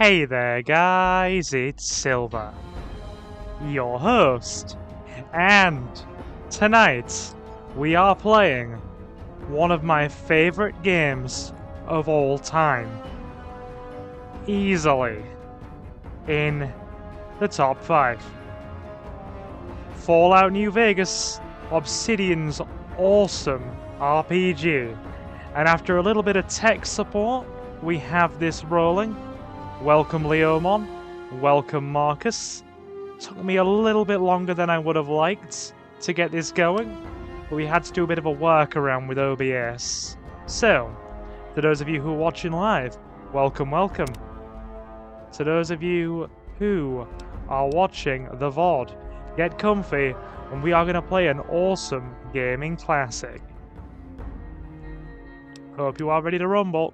Hey there guys, it's Silver, your host, and tonight we are playing one of my favorite games of all time. Easily in the top 5. Fallout New Vegas, Obsidian's awesome RPG. And after a little bit of tech support, we have this rolling. Welcome Leomon, welcome Marcus. Took me a little bit longer than I would have liked to get this going, but we had to do a bit of a workaround with OBS. So, to those of you who are watching live, welcome, welcome. To those of you who are watching the VOD, get comfy, and we are going to play an awesome gaming classic. Hope you are ready to rumble.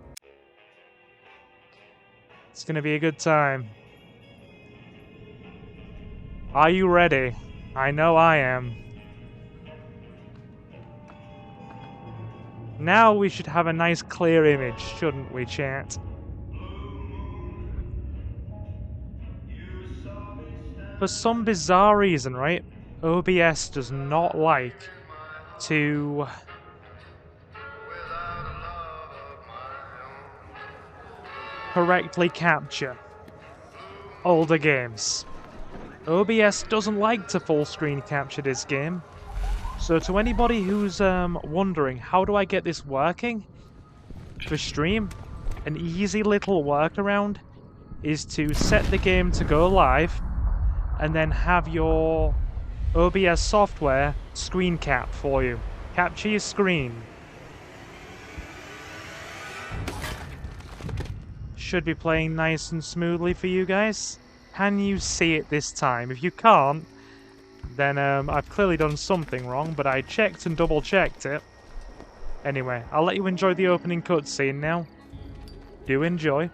It's going to be a good time. Are you ready? I know I am. Now we should have a nice clear image, shouldn't we, chat? For some bizarre reason, right, OBS does not like to correctly capture older games. OBS doesn't like to full screen capture this game. So to anybody who's wondering, how do I get this working for stream? An easy little workaround is to set the game to go live and then have your OBS software screen cap for you. Capture your screen. Should be playing nice and smoothly for you guys. Can you see it this time? If you can't, then I've clearly done something wrong, but I checked and double checked it. Anyway, I'll let you enjoy the opening cutscene now. Do enjoy.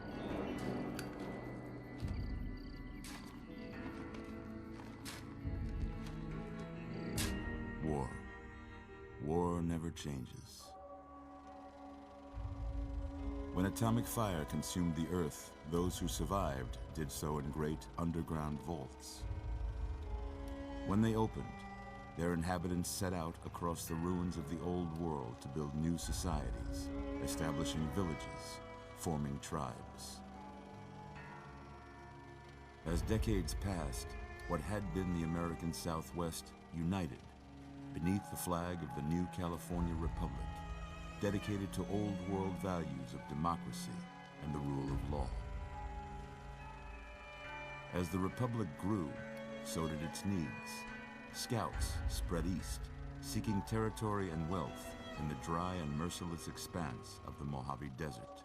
War. War never changes. When atomic fire consumed the Earth, those who survived did so in great underground vaults. When they opened, their inhabitants set out across the ruins of the old world to build new societies, establishing villages, forming tribes. As decades passed, what had been the American Southwest united beneath the flag of the new California Republic, dedicated to old world values of democracy and the rule of law. As the Republic grew, so did its needs. Scouts spread east, seeking territory and wealth in the dry and merciless expanse of the Mojave Desert.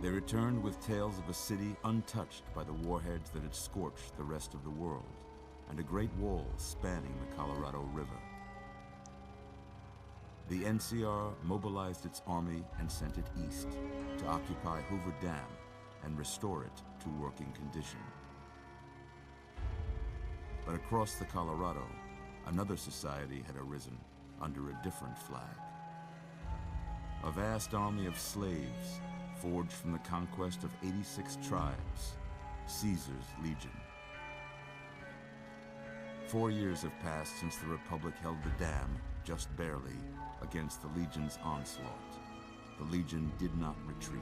They returned with tales of a city untouched by the warheads that had scorched the rest of the world, and a great wall spanning the Colorado River. The NCR mobilized its army and sent it east to occupy Hoover Dam and restore it to working condition. But across the Colorado, another society had arisen under a different flag. A vast army of slaves forged from the conquest of 86 tribes, Caesar's Legion. 4 years have passed since the Republic held the dam, just barely, against the Legion's onslaught. The Legion did not retreat.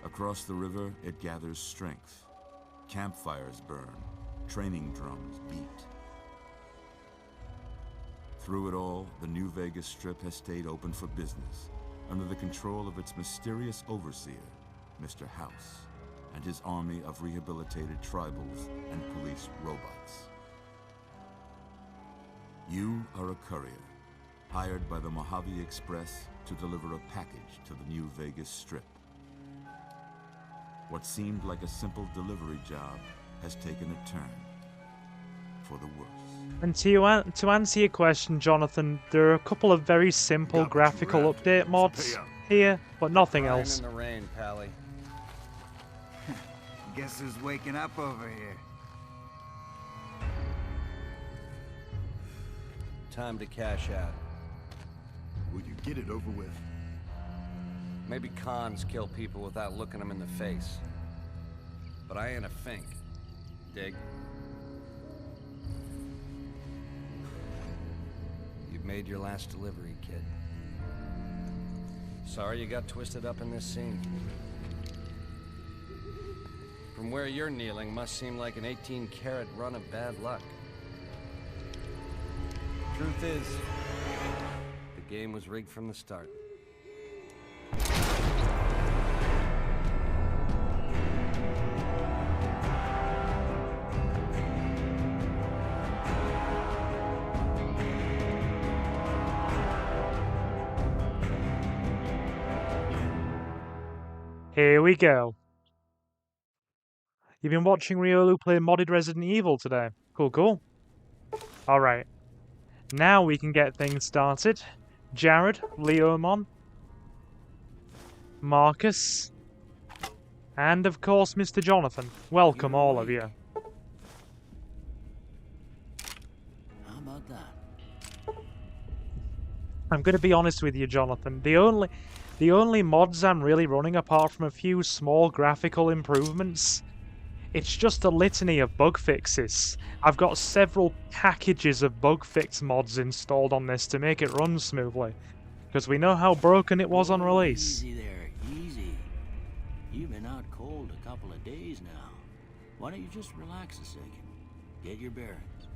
Across the river, it gathers strength. Campfires burn, training drums beat. Through it all, the New Vegas Strip has stayed open for business, under the control of its mysterious overseer, Mr. House, and his army of rehabilitated tribals and police robots. You are a courier, hired by the Mojave Express to deliver a package to the New Vegas Strip. What seemed like a simple delivery job has taken a turn for the worse. And to answer your question, Jonathan, there are a couple of very simple graphical update mods here, but nothing else. In the rain, Pally. Guess who's waking up over here? Time to cash out. Will you get it over with? Maybe cons kill people without looking them in the face. But I ain't a fink. Dig? You've made your last delivery, kid. Sorry you got twisted up in this scene. From where you're kneeling must seem like an 18-carat run of bad luck. Truth is, the game was rigged from the start. Here we go. You've been watching Riolu play modded Resident Evil today. Cool, cool. Alright. Now we can get things started. Jared, Leomon, Marcus, and of course Mr. Jonathan. Welcome all of you. How about that? I'm going to be honest with you, Jonathan. The only mods I'm really running, apart from a few small graphical improvements, it's just a litany of bug fixes. I've got several packages of bug fix mods installed on this to make it run smoothly, because we know how broken it was on release. Easy there, easy. You've been out cold a couple of days now. Why don't you just relax a second? Get your bearings.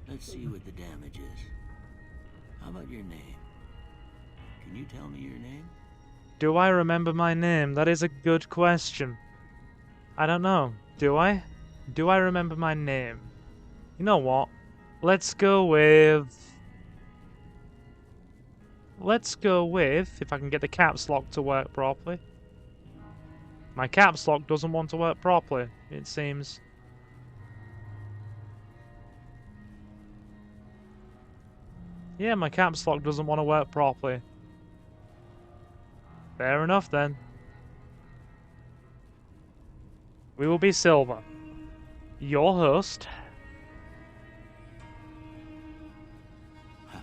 Let's see what the damage is. How about your name? Can you tell me your name? Do I remember my name? That is a good question. I don't know. Do I? Do I remember my name? You know what? Let's go with... if I can get the caps lock to work properly. My caps lock doesn't want to work properly, it seems. Yeah, my caps lock doesn't want to work properly. Fair enough then. We will be Silver, your host. I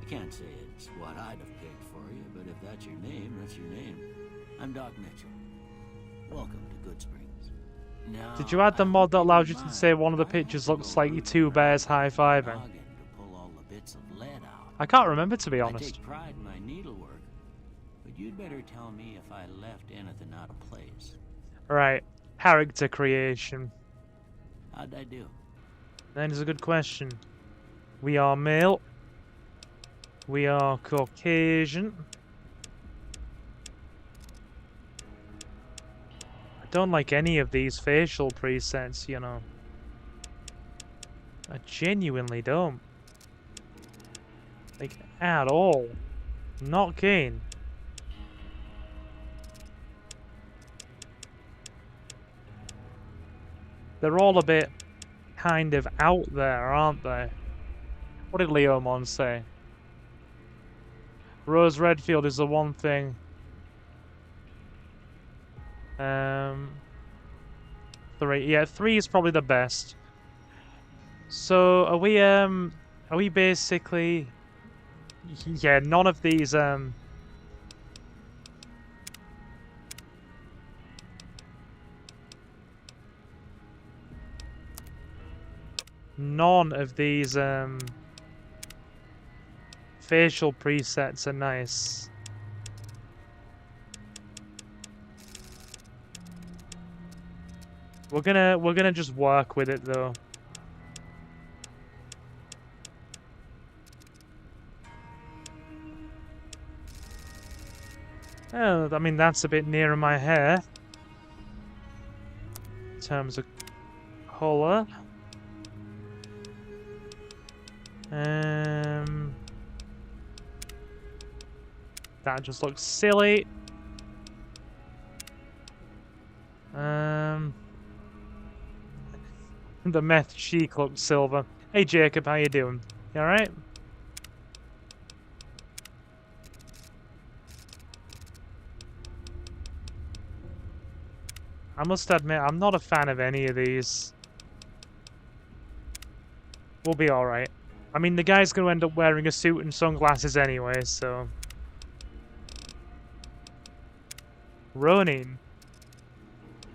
can't say it's what I'd have picked for you, but if that's your name, that's your name. I'm Doc Mitchell. Welcome to Good Springs. Now, Did you add the mod that allows you to say one of the pictures looks like you two bears high-fiving? I can't remember, to be honest. I take pride in my needlework, but you'd better tell me if I left anything out of place. Right, character creation. How'd I do? That is a good question. We are male. We are Caucasian. I don't like any of these facial presets, you know. I genuinely don't. Like, at all. Not keen. They're all a bit kind of out there, aren't they? What did Leomon say? Rose Redfield is the one thing. 3. Yeah, 3 is probably the best. So are we basically... Yeah, none of these none of these facial presets are nice. We're gonna just work with it though. Oh, I mean that's a bit nearer my hair in terms of color. That just looks silly. The meth chic looks silver. Hey Jacob, how you doing? You alright? I must admit, I'm not a fan of any of these. We'll be alright. I mean, the guy's going to end up wearing a suit and sunglasses anyway, so... Ronin.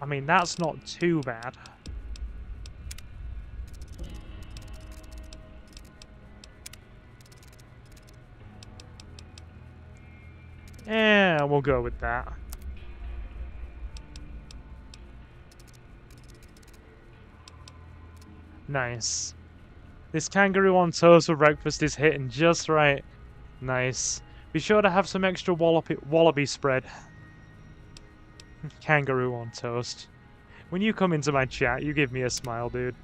I mean, that's not too bad. Yeah, we'll go with that. Nice. This kangaroo on toast for breakfast is hitting just right. Nice. Be sure to have some extra wallaby spread. Kangaroo on toast. When you come into my chat, you give me a smile, dude.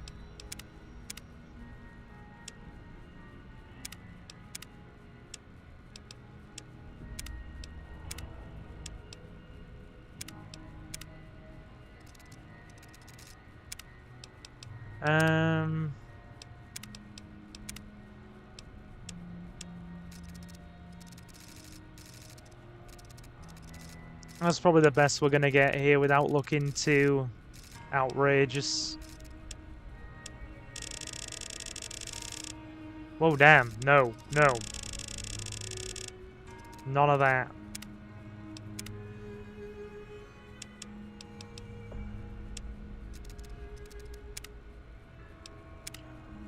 That's probably the best we're gonna get here without looking too outrageous. Whoa, damn. No, no. None of that.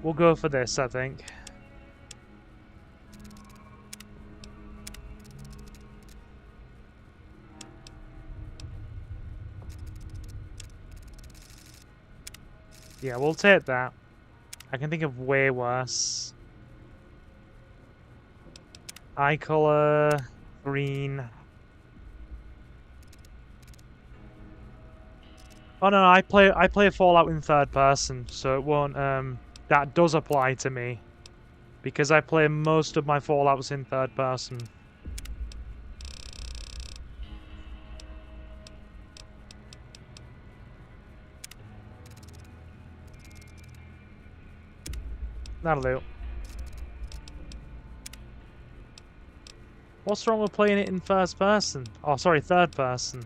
We'll go for this, I think. Yeah, we'll take that. I can think of way worse. Eye color, green. Oh no, I play Fallout in third person, so it won't that does apply to me. Because I play most of my Fallouts in third person. That'll do. What's wrong with playing it in first person? Oh, sorry, third person.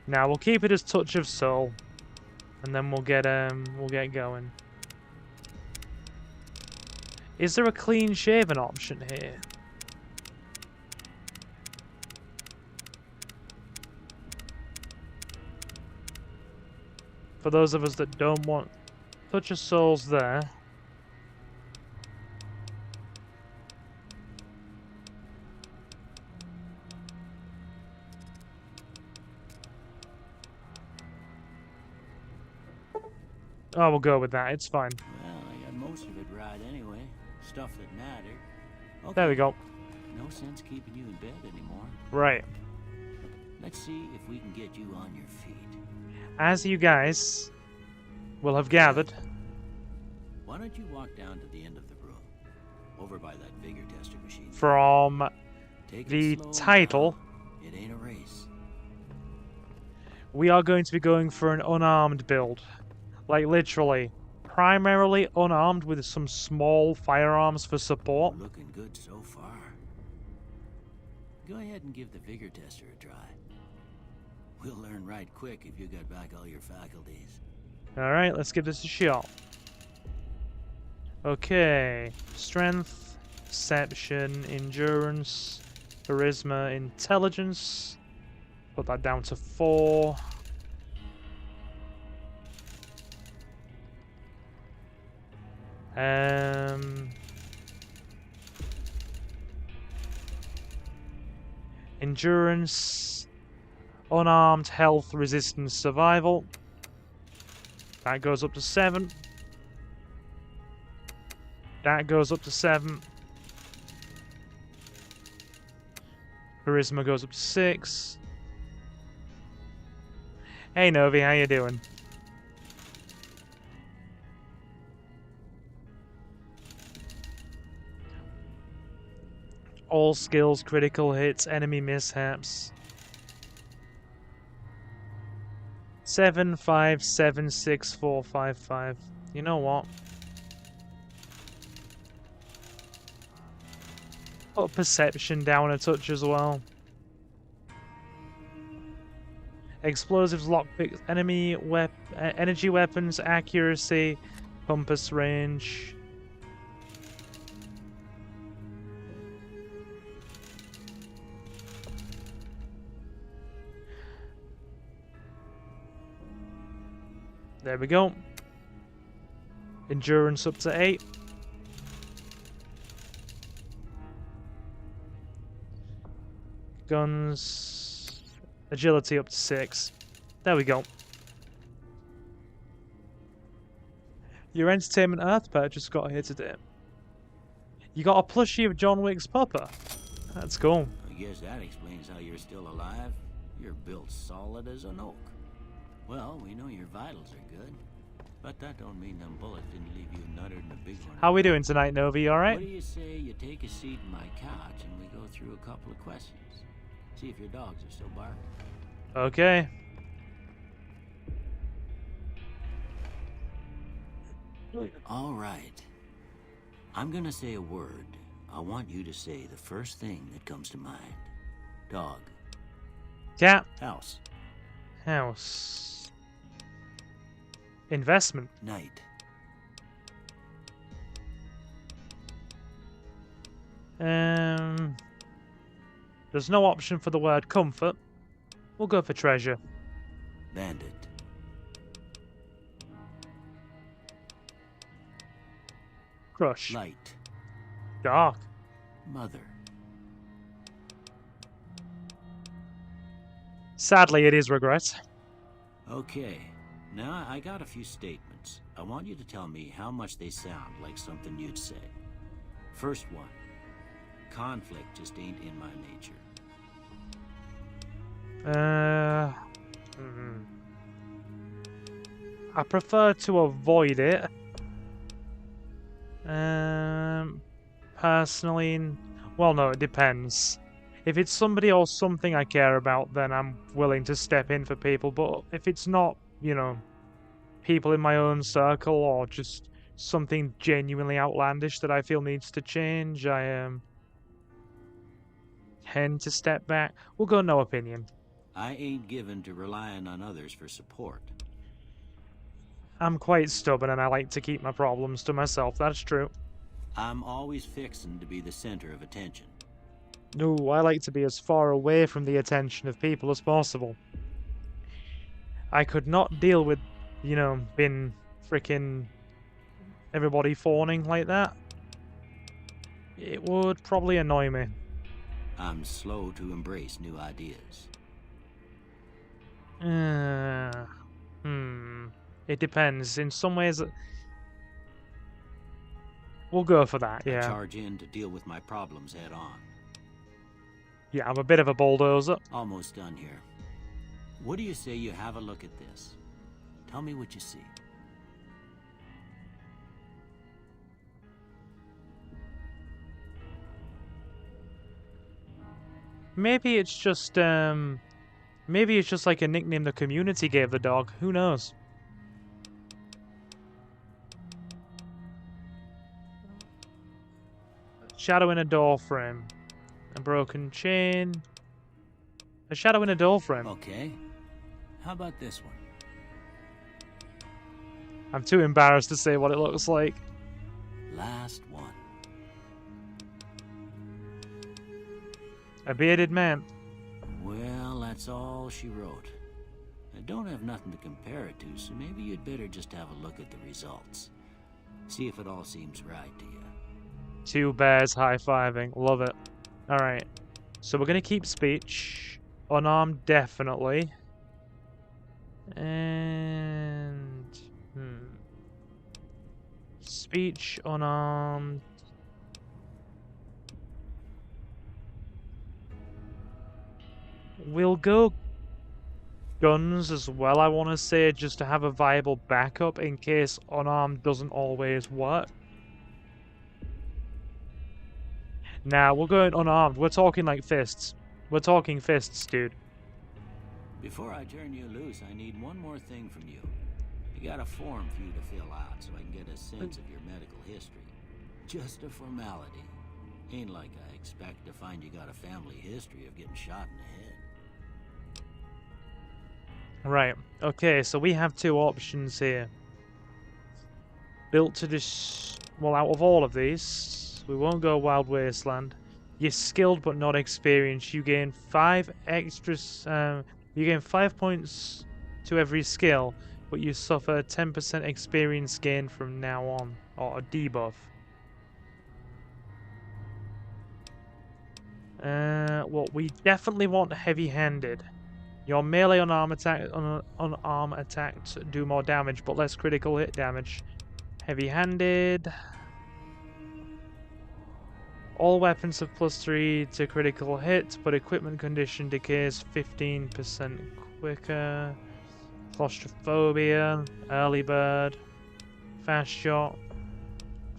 Now we'll keep it as Touch of Soul, and then we'll get going. Is there a clean shaven option here? For those of us that don't want Touch of Soul's there. Oh, we'll go with that. It's fine. Well, I got most of it right anyway. Stuff that mattered. Okay. There we go. No sense keeping you in bed anymore. Right. Let's see if we can get you on your feet. As you guys will have gathered. Why don't you walk down to the end of the room, over by that vigor tester machine. From Take the it slow title, now. It ain't a race. we are going to be going for an unarmed build. Like literally, primarily unarmed with some small firearms for support. We're looking good so far. Go ahead and give the vigor tester a try. We'll learn right quick if you got back all your faculties. Alright, let's give this a shot. Okay. Strength, perception, endurance, charisma, intelligence. Put that down to 4. Endurance, unarmed, health, resistance, survival. That goes up to 7. That goes up to 7. Charisma goes up to 6. Hey Novi, how you doing? All skills, critical hits, enemy mishaps. 7, 5, 7, 6, 4, 5, 5. You know what? Put perception down a touch as well. Explosives, lockpicks, enemy energy weapons, accuracy, compass range. There we go. Endurance up to 8. Guns. Agility up to 6. There we go. Your Entertainment Earth purchase got here today. You got a plushie of John Wick's pupper. That's cool. I guess that explains how you're still alive. You're built solid as an oak. Well, we know your vitals are good, but that don't mean them bullets didn't leave you nuttered in a big one. How we doing tonight, Novi? You alright? What do you say you take a seat in my couch and we go through a couple of questions? See if your dogs are still barking. Okay. All right. I'm gonna say a word. I want you to say the first thing that comes to mind. Dog. Cat. House. House. Investment. Night. There's no option for the word comfort. We'll go for treasure. Bandit. Crush. Light. Dark. Mother. Sadly, it is regret. Okay. Now I got a few statements. I want you to tell me how much they sound like something you'd say. First one. Conflict just ain't in my nature. I prefer to avoid it. Personally, well, no, it depends. If it's somebody or something I care about, then I'm willing to step in for people. But if it's not, you know, people in my own circle or just something genuinely outlandish that I feel needs to change, I tend to step back. We'll go no opinion. I ain't given to relying on others for support. I'm quite stubborn and I like to keep my problems to myself, that's true. I'm always fixin' to be the center of attention. No, I like to be as far away from the attention of people as possible. I could not deal with, you know, being frickin' everybody fawning like that. It would probably annoy me. I'm slow to embrace new ideas. It depends. In some ways, we'll go for that, I yeah. charge in to deal with my problems head on. Yeah, I'm a bit of a bulldozer. Almost done here. What do you say you have a look at this? Tell me what you see. Maybe it's just like a nickname the community gave the dog. Who knows? Shadow in a door frame. A broken chain. A shadow in a door frame. Okay. How about this one? I'm too embarrassed to say what it looks like. Last one. A bearded man. Well, that's all she wrote. I don't have nothing to compare it to, so maybe you'd better just have a look at the results. See if it all seems right to you. Two bears high-fiving. Love it. Alright. So we're going to keep speech. Unarmed, definitely. And... Speech, unarmed... We'll go guns as well, I want to say, just to have a viable backup in case unarmed doesn't always work. Now, we're going unarmed. We're talking like fists. We're talking fists, dude. Before I turn you loose, I need one more thing from you. I got a form for you to fill out so I can get a sense of your medical history. Just a formality. Ain't like I expect to find you got a family history of getting shot in the head. Right. Okay, so we have two options here. Built to this... Well, out of all of these, we won't go Wild Wasteland. You're skilled but not experienced. You gain 5 extras... you gain 5 points to every skill. but you suffer 10% experience gain from now on, or a debuff. Well, we definitely want heavy-handed. Your melee unarmed attacks do more damage, but less critical hit damage. Heavy-handed. All weapons have +3 to critical hit, but equipment condition decays 15% quicker. Claustrophobia, early bird, fast shot,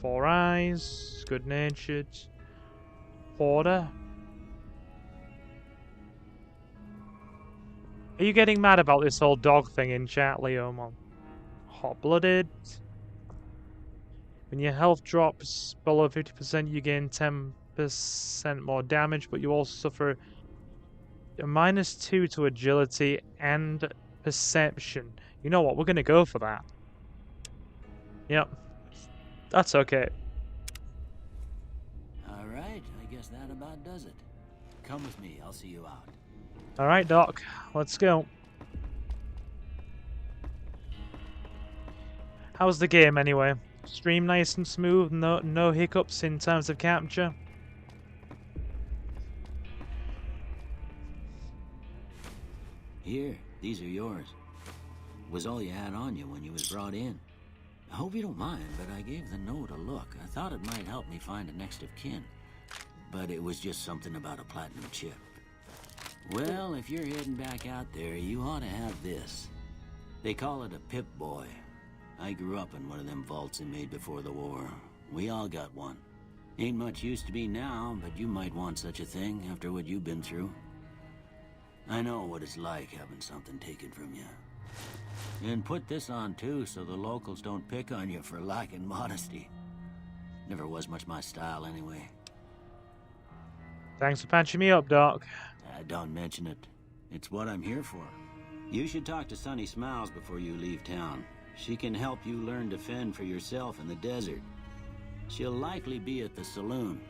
4 eyes, good-natured, hoarder. Are you getting mad about this whole dog thing in chat, Leomon? Hot-blooded. When your health drops below 50%, you gain 10% more damage, but you also suffer a -2 to agility and perception. You know what? We're going to go for that. Yep. That's okay. Alright, I guess that about does it. Come with me, I'll see you out. Alright, Doc. Let's go. How's the game anyway? Stream nice and smooth, no hiccups in terms of capture? Here, these are yours. Was all you had on you when you was brought in. I hope you don't mind, but I gave the note a look. I thought it might help me find a next of kin. But it was just something about a platinum chip. Well, if you're heading back out there, you ought to have this. They call it a Pip-Boy. I grew up in one of them vaults they made before the war. We all got one. Ain't much use to be now, but you might want such a thing after what you've been through. I know what it's like having something taken from you. And put this on too, so the locals don't pick on you for lacking modesty. Never was much my style anyway. Thanks for patching me up, Doc. Don't mention it. It's what I'm here for. You should talk to Sunny Smiles before you leave town. She can help you learn to fend for yourself in the desert. She'll likely be at the saloon.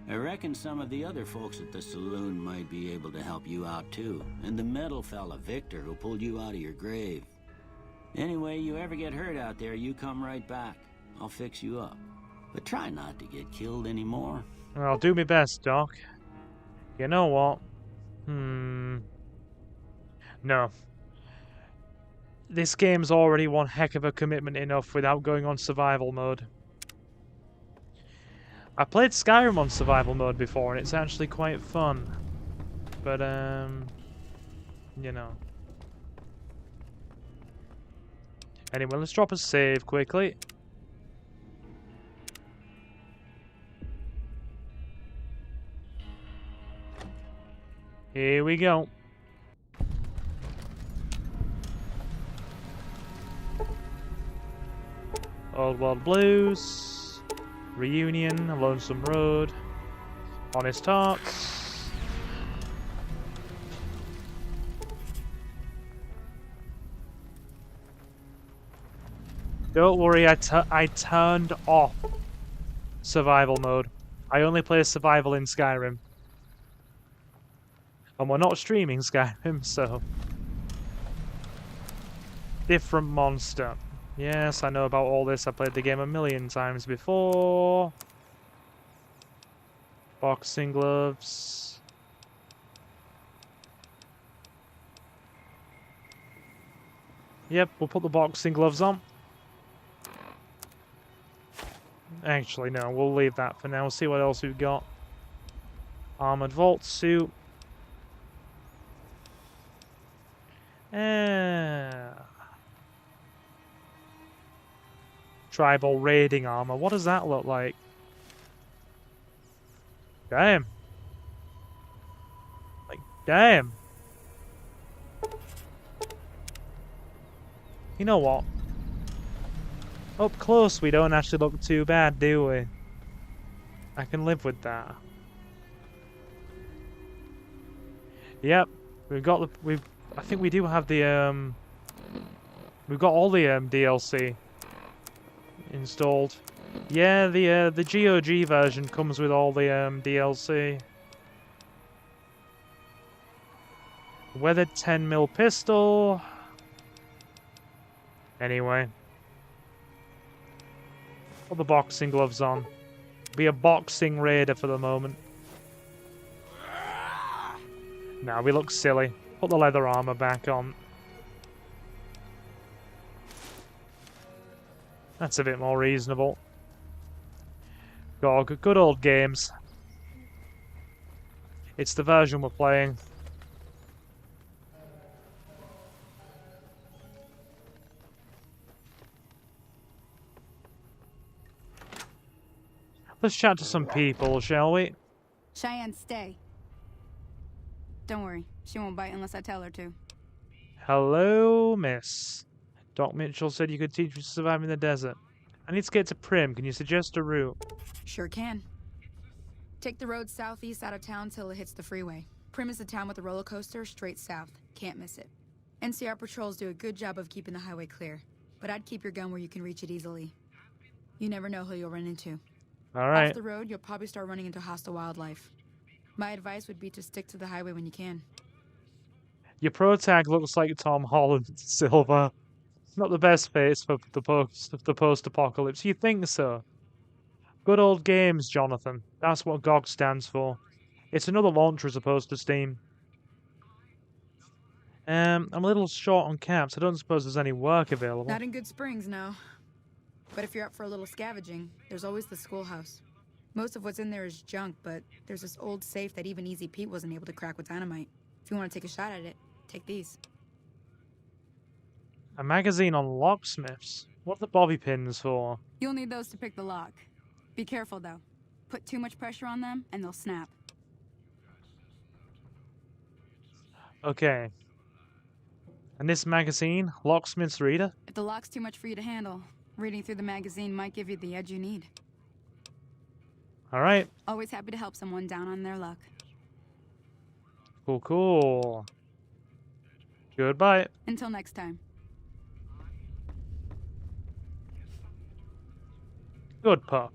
I reckon some of the other folks at the saloon might be able to help you out too. And the metal fella, Victor, who pulled you out of your grave. Anyway, you ever get hurt out there, you come right back. I'll fix you up. But try not to get killed anymore. I'll do my best, Doc. You know what? No. This game's already one heck of a commitment enough without going on survival mode. I played Skyrim on survival mode before and it's actually quite fun. But, you know. Anyway, let's drop a save quickly. Here we go. Old World Blues, Reunion, Lonesome Road, Honest Hearts. Don't worry, I turned off survival mode. I only play survival in Skyrim. And we're not streaming Skyrim, so... Different monster. Yes, I know about all this. I played the game a million times before. Boxing gloves. Yep, we'll put the boxing gloves on. Actually, no, we'll leave that for now. We'll see what else we've got. Armored vault suit. Tribal raiding armor. What does that look like? Damn. Like, damn. You know what? Up close we don't actually look too bad, do we? I can live with that. Yep. We've got the... I think we do have the, we've got all the, DLC installed. Yeah, the GOG version comes with all the, DLC. Weathered 10mm pistol. Anyway. Put the boxing gloves on. Be a boxing raider for the moment. Now we look silly. Put the leather armor back on. That's a bit more reasonable. God, good old games. It's the version we're playing. Let's chat to some people, shall we? Cheyenne, stay. Don't worry, she won't bite unless I tell her to. Hello, miss. Doc Mitchell said you could teach me to survive in the desert. I need to get to Prim. Can you suggest a route? Sure can. Take the road southeast out of town till it hits the freeway. Prim is the town with a roller coaster straight south. Can't miss it. NCR patrols do a good job of keeping the highway clear, but I'd keep your gun where you can reach it easily. You never know who you'll run into. Alright. Off the road, you'll probably start running into hostile wildlife. My advice would be to stick to the highway when you can. Your pro tag looks like Tom Holland Silver. Not the best face for the post-apocalypse. You think so? Good old games, Jonathan. That's what GOG stands for. It's another launcher as opposed to Steam. I'm a little short on caps. I don't suppose there's any work available. Not in Good Springs, no. But if you're up for a little scavenging, there's always the schoolhouse. Most of what's in there is junk, but there's this old safe that even Easy Pete wasn't able to crack with dynamite. If you want to take a shot at it, take these. A magazine on locksmiths? What are the bobby pins for? You'll need those to pick the lock. Be careful, though. Put too much pressure on them, and they'll snap. Okay. And this magazine? Locksmith's Reader? If the lock's too much for you to handle, reading through the magazine might give you the edge you need. Alright. Always happy to help someone down on their luck. Cool, cool. Goodbye. Until next time. Good pup.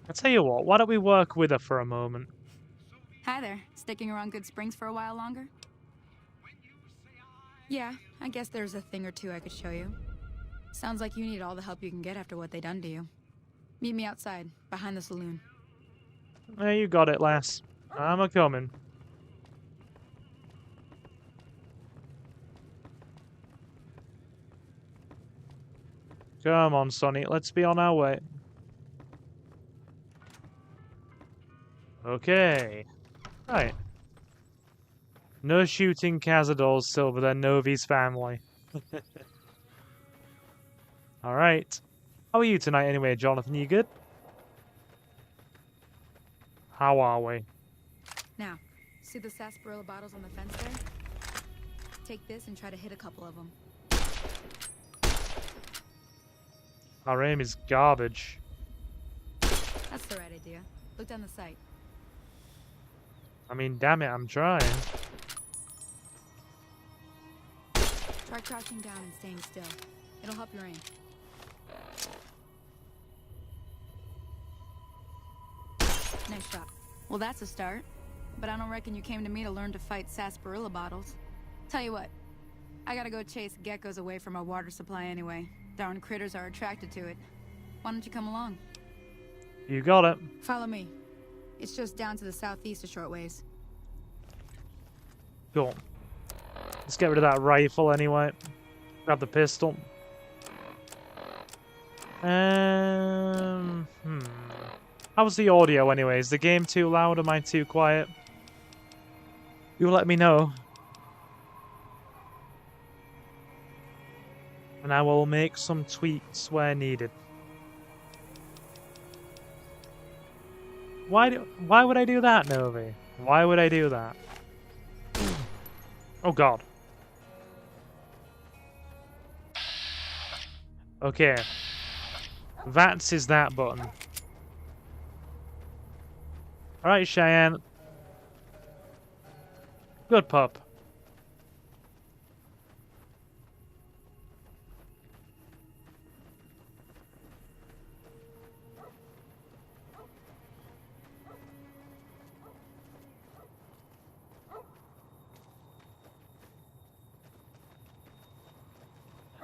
I tell you what, why don't we work with her for a moment? Hi there. Sticking around Good Springs for a while longer? Yeah, I guess there's a thing or two I could show you. Sounds like you need all the help you can get after what they done to you. Meet me outside, behind the saloon. There, you got it, lass. I'm a-coming. Come on, Sonny, let's be on our way. Okay. Right. No shooting Cazadors, Silver, then Novi's family. Alright. How are you tonight anyway, Jonathan? You good? How are we? Now, see the sarsaparilla bottles on the fence there? Take this and try to hit a couple of them. Our aim is garbage. That's the right idea. Look down the sight. I mean, damn it, I'm trying. Try crouching down and staying still. It'll help your aim. Nice shot. Well, that's a start. But I don't reckon you came to me to learn to fight sarsaparilla bottles. Tell you what, I gotta go chase geckos away from our water supply anyway. Darn critters are attracted to it. Why don't you come along? You got it. Follow me. It's just down to the southeast a short ways. Cool. Let's get rid of that rifle anyway. Grab the pistol. How's the audio anyway? Is the game too loud? Am I too quiet? You let me know. And I will make some tweaks where needed. Why would I do that, Novi? Why would I do that? Oh god. Okay. That's is that button. Alright, Cheyenne. Good pup.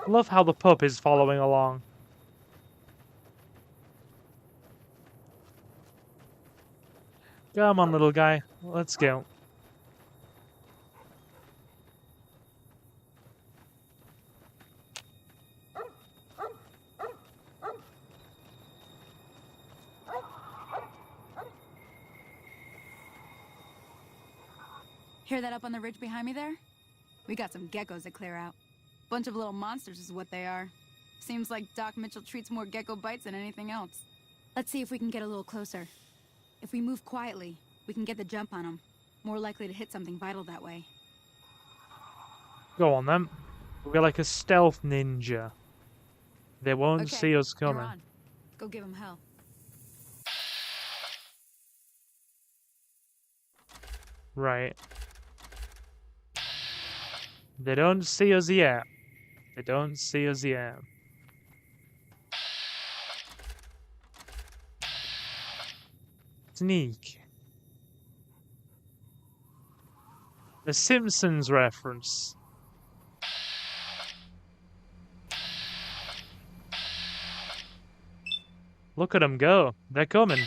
I love how the pup is following along. Come on, little guy. Let's go. Hear that up on the ridge behind me there? We got some geckos to clear out. Bunch of little monsters is what they are. Seems like Doc Mitchell treats more gecko bites than anything else. Let's see if we can get a little closer. If we move quietly, we can get the jump on them. More likely to hit something vital that way. Go on then. We're like a stealth ninja. They won't see us you're coming. on. Go give them hell. Right. They don't see us yet. They don't see us yet. Sneak. The Simpsons reference. Look at them go. They're coming.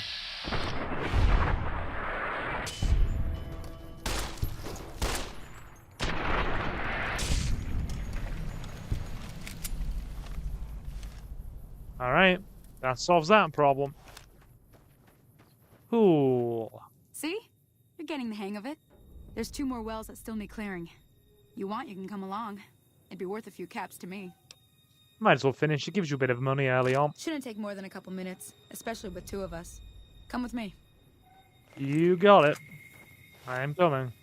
Alright, that solves that problem. Cool. See? You're getting the hang of it. There's 2 more wells that still need clearing. You want, you can come along. It'd be worth a few caps to me. Might as well finish. It gives you a bit of money early on. Shouldn't take more than a couple minutes, especially with 2 of us. Come with me. You got it. I am coming.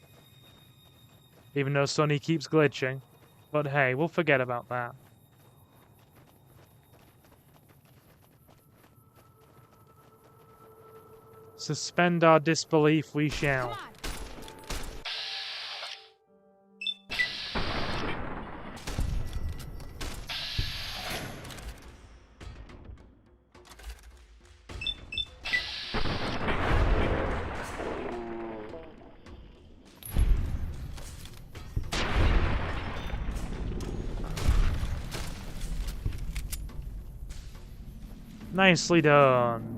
Even though Sonny keeps glitching. But hey, we'll forget about that. Suspend our disbelief we shall. Come on. Nicely done.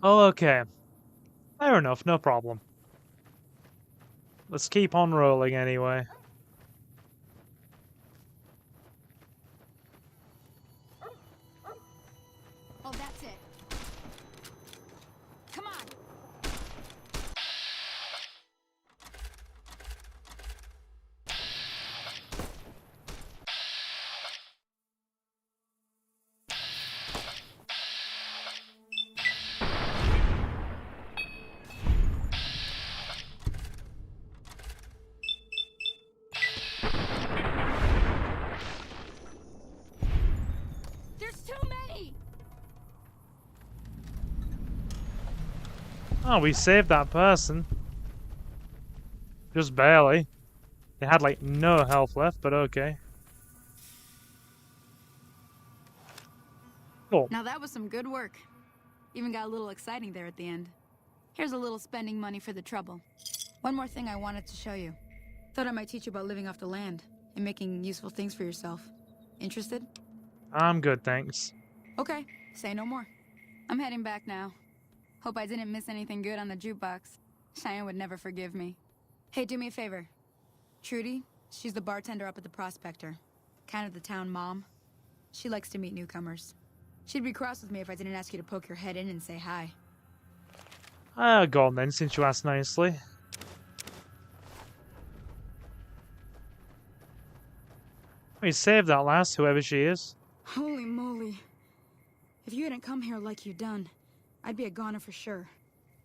Oh, okay. Fair enough, no problem. Let's keep on rolling anyway. Oh, that's it. Come on. There's too many. Oh, we saved that person. Just barely. They had like no health left, but okay. Cool. Now that was some good work. Even got a little exciting there at the end. Here's a little spending money for the trouble. One more thing I wanted to show you. Thought I might teach you about living off the land and making useful things for yourself. Interested? I'm good, thanks. Okay, say no more. I'm heading back now. Hope I didn't miss anything good on the jukebox. Cheyenne would never forgive me. Hey, do me a favor. Trudy, she's the bartender up at the Prospector. Kind of the town mom. She likes to meet newcomers. She'd be cross with me if I didn't ask you to poke your head in and say hi. Go on then, since you asked nicely. We saved that last, whoever she is. Holy moly. If you hadn't come here like you done, I'd be a goner for sure.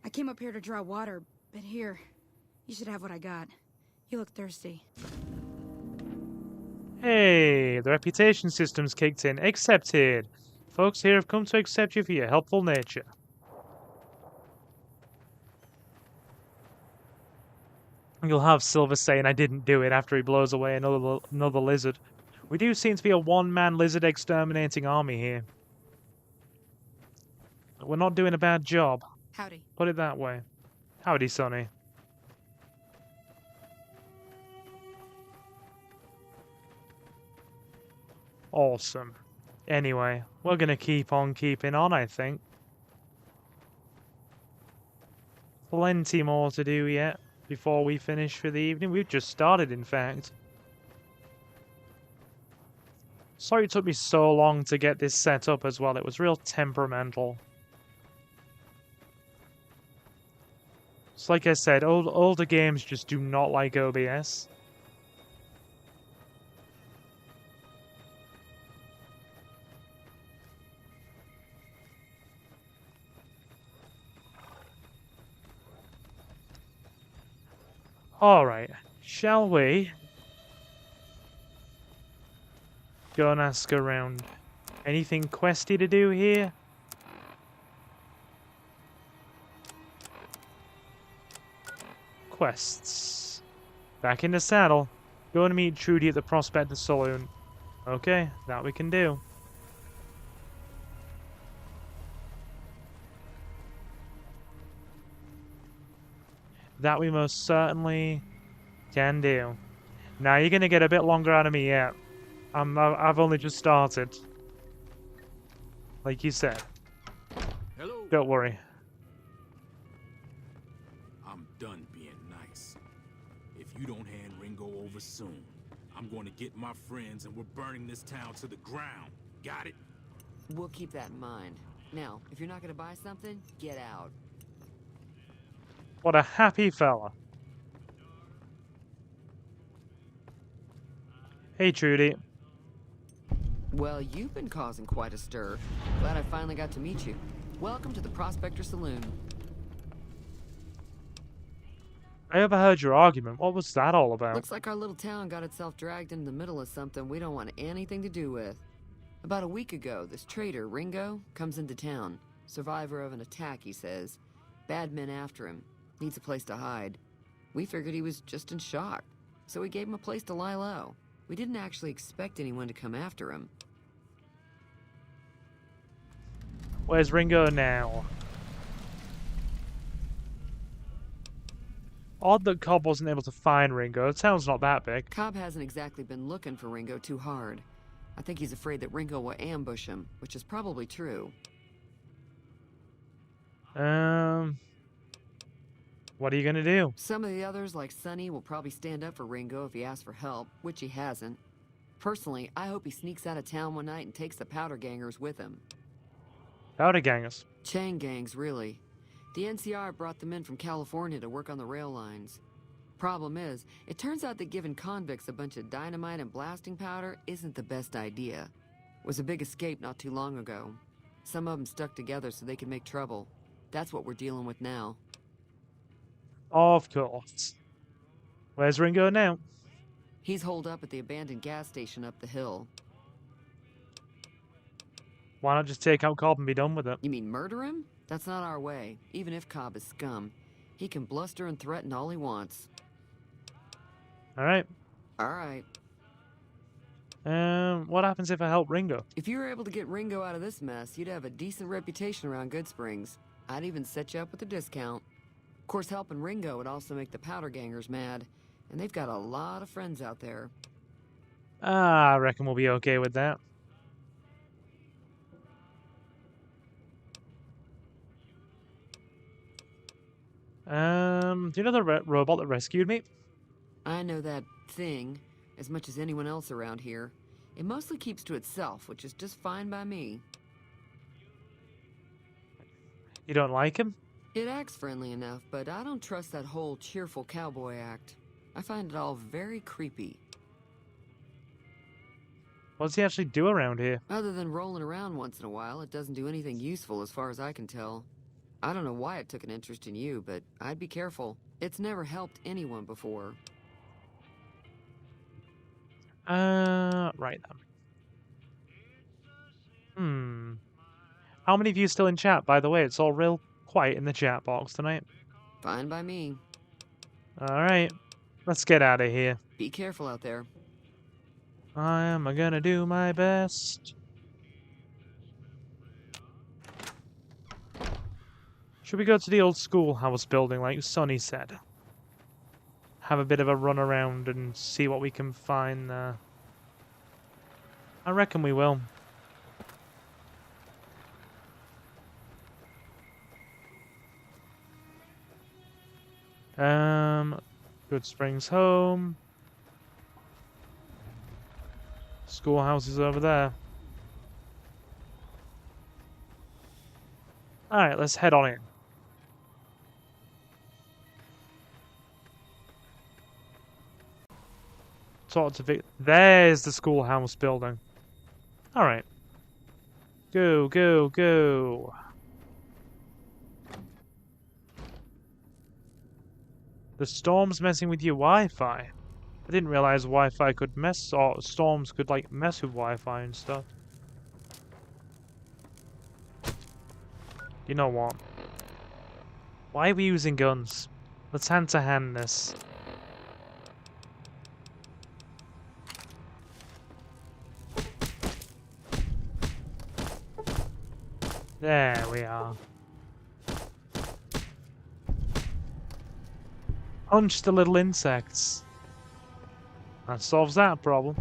I came up here to draw water, but here, you should have what I got. You look thirsty. Hey, the reputation system's kicked in. Accepted. Folks here have come to accept you for your helpful nature. You'll have Silver saying I didn't do it after he blows away another lizard. We do seem to be a one-man lizard exterminating army here. We're not doing a bad job. Howdy. Put it that way. Howdy, Sonny. Awesome. Anyway, we're gonna keep on keeping on, I think. Plenty more to do yet before we finish for the evening. We've just started, in fact. Sorry it took me so long to get this set up as well. It was real temperamental. So like I said, older games just do not like OBS. Alright, shall we go and ask around? Anything questy to do here? Quests. Back in the saddle. Go and meet Trudy at the Prospector Saloon. Okay, that we can do. That we most certainly can do. Now you're gonna get a bit longer out of me yet. I've only just started. Like you said. Hello. Don't worry. I'm done being nice. If you don't hand Ringo over soon, I'm going to get my friends and we're burning this town to the ground. Got it? We'll keep that in mind. Now, if you're not gonna buy something, get out. What a happy fella. Hey, Trudy. Well, you've been causing quite a stir. Glad I finally got to meet you. Welcome to the Prospector Saloon. I overheard your argument. What was that all about? Looks like our little town got itself dragged into the middle of something we don't want anything to do with. About a week ago, this traitor, Ringo, comes into town. Survivor of an attack, he says. Bad men after him. Needs a place to hide. We figured he was just in shock, so we gave him a place to lie low. We didn't actually expect anyone to come after him. Where's Ringo now? Odd that Cobb wasn't able to find Ringo. The town's not that big. Cobb hasn't exactly been looking for Ringo too hard. I think he's afraid that Ringo will ambush him, which is probably true. What are you gonna do? Some of the others, like Sonny, will probably stand up for Ringo if he asks for help, which he hasn't. Personally, I hope he sneaks out of town one night and takes the powder gangers with him. Powder gangers? Chain gangs, really. The NCR brought them in from California to work on the rail lines. Problem is, it turns out that giving convicts a bunch of dynamite and blasting powder isn't the best idea. It was a big escape not too long ago. Some of them stuck together so they could make trouble. That's what we're dealing with now. Of course. Where's Ringo now? He's holed up at the abandoned gas station up the hill. Why not just take out Cobb and be done with it? You mean murder him? That's not our way, even if Cobb is scum. He can bluster and threaten all he wants. Alright. Alright. What happens if I help Ringo? If you were able to get Ringo out of this mess, you'd have a decent reputation around Good Springs. I'd even set you up with a discount. Of course, helping Ringo would also make the powder gangers mad, and they've got a lot of friends out there. I reckon we'll be okay with that. Do you know the robot that rescued me? I know that thing as much as anyone else around here. It mostly keeps to itself, which is just fine by me. You don't like him? It acts friendly enough, but I don't trust that whole cheerful cowboy act. I find it all very creepy. What does he actually do around here? Other than rolling around once in a while, it doesn't do anything useful as far as I can tell. I don't know why it took an interest in you, but I'd be careful. It's never helped anyone before. Right then. How many of you still in chat, by the way? It's all real quiet in the chat box tonight. Fine by me. Alright, let's get out of here. Be careful out there. I'm gonna do my best. Should we go to the old schoolhouse building like Sonny said? Have a bit of a run around and see what we can find there. I reckon we will. Good Springs home. Schoolhouse is over there. Alright, let's head on in. Talk to Vic. There's the schoolhouse building. Alright. Go, go, go. The storm's messing with your Wi-Fi. I didn't realize Wi-Fi could mess, or storms could like mess with Wi-Fi and stuff. You know what? Why are we using guns? Let's hand-to-hand this. There we are. Punch the little insects. That solves that problem.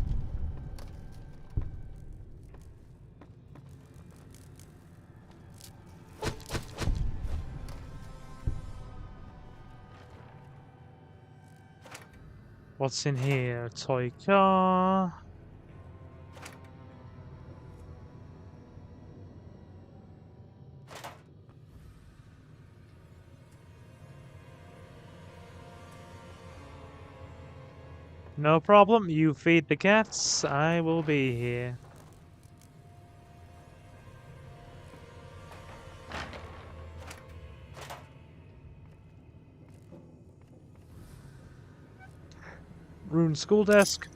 What's in here? Toy car. No problem, you feed the cats, I will be here. Ruined school desk.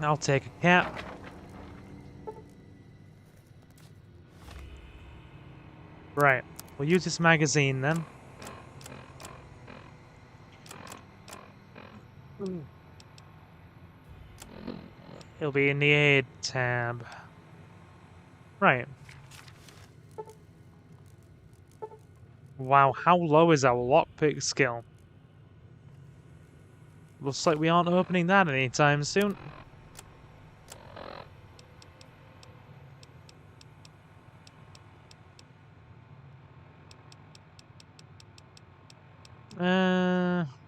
I'll take a cat. Right, we'll use this magazine then. It'll be in the aid tab. Right. Wow, how low is our lockpick skill? Looks like we aren't opening that anytime soon.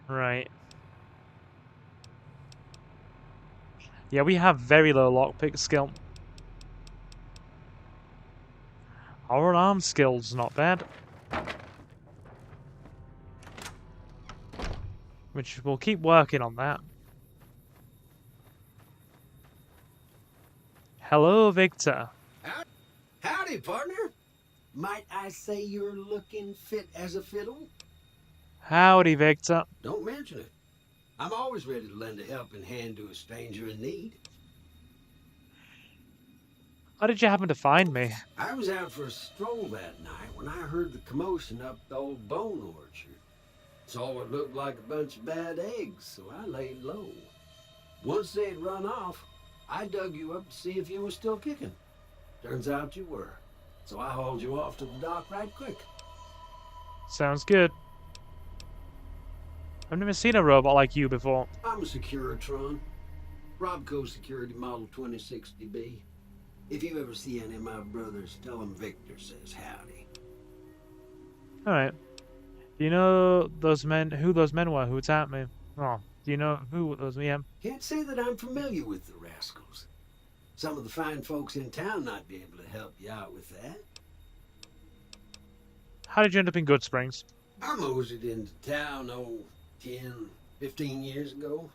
Right. Yeah, we have very low lockpick skill. Our arm skill's not bad. Which we'll keep working on that. Hello, Victor. Howdy, partner. Might I say you're looking fit as a fiddle? Howdy, Victor. Don't mention it. I'm always ready to lend a helping hand to a stranger in need. How did you happen to find me? I was out for a stroll that night when I heard the commotion up the old bone orchard. Saw what looked like a bunch of bad eggs, so I laid low. Once they had run off, I dug you up to see if you were still kicking. Turns out you were, so I hauled you off to the dock right quick. Sounds good. I've never seen a robot like you before. I'm a Securitron. Robco Security Model 2060B. If you ever see any of my brothers, tell them Victor says howdy. Alright. Do you know those men, who those men were who attacked me? Oh, do you know who those men? Can't say that I'm familiar with the rascals. Some of the fine folks in town might be able to help you out with that. How did you end up in Good Springs? I moseyed into town, 10, 15 years ago.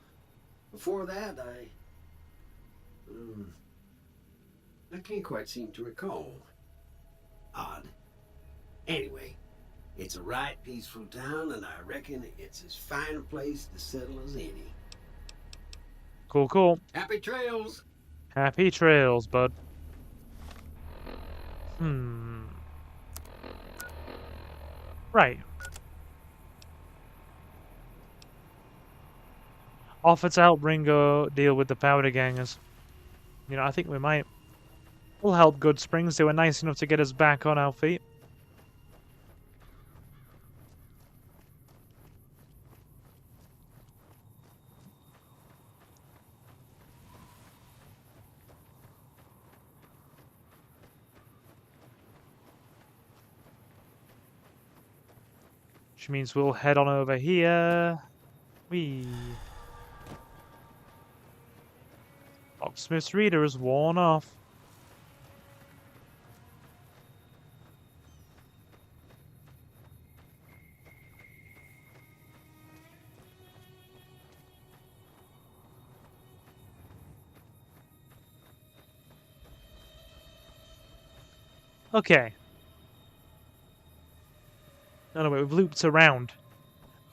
Before that, I can't quite seem to recall. Odd. Anyway, it's a right peaceful town, and I reckon it's as fine a place to settle as any. Cool, cool. Happy trails! Happy trails, bud. Right. Offer to help Ringo deal with the powder gangers. You know, I think we might. We'll help Good Springs. They were nice enough to get us back on our feet. Which means we'll head on over here. Whee. Locksmith's reader is worn off. Okay. No, wait, we've looped around.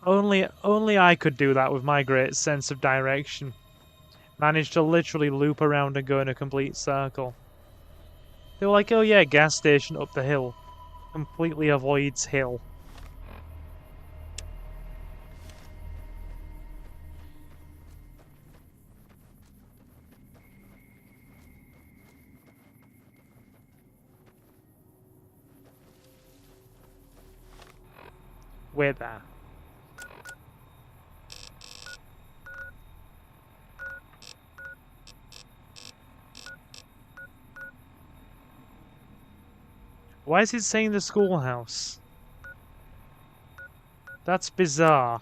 Only I could do that with my great sense of direction. Managed to literally loop around and go in a complete circle. They were like, oh yeah, gas station up the hill. Completely avoids hill. Wait there. Why is it saying the schoolhouse? That's bizarre.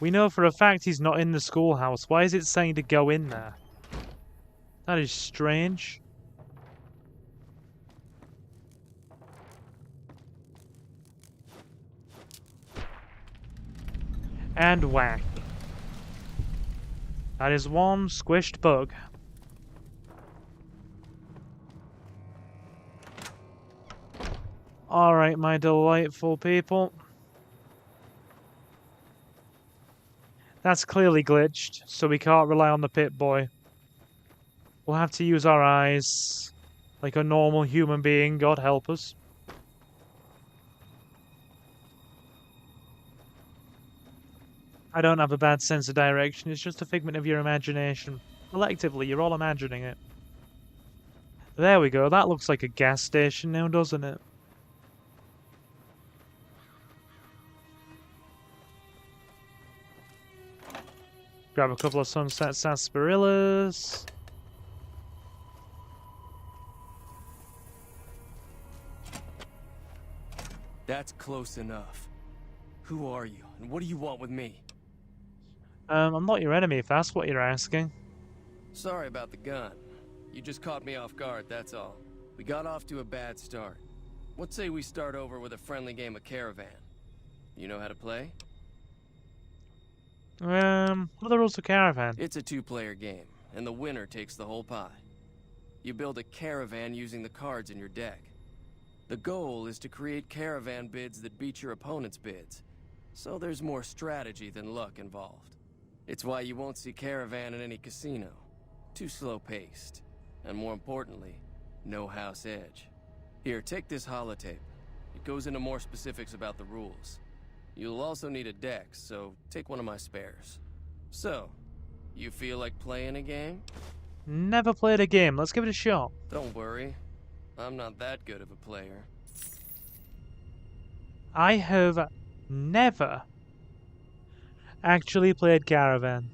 We know for a fact he's not in the schoolhouse. Why is it saying to go in there? That is strange. And whack. That is one squished bug. Alright, my delightful people. That's clearly glitched, so we can't rely on the Pip-Boy. We'll have to use our eyes like a normal human being, God help us. I don't have a bad sense of direction, it's just a figment of your imagination. Collectively, you're all imagining it. There we go, that looks like a gas station now, doesn't it? Grab a couple of sunset sarsaparillas. That's close enough. Who are you, and what do you want with me? I'm not your enemy, if that's what you're asking. Sorry about the gun. You just caught me off guard, that's all. We got off to a bad start. Let's say we start over with a friendly game of Caravan. You know how to play? What are the rules of Caravan? It's a two-player game, and the winner takes the whole pie. You build a caravan using the cards in your deck. The goal is to create caravan bids that beat your opponent's bids, so there's more strategy than luck involved. It's why you won't see Caravan in any casino. Too slow-paced. And more importantly, no house edge. Here, take this holotape. It goes into more specifics about the rules. You'll also need a deck, so take one of my spares. So, you feel like playing a game? Never played a game, let's give it a shot. Don't worry. I'm not that good of a player. I have never actually played Caravan.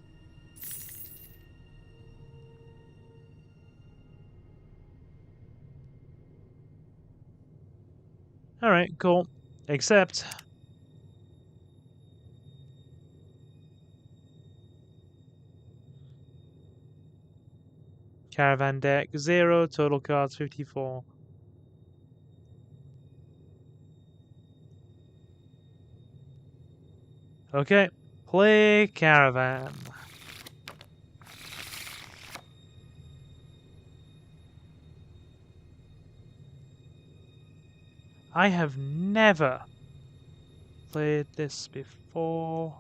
Alright, cool. Except Caravan deck 0, total cards 54. Okay, play Caravan. I have never played this before.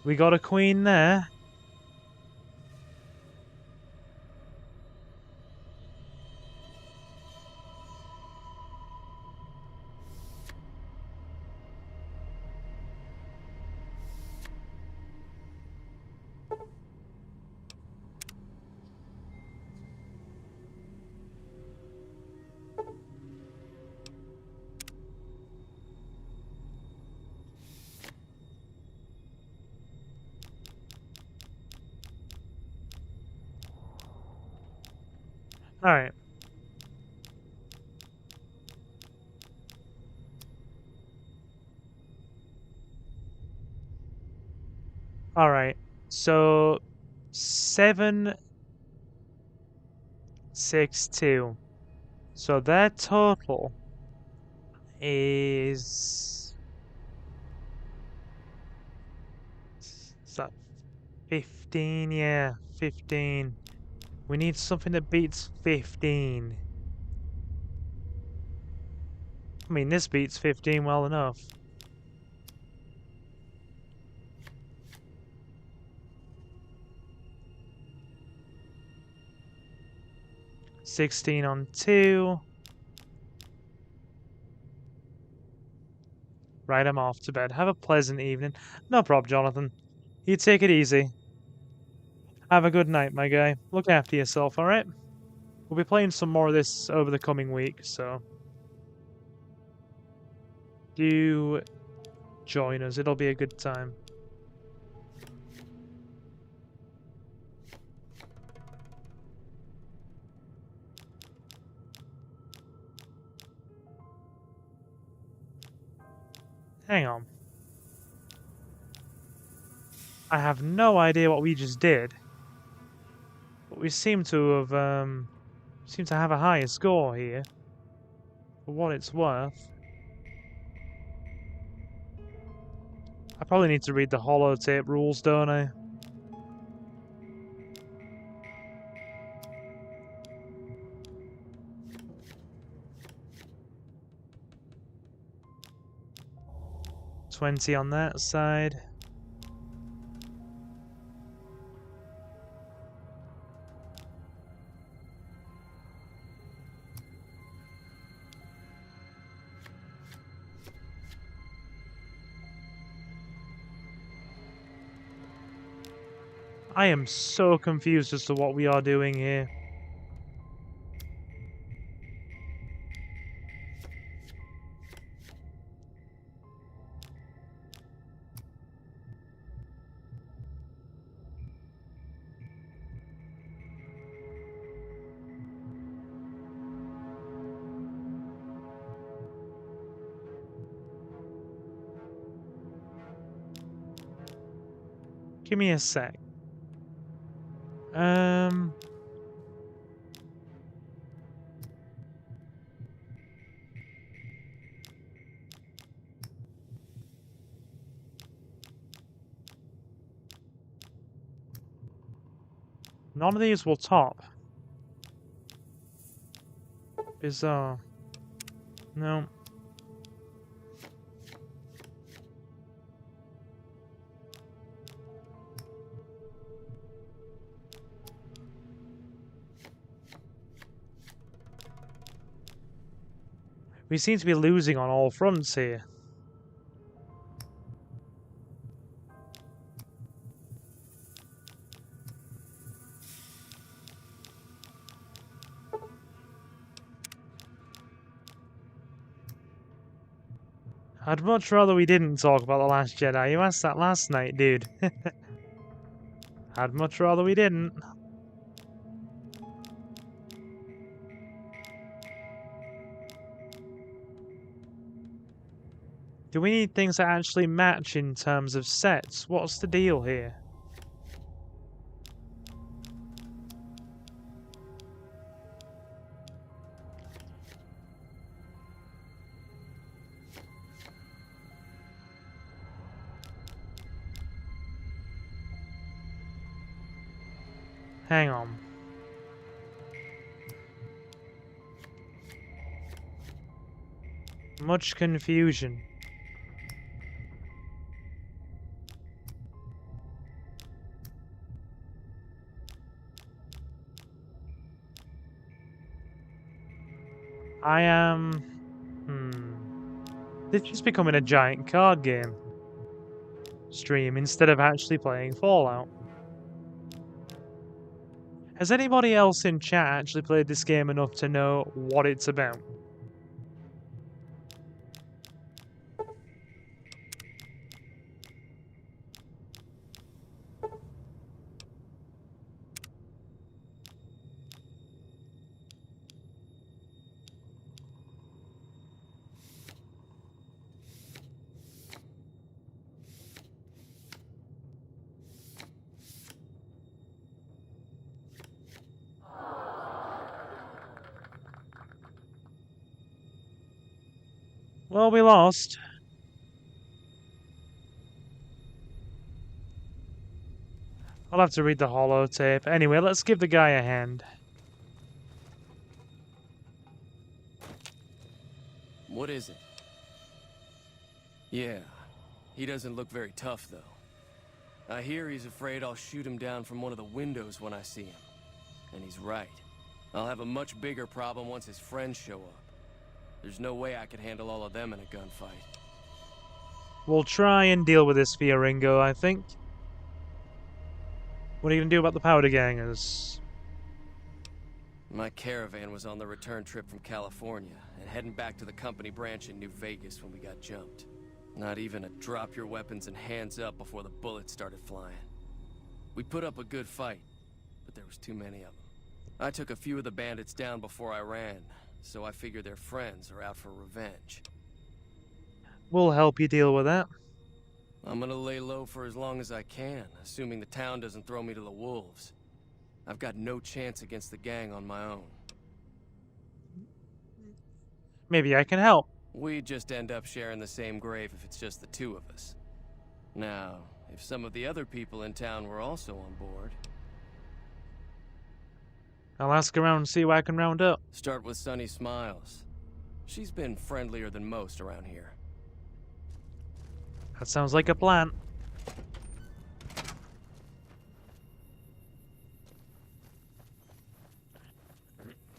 We got a queen there. Alright. Alright. So 762. So their total is that 15? Yeah, 15. We need something that beats 15. I mean, this beats 15 well enough. $16 on 2. Right, I'm off to bed. Have a pleasant evening. No problem, Jonathan. You take it easy. Have a good night, my guy. Look after yourself, alright? We'll be playing some more of this over the coming week, so do join us. It'll be a good time. Hang on. I have no idea what we just did, but we seem to have a higher score here, for what it's worth. I probably need to read the holotape rules, don't I? $20 on that side. I am so confused as to what we are doing here. Give me a sec. None of these will top. Bizarre. No. We seem to be losing on all fronts here. I'd much rather we didn't talk about The Last Jedi. You asked that last night, dude. I'd much rather we didn't. Do we need things that actually match in terms of sets? What's the deal here? Hang on. Much confusion. I am... This is becoming a giant card game stream instead of actually playing Fallout. Has anybody else in chat actually played this game enough to know what it's about? Well, we lost. I'll have to read the holotape. Anyway, let's give the guy a hand. What is it? Yeah, he doesn't look very tough, though. I hear he's afraid I'll shoot him down from one of the windows when I see him. And he's right. I'll have a much bigger problem once his friends show up. There's no way I could handle all of them in a gunfight. We'll try and deal with this via Ringo, I think. What are you going to do about the powder gangers? My caravan was on the return trip from California and heading back to the company branch in New Vegas when we got jumped. Not even a drop your weapons and hands up before the bullets started flying. We put up a good fight, but there was too many of them. I took a few of the bandits down before I ran, so I figure their friends are out for revenge. We'll help you deal with that. I'm gonna lay low for as long as I can, assuming the town doesn't throw me to the wolves. I've got no chance against the gang on my own. Maybe I can help. We just end up sharing the same grave if it's just the two of us. Now, if some of the other people in town were also on board... I'll ask around and see who I can round up. Start with Sunny Smiles. She's been friendlier than most around here. That sounds like a plan.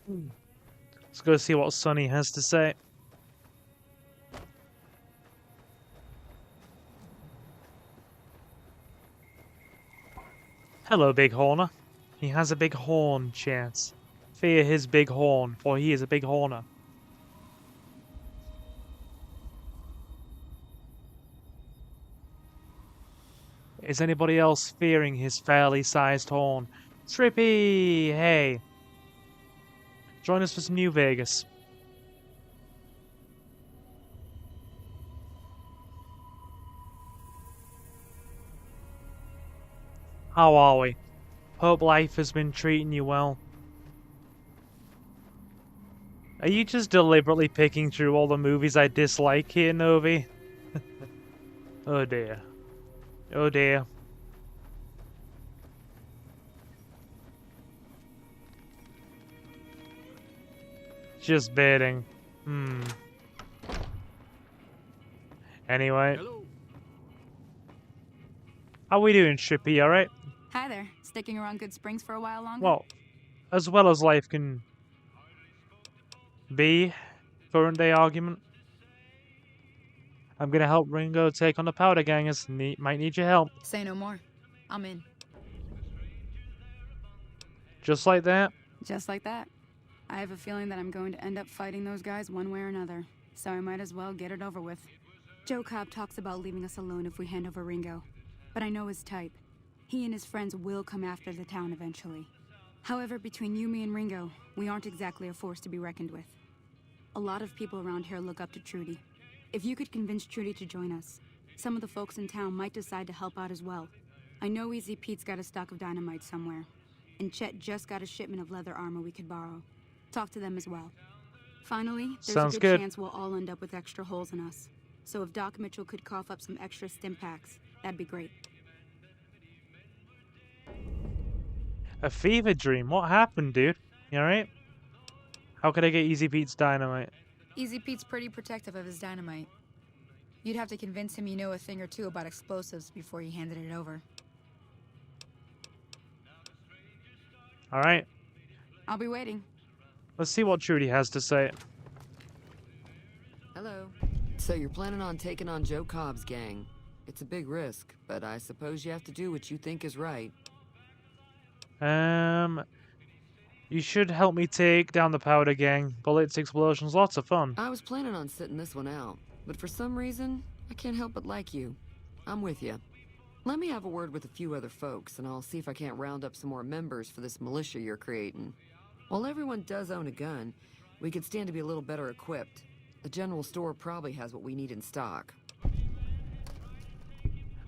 Let's go see what Sunny has to say. Hello, Big Horner. He has a big horn, chat. Fear his big horn, for he is a big horner. Is anybody else fearing his fairly sized horn? Trippy! Hey! Join us for some New Vegas. How are we? Hope life has been treating you well. Are you just deliberately picking through all the movies I dislike here, Novi? Oh dear. Oh dear. Just baiting. Anyway. Hello. How we doing, Trippy, alright? Hi there. Sticking around Good Springs for a while longer? Well, as well as life can be, current day argument. I'm gonna help Ringo take on the powder gangers. Might need your help. Say no more. I'm in. Just like that? Just like that. I have a feeling that I'm going to end up fighting those guys one way or another, so I might as well get it over with. Joe Cobb talks about leaving us alone if we hand over Ringo, but I know his type. He and his friends will come after the town eventually. However, between you, me, and Ringo, we aren't exactly a force to be reckoned with. A lot of people around here look up to Trudy. If you could convince Trudy to join us, some of the folks in town might decide to help out as well. I know Easy Pete's got a stock of dynamite somewhere, and Chet just got a shipment of leather armor we could borrow. Talk to them as well. Finally, there's Sounds a good good. chance we'll all end up with extra holes in us. So if Doc Mitchell could cough up some extra stim packs, that'd be great. A fever dream? What happened, dude? You alright? How could I get Easy Pete's dynamite? Easy Pete's pretty protective of his dynamite. You'd have to convince him you know a thing or two about explosives before you handed it over. Alright, I'll be waiting. let's see what Trudy has to say. Hello. So you're planning on taking on Joe Cobb's gang. It's a big risk, but I suppose you have to do what you think is right. You should help me take down the powder gang. Bullets, explosions, lots of fun. I was planning on sitting this one out, but for some reason, I can't help but like you. I'm with you. Let me have a word with a few other folks, and I'll see if I can't round up some more members for this militia you're creating. While everyone does own a gun, we could stand to be a little better equipped. The general store probably has what we need in stock.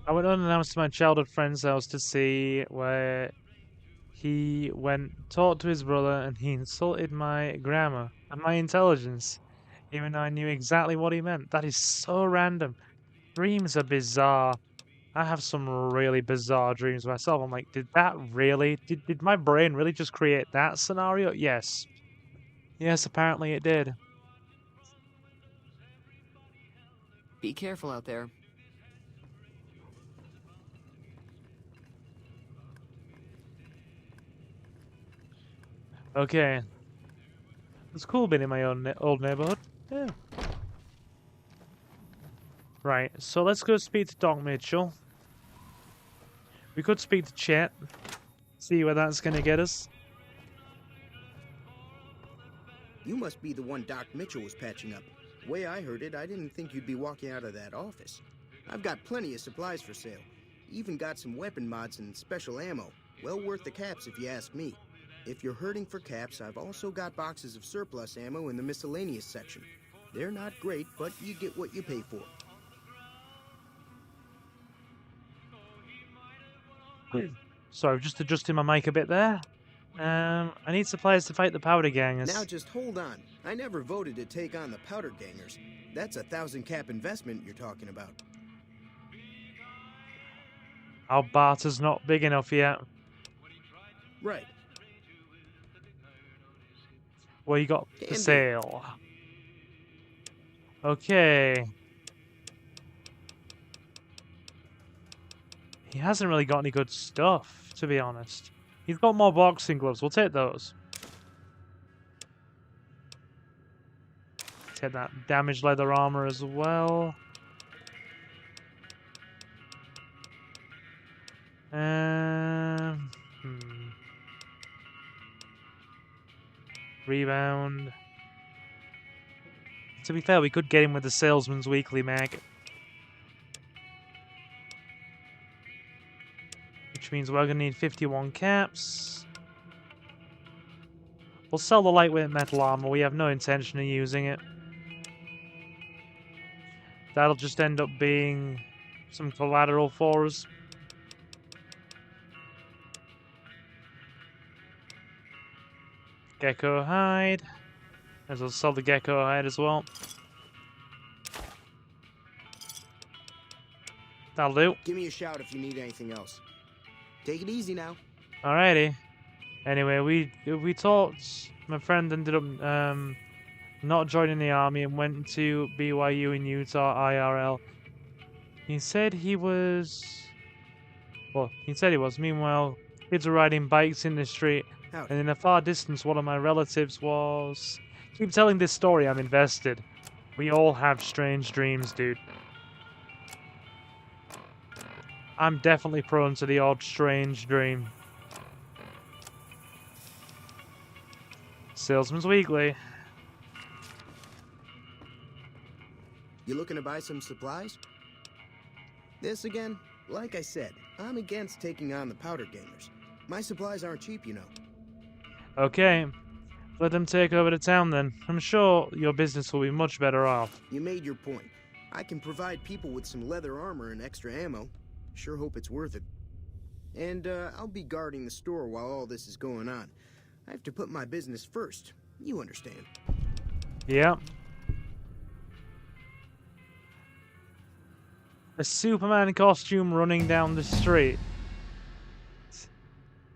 I went unannounced to my childhood friend's house to see where he went, talked to his brother, and he insulted my grammar and my intelligence. Even though I knew exactly what he meant. That is so random. Dreams are bizarre. I have some really bizarre dreams myself. I'm like, did that really? Did my brain really just create that scenario? Yes. Yes, apparently it did. Be careful out there. Okay. It's cool being in my own old neighborhood. Yeah. Right, so let's go speak to Doc Mitchell. We could speak to Chet. See where that's gonna get us. You must be the one Doc Mitchell was patching up. The way I heard it, I didn't think you'd be walking out of that office. I've got plenty of supplies for sale. Even got some weapon mods and special ammo. Well worth the caps if you ask me. If you're hurting for caps, I've also got boxes of surplus ammo in the miscellaneous section. They're not great, but you get what you pay for. Sorry, just adjusting my mic a bit there. I need supplies to fight the Powder Gangers. Now just hold on. I never voted to take on the Powder Gangers. That's a 1,000 cap investment you're talking about. Our barter's not big enough yet. Right. What you got for sale? Okay. He hasn't really got any good stuff, to be honest. He's got more boxing gloves. We'll take those. Take that damaged leather armor as well. Rebound. To be fair, we could get him with the Salesman's Weekly mag. Which means we're going to need 51 caps. We'll sell the lightweight metal armor. We have no intention of using it. That'll just end up being some collateral for us. Gecko hide. As well sell the gecko hide as well. That'll do. Give me a shout if you need anything else. Take it easy now. Alrighty. Anyway, we talked. My friend ended up not joining the army and went to BYU in Utah IRL. He said he was. Well, he said he was. Meanwhile, kids were riding bikes in the street, Howdy. and in the far distance, one of my relatives was. Keep telling this story. I'm invested. We all have strange dreams, dude. I'm definitely prone to the odd strange dream. Salesman's Weekly. You looking to buy some supplies? This again? Like I said, I'm against taking on the Powder Gangers. My supplies aren't cheap, you know. Okay. Let them take over the town then. I'm sure your business will be much better off. You made your point. I can provide people with some leather armor and extra ammo. Sure hope it's worth it. And I'll be guarding the store while all this is going on. I have to put my business first. You understand. Yeah. A Superman costume running down the street.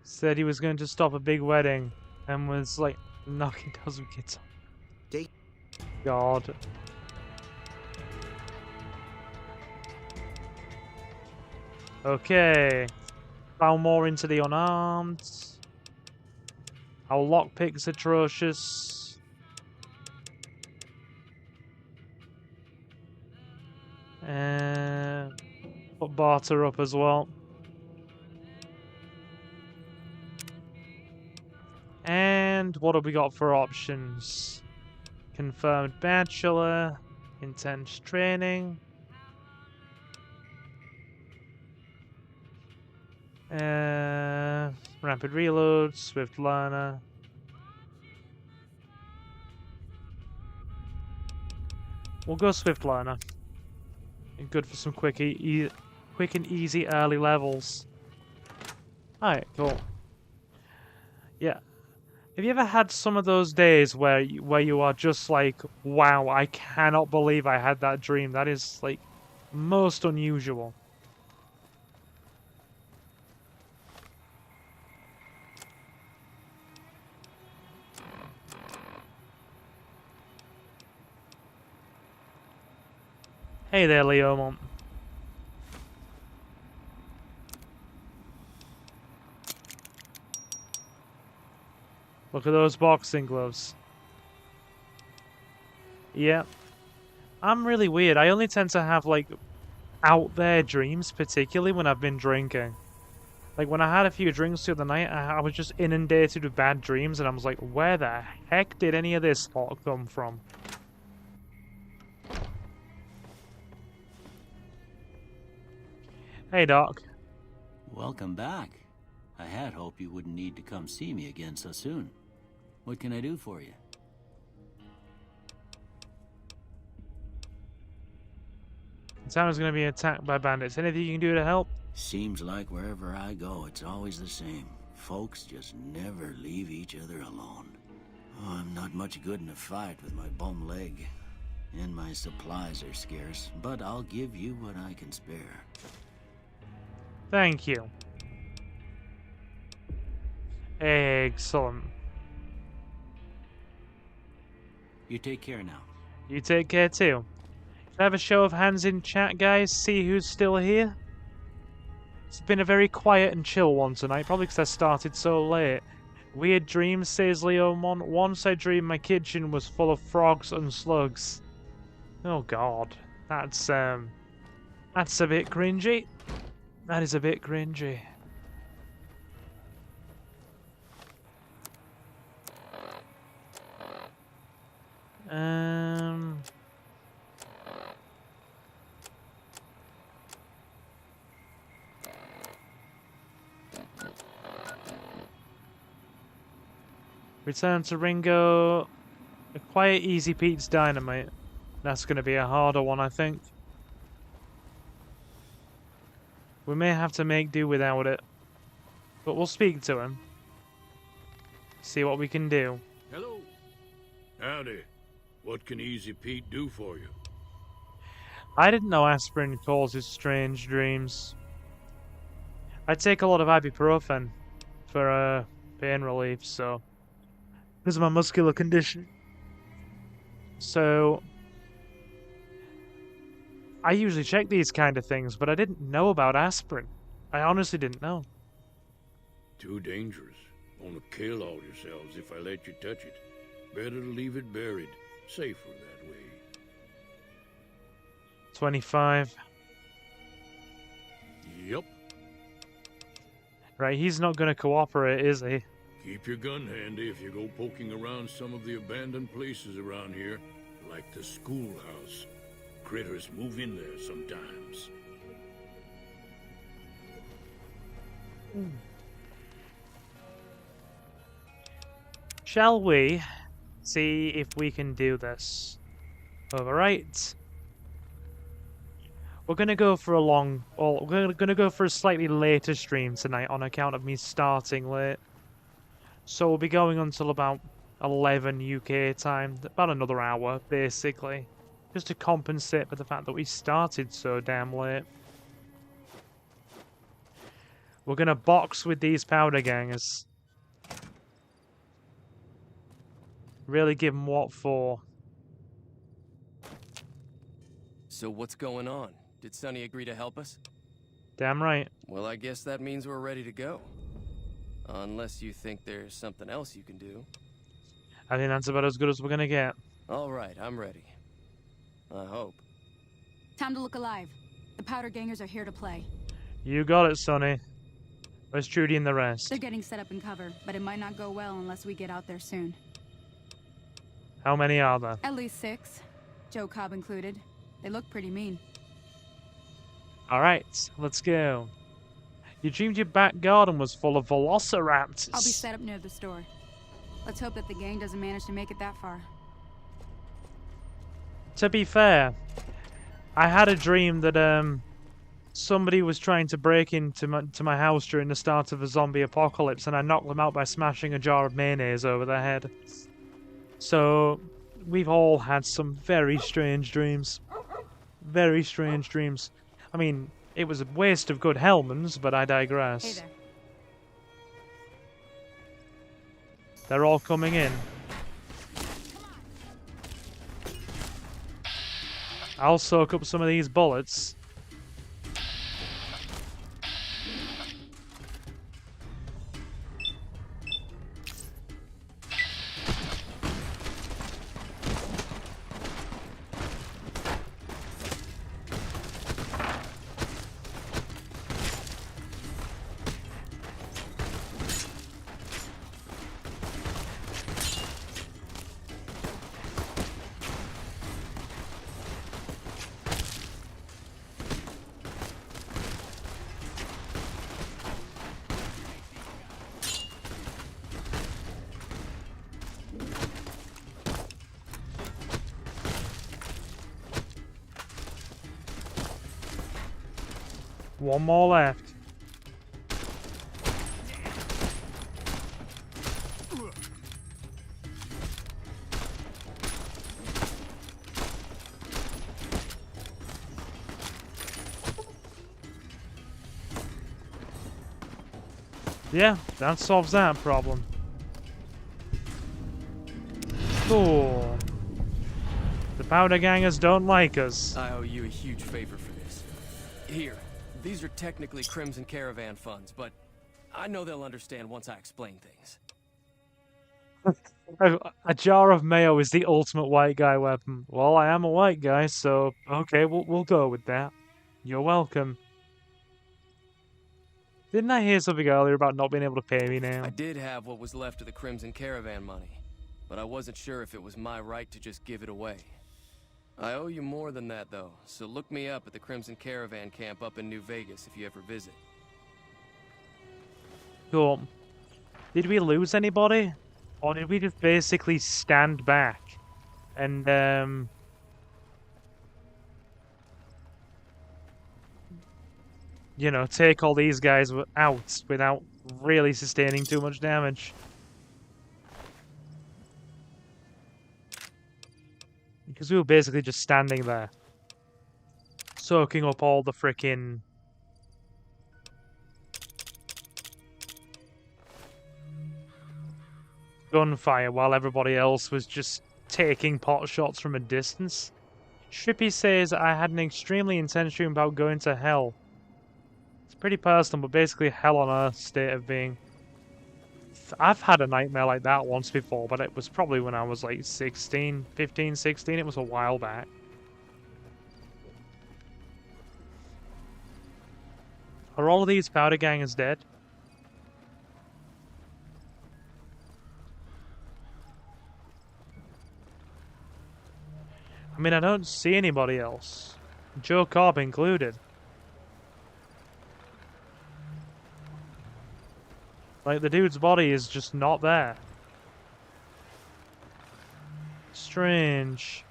Said he was going to stop a big wedding and was like knocking down some kids off. God. Okay. Found more into the Unarmed. Our lockpick's atrocious. Put barter up as well. And what have we got for options? Confirmed bachelor, intense training. Rapid reload, swift learner. We'll go swift learner. Good for some quick and easy early levels. Alright, cool. Yeah. Have you ever had some of those days where you are just like, wow, I cannot believe I had that dream? That is like most unusual. Hey there, Leomont. Look at those boxing gloves. Yeah. I'm really weird. I only tend to have, like, out there dreams, particularly when I've been drinking. Like, when I had a few drinks the other night, I was just inundated with bad dreams, and I was like, where the heck did any of this thought come from? Hey, Doc. Welcome back. I had hoped you wouldn't need to come see me again so soon. What can I do for you? The town is going to be attacked by bandits. Anything you can do to help? Seems like wherever I go, it's always the same. Folks just never leave each other alone. Oh, I'm not much good in a fight with my bum leg. And my supplies are scarce, but I'll give you what I can spare. Thank you. Excellent. You take care now. You take care too. Can I have a show of hands in chat, guys? See who's still here? It's been a very quiet and chill one tonight, probably because I started so late. Weird dreams, says Leomon. Once I dreamed my kitchen was full of frogs and slugs. Oh god. That's a bit cringy. That is a bit cringy. Return to Ringo. Acquire Easy Pete's dynamite. That's going to be a harder one, I think. We may have to make do without it. But we'll speak to him. See what we can do. Hello. Howdy. What can Easy Pete do for you? I didn't know aspirin causes strange dreams. I take a lot of ibuprofen for pain relief, so because of my muscular condition. So I usually check these kind of things, but I didn't know about aspirin. I honestly didn't know. Too dangerous. Gonna kill all yourselves if I let you touch it. Better to leave it buried. Safer that way. 25. Yep. Right, he's not gonna cooperate, is he? Keep your gun handy if you go poking around some of the abandoned places around here, like the schoolhouse. Critters move in there sometimes. Shall we see if we can do this? Alright. We're gonna go for we're gonna go for a slightly later stream tonight on account of me starting late. So we'll be going until about 11 UK time, about another hour basically, just to compensate for the fact that we started so damn late. We're gonna box with these powder gangers. Really give them what for. So what's going on? Did Sonny agree to help us? Damn right. Well, I guess that means we're ready to go. Unless you think there's something else you can do. I think that's about as good as we're gonna get. All right, I'm ready. I hope. Time to look alive. The powder gangers are here to play. You got it, Sonny. Where's Trudy and the rest? They're getting set up in cover, but it might not go well unless we get out there soon. How many are there? At least 6. Joe Cobb included. They look pretty mean. Alright, let's go. You dreamed your back garden was full of velociraptors. I'll be set up near the store. Let's hope that the gang doesn't manage to make it that far. To be fair, I had a dream that somebody was trying to break into my house during the start of a zombie apocalypse, and I knocked them out by smashing a jar of mayonnaise over their head. So, we've all had some very strange dreams. Very strange dreams. I mean, it was a waste of good Hellmans, but I digress. Hey there. They're all coming in. I'll soak up some of these bullets. One more left. Yeah, that solves that problem. Cool. The powder gangers don't like us. I owe you a huge favor for this. Here, these are technically Crimson Caravan funds, but I know they'll understand once I explain things. A jar of mayo is the ultimate white guy weapon. Well, I am a white guy, so okay, we'll go with that. You're welcome. Didn't I hear something earlier about not being able to pay me now? I did have what was left of the Crimson Caravan money, but I wasn't sure if it was my right to just give it away. I owe you more than that, though, so look me up at the Crimson Caravan camp up in New Vegas if you ever visit. Cool. Did we lose anybody? Or did we just basically stand back and, you know, take all these guys out without really sustaining too much damage? Because we were basically just standing there, soaking up all the frickin' gunfire while everybody else was just taking pot shots from a distance. Shippy says I had an extremely intense dream about going to hell. It's pretty personal, but basically hell on earth state of being. I've had a nightmare like that once before, but it was probably when I was like 15, 16. It was a while back. Are all of these powder gangers dead? I mean, I don't see anybody else. Joe Cobb included. Like, the dude's body is just not there. Strange.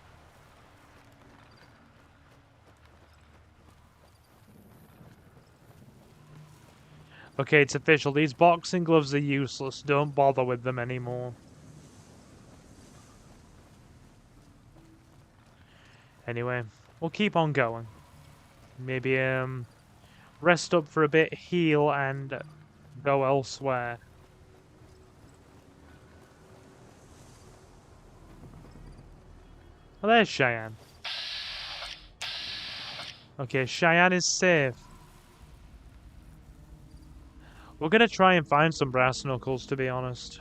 Okay, it's official. These boxing gloves are useless. Don't bother with them anymore. Anyway, we'll keep on going. Maybe, rest up for a bit, heal, and go elsewhere. Oh, there's Cheyenne. Okay, Cheyenne is safe. We're gonna try and find some brass knuckles, to be honest.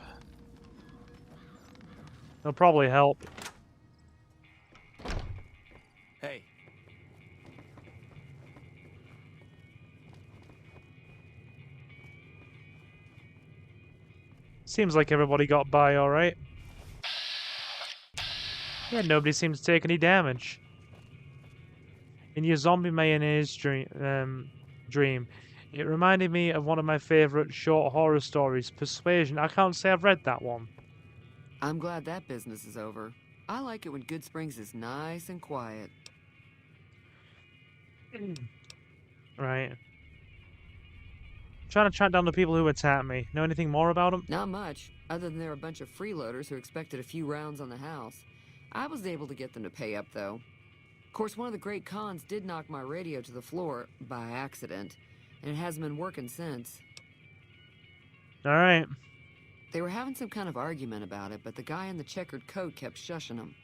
They'll probably help. Hey. Seems like everybody got by alright. Yeah, nobody seemed to take any damage. In your zombie mayonnaise dream, it reminded me of one of my favourite short horror stories, Persuasion. I can't say I've read that one. I'm glad that business is over. I like it when Good Springs is nice and quiet. Right. Trying to track down the people who attacked me. Know anything more about them? Not much, other than they're a bunch of freeloaders who expected a few rounds on the house. I was able to get them to pay up, though. Of course, one of the great cons did knock my radio to the floor, by accident, and it hasn't been working since. Alright. They were having some kind of argument about it, but the guy in the checkered coat kept shushing them.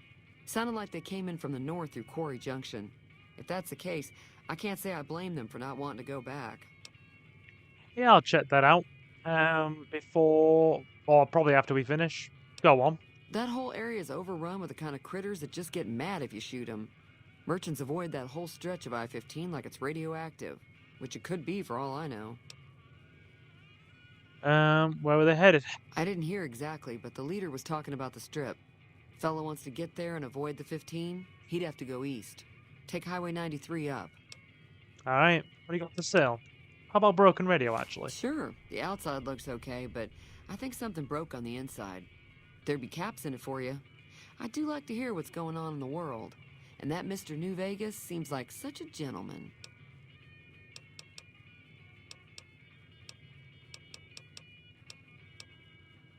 Sounded like they came in from the north through Quarry Junction. If that's the case, I can't say I blame them for not wanting to go back. Yeah, I'll check that out. Before, or probably after we finish. Go on. That whole area is overrun with the kind of critters that just get mad if you shoot them. Merchants avoid that whole stretch of I-15 like it's radioactive, which it could be for all I know. Where were they headed? I didn't hear exactly, but the leader was talking about the strip. Fella wants to get there and avoid the 15, he'd have to go east. Take Highway 93 up. Alright, what do you got for sale? How about broken radio, actually? Sure, the outside looks okay, but I think something broke on the inside. There'd be caps in it for you. I do like to hear what's going on in the world, and that Mr. New Vegas seems like such a gentleman.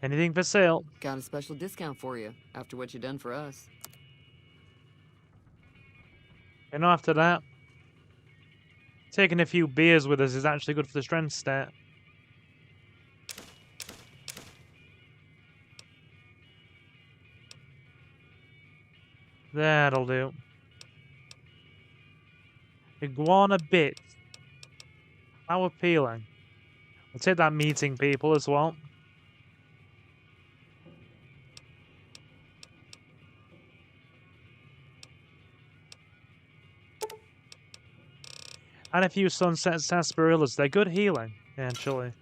Anything for sale? Got a special discount for you, after what you done for us. And after that, taking a few beers with us is actually good for the strength stat. That'll do. Iguana bit. How appealing. I'll take that meeting people as well. And a few sunset sarsaparillas. They're good healing, actually.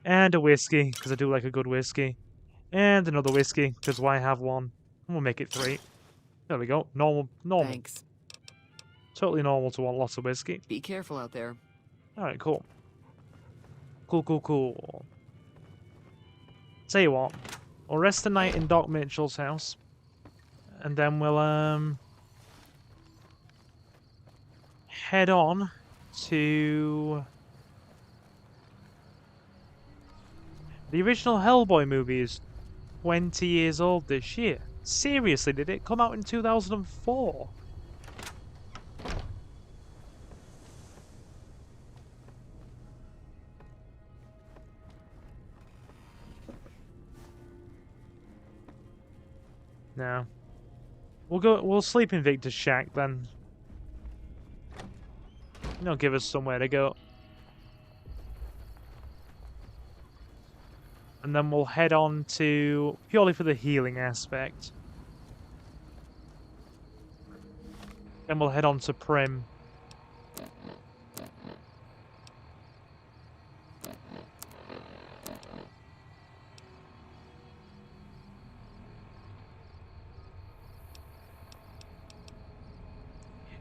And a whiskey, because I do like a good whiskey. And another whiskey, because why have one? We'll make it 3. There we go. Normal. Thanks. Totally normal to want lots of whiskey. Be careful out there. Alright, cool. Cool. Tell you what. We'll rest the night in Doc Mitchell's house. And then we'll, head on to the original Hellboy movie is 20 years old this year. Seriously, did it come out in 2004? No. We'll sleep in Victor's shack then. They'll give us somewhere to go. And then we'll head on to, purely for the healing aspect. Then we'll head on to Prim.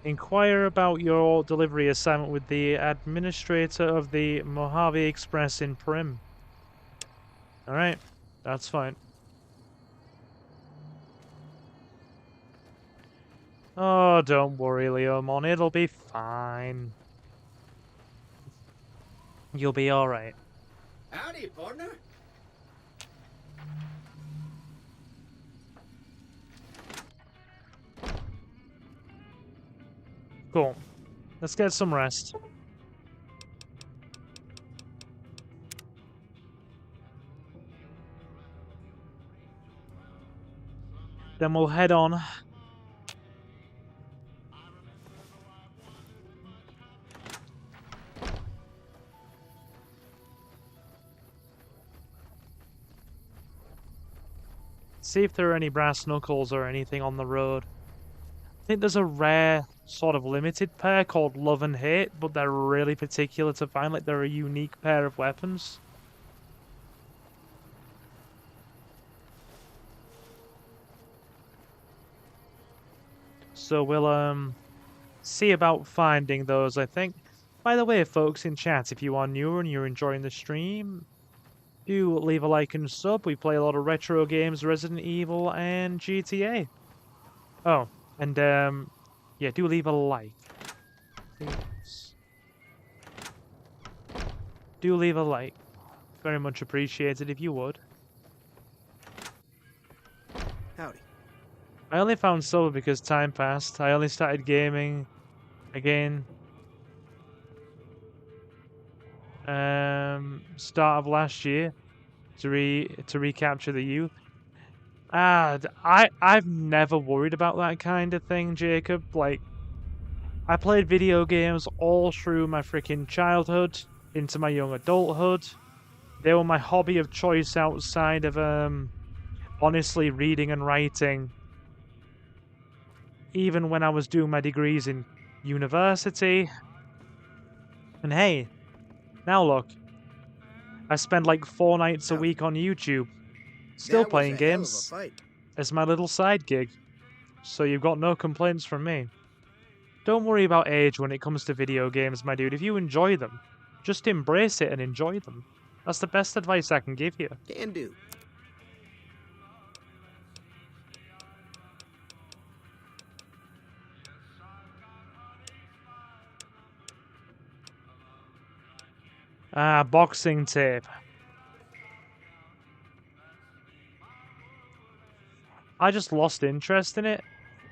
Inquire about your delivery assignment with the administrator of the Mojave Express in Prim. Alright, that's fine. Oh, don't worry, Leomon, it'll be fine. You'll be alright. Howdy, partner. Cool. Let's get some rest. Then we'll head on. See if there are any brass knuckles or anything on the road. I think there's a rare sort of limited pair called Love and Hate, but they're really particular to find, like they're a unique pair of weapons. So we'll see about finding those, I think. By the way, folks in chat, if you are new and you're enjoying the stream, do leave a like and sub. We play a lot of retro games, Resident Evil and GTA. Oh, and yeah, do leave a like. please do leave a like. Very much appreciated if you would. Howdy. I only found silver because time passed. I only started gaming again start of last year to recapture the youth. I've never worried about that kind of thing, Jacob. Like, I played video games all through my freaking childhood into my young adulthood. They were my hobby of choice outside of honestly reading and writing. Even when I was doing my degrees in university. And hey, now look, I spend like 4 nights a week on YouTube, still playing games as my little side gig. So you've got no complaints from me. Don't worry about age when it comes to video games, my dude. If you enjoy them, just embrace it and enjoy them. That's the best advice I can give you. Can do. Boxing tape. I just lost interest in it.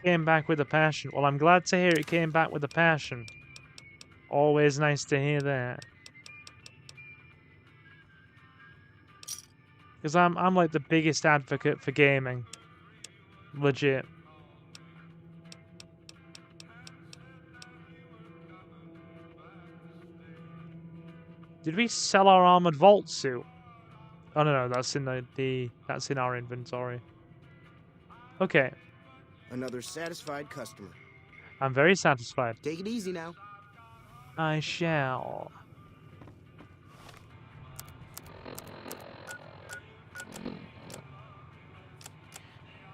Came back with a passion. Well, I'm glad to hear it came back with a passion. Always nice to hear that. Because I'm like the biggest advocate for gaming. Legit. Did we sell our armored vault suit? Oh no, that's in that's in our inventory. Okay. Another satisfied customer. I'm very satisfied. Take it easy now. I shall.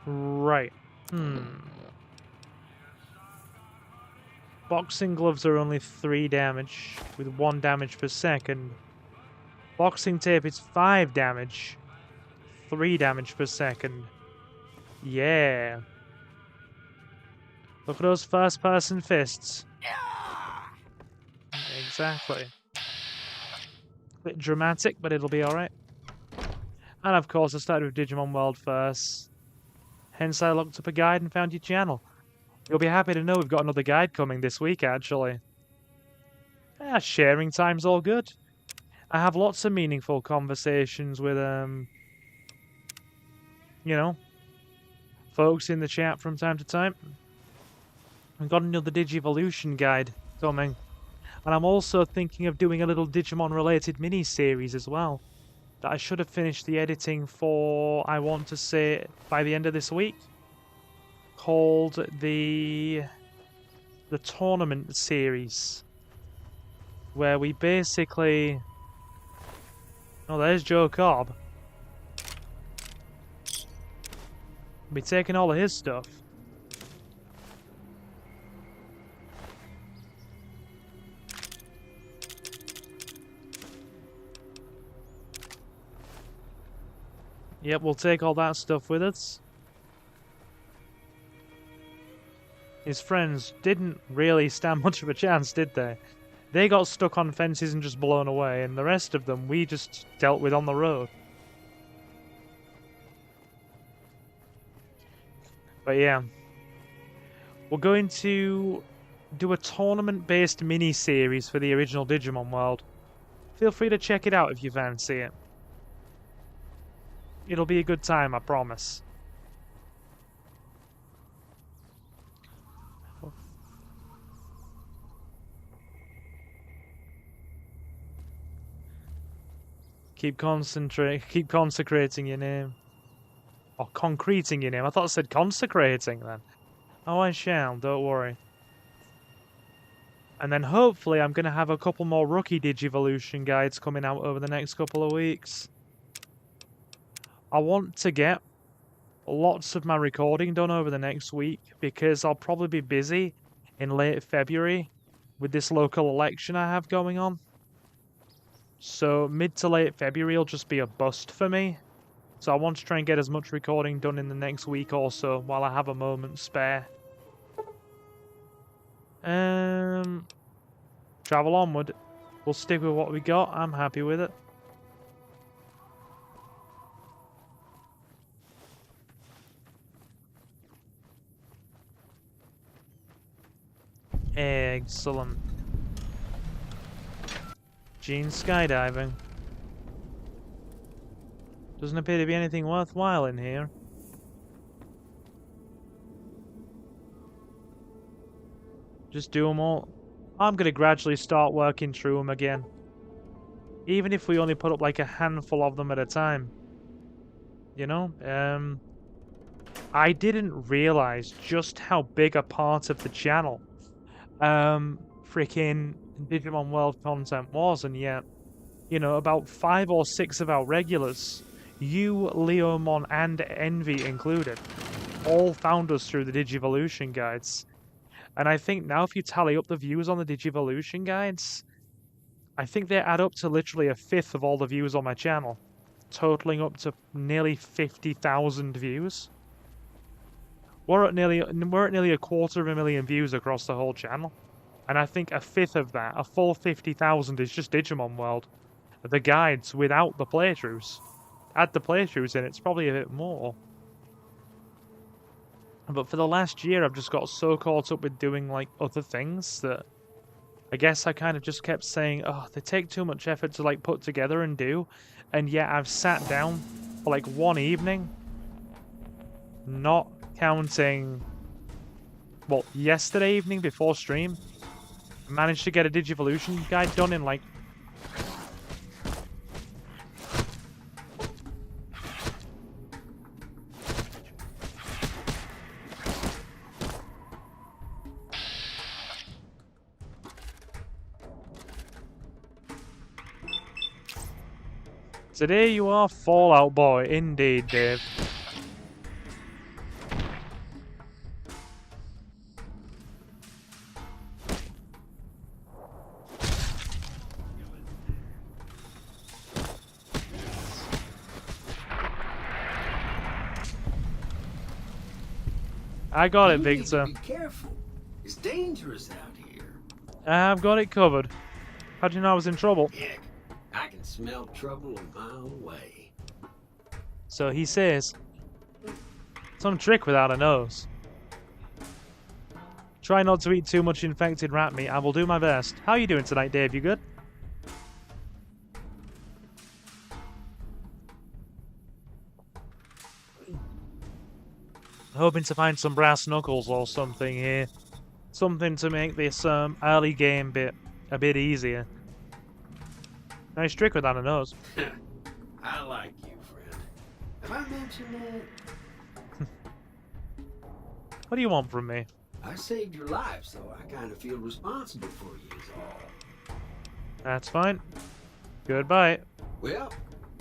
Right. Boxing gloves are only 3 damage, with 1 damage per second. Boxing tape is 5 damage, 3 damage per second. Yeah. Look at those first-person fists. Exactly. Bit dramatic, but it'll be alright. And of course, I started with Digimon World first. Hence, I looked up a guide and found your channel. You'll be happy to know we've got another guide coming this week, actually. Sharing time's all good. I have lots of meaningful conversations with, you know, folks in the chat from time to time. I've got another Digivolution guide coming. And I'm also thinking of doing a little Digimon-related mini-series as well. That I should have finished the editing for, I want to say, by the end of this week. Called the Tournament series. Where we basically... Oh, there's Joe Cobb. We'll be taking all of his stuff. Yep, we'll take all that stuff with us. His friends didn't really stand much of a chance, did they? They got stuck on fences and just blown away, and the rest of them we just dealt with on the road. But yeah. We're going to do a tournament-based mini-series for the original Digimon World. Feel free to check it out if you fancy it. It'll be a good time, I promise. Keep consecrating your name. Or concreting your name. I thought it said consecrating then. Oh, I shall, don't worry. And then hopefully I'm going to have a couple more rookie Digivolution guides coming out over the next couple of weeks. I want to get lots of my recording done over the next week because I'll probably be busy in late February with this local election I have going on. So mid to late February will just be a bust for me. So I want to try and get as much recording done in the next week or so while I have a moment spare. travel onward. We'll stick with what we got. I'm happy with it. Excellent. Gene skydiving. Doesn't appear to be anything worthwhile in here. Just do them all. I'm going to gradually start working through them again. Even if we only put up like a handful of them at a time. You know? I didn't realize just how big a part of the channel freaking Digimon World content was, and yet, you know, about 5 or 6 of our regulars, you, Leomon, and Envy included, all found us through the Digivolution guides. And I think now if you tally up the views on the Digivolution guides, I think they add up to literally a fifth of all the views on my channel, totaling up to nearly 50,000 views. We're at nearly 250,000 views across the whole channel. And I think a fifth of that, a full 50,000, is just Digimon World. The guides without the playthroughs. Add the playthroughs in, it's probably a bit more. But for the last year, I've just got so caught up with doing, like, other things that I guess I kind of just kept saying, oh, they take too much effort to, like, put together and do. And yet I've sat down for, like, one evening, not counting, well, yesterday evening before stream, managed to get a Digivolution guide done in, like, today you are Fallout Boy, indeed, Dave. I got it, Victor. Be careful. It's dangerous out here. I've got it covered. How'd you know I was in trouble? Heck, I can smell trouble a mile away. So he says. Some trick without a nose. Try not to eat too much infected rat meat. I will do my best. How are you doing tonight, Dave? You good? Hoping to find some brass knuckles or something here. Something to make this early game bit a bit easier. Nice trick without a nose. I like you, friend. Have I mentioned that? What do you want from me? I saved your life, so I kind of feel responsible for you is all. That's fine. Goodbye. Well,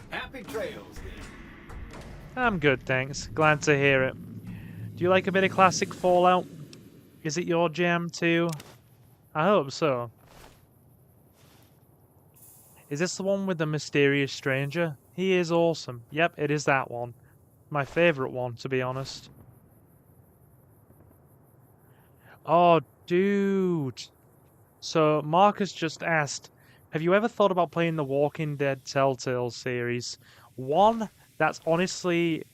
happy trails then. I'm good, thanks. Glad to hear it. Do you like a bit of classic Fallout? Is it your jam too? I hope so. Is this the one with the mysterious stranger? He is awesome. Yep, it is that one. My favourite one, to be honest. Oh, dude. So, Marcus just asked, have you ever thought about playing the Walking Dead Telltale series? One, that's honestly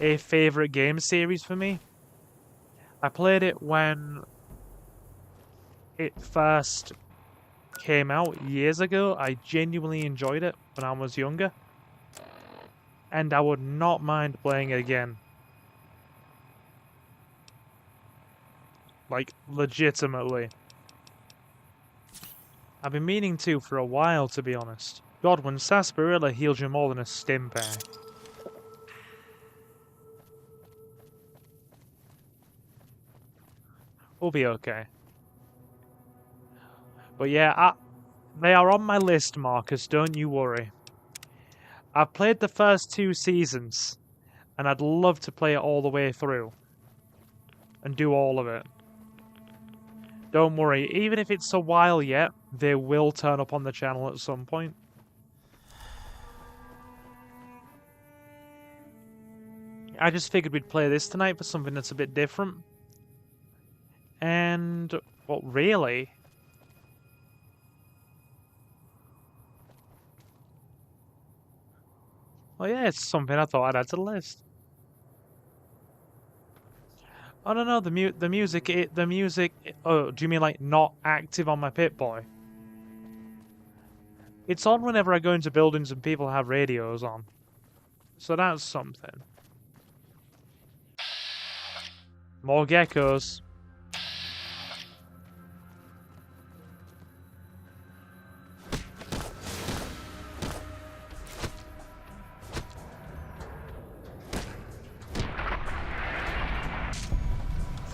a favourite game series for me. I played it when it first came out years ago. I genuinely enjoyed it when I was younger. And I would not mind playing it again. Like, legitimately. I've been meaning to for a while, to be honest. God, when Sarsaparilla healed you more than a stim pack. We'll be okay. But yeah, they are on my list, Marcus, don't you worry. I've played the first 2 seasons, and I'd love to play it all the way through. And do all of it. Don't worry, even if it's a while yet, they will turn up on the channel at some point. I just figured we'd play this tonight for something that's a bit different. And, well, really, Oh yeah, it's something I thought I'd add to the list. Oh no, the music. Oh, do you mean like not active on my Pip-Boy? It's on whenever I go into buildings and people have radios on. So that's something. More geckos.